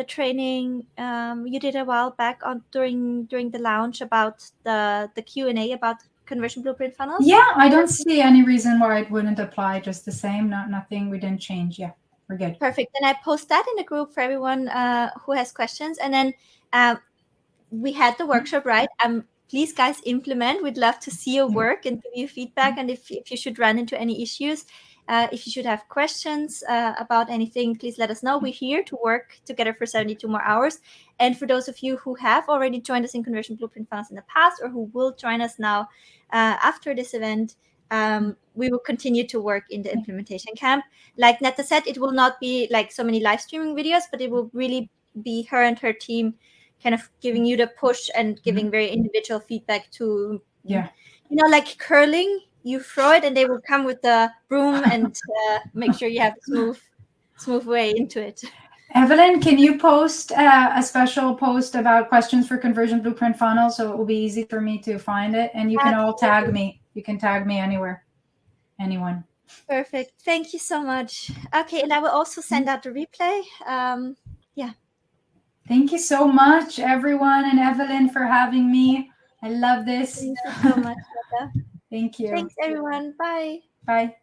training you did a while back during the launch about the Q&A about Conversion Blueprint funnels? Yeah, I don't see any reason why it wouldn't apply just the same. Nothing, we didn't change. Yeah, we're good. Perfect. Then I post that in the group for everyone who has questions. And then we had the workshop, right? Please, guys, implement. We'd love to see your work and give you feedback. And if you should run into any issues, if you should have questions about anything, please let us know. We're here to work together for 72 more hours. And for those of you who have already joined us in Conversion Blueprint funnels in the past, or who will join us now after this event, we will continue to work in the implementation camp. Like Netta said, it will not be like so many live streaming videos, but it will really be her and her team kind of giving you the push and giving very individual feedback to, like curling. You throw it and they will come with the broom and make sure you have a smooth way into it. Evelyn, can you post a special post about questions for Conversion Blueprint funnels so it will be easy for me to find it? And you can all tag me. You can tag me anywhere, anyone. Perfect. Thank you so much. Okay, and I will also send out the replay. Thank you so much, everyone, and Evelyn, for having me. I love this. Thank you so much, Netta. Thank you. Thanks, everyone. Bye. Bye.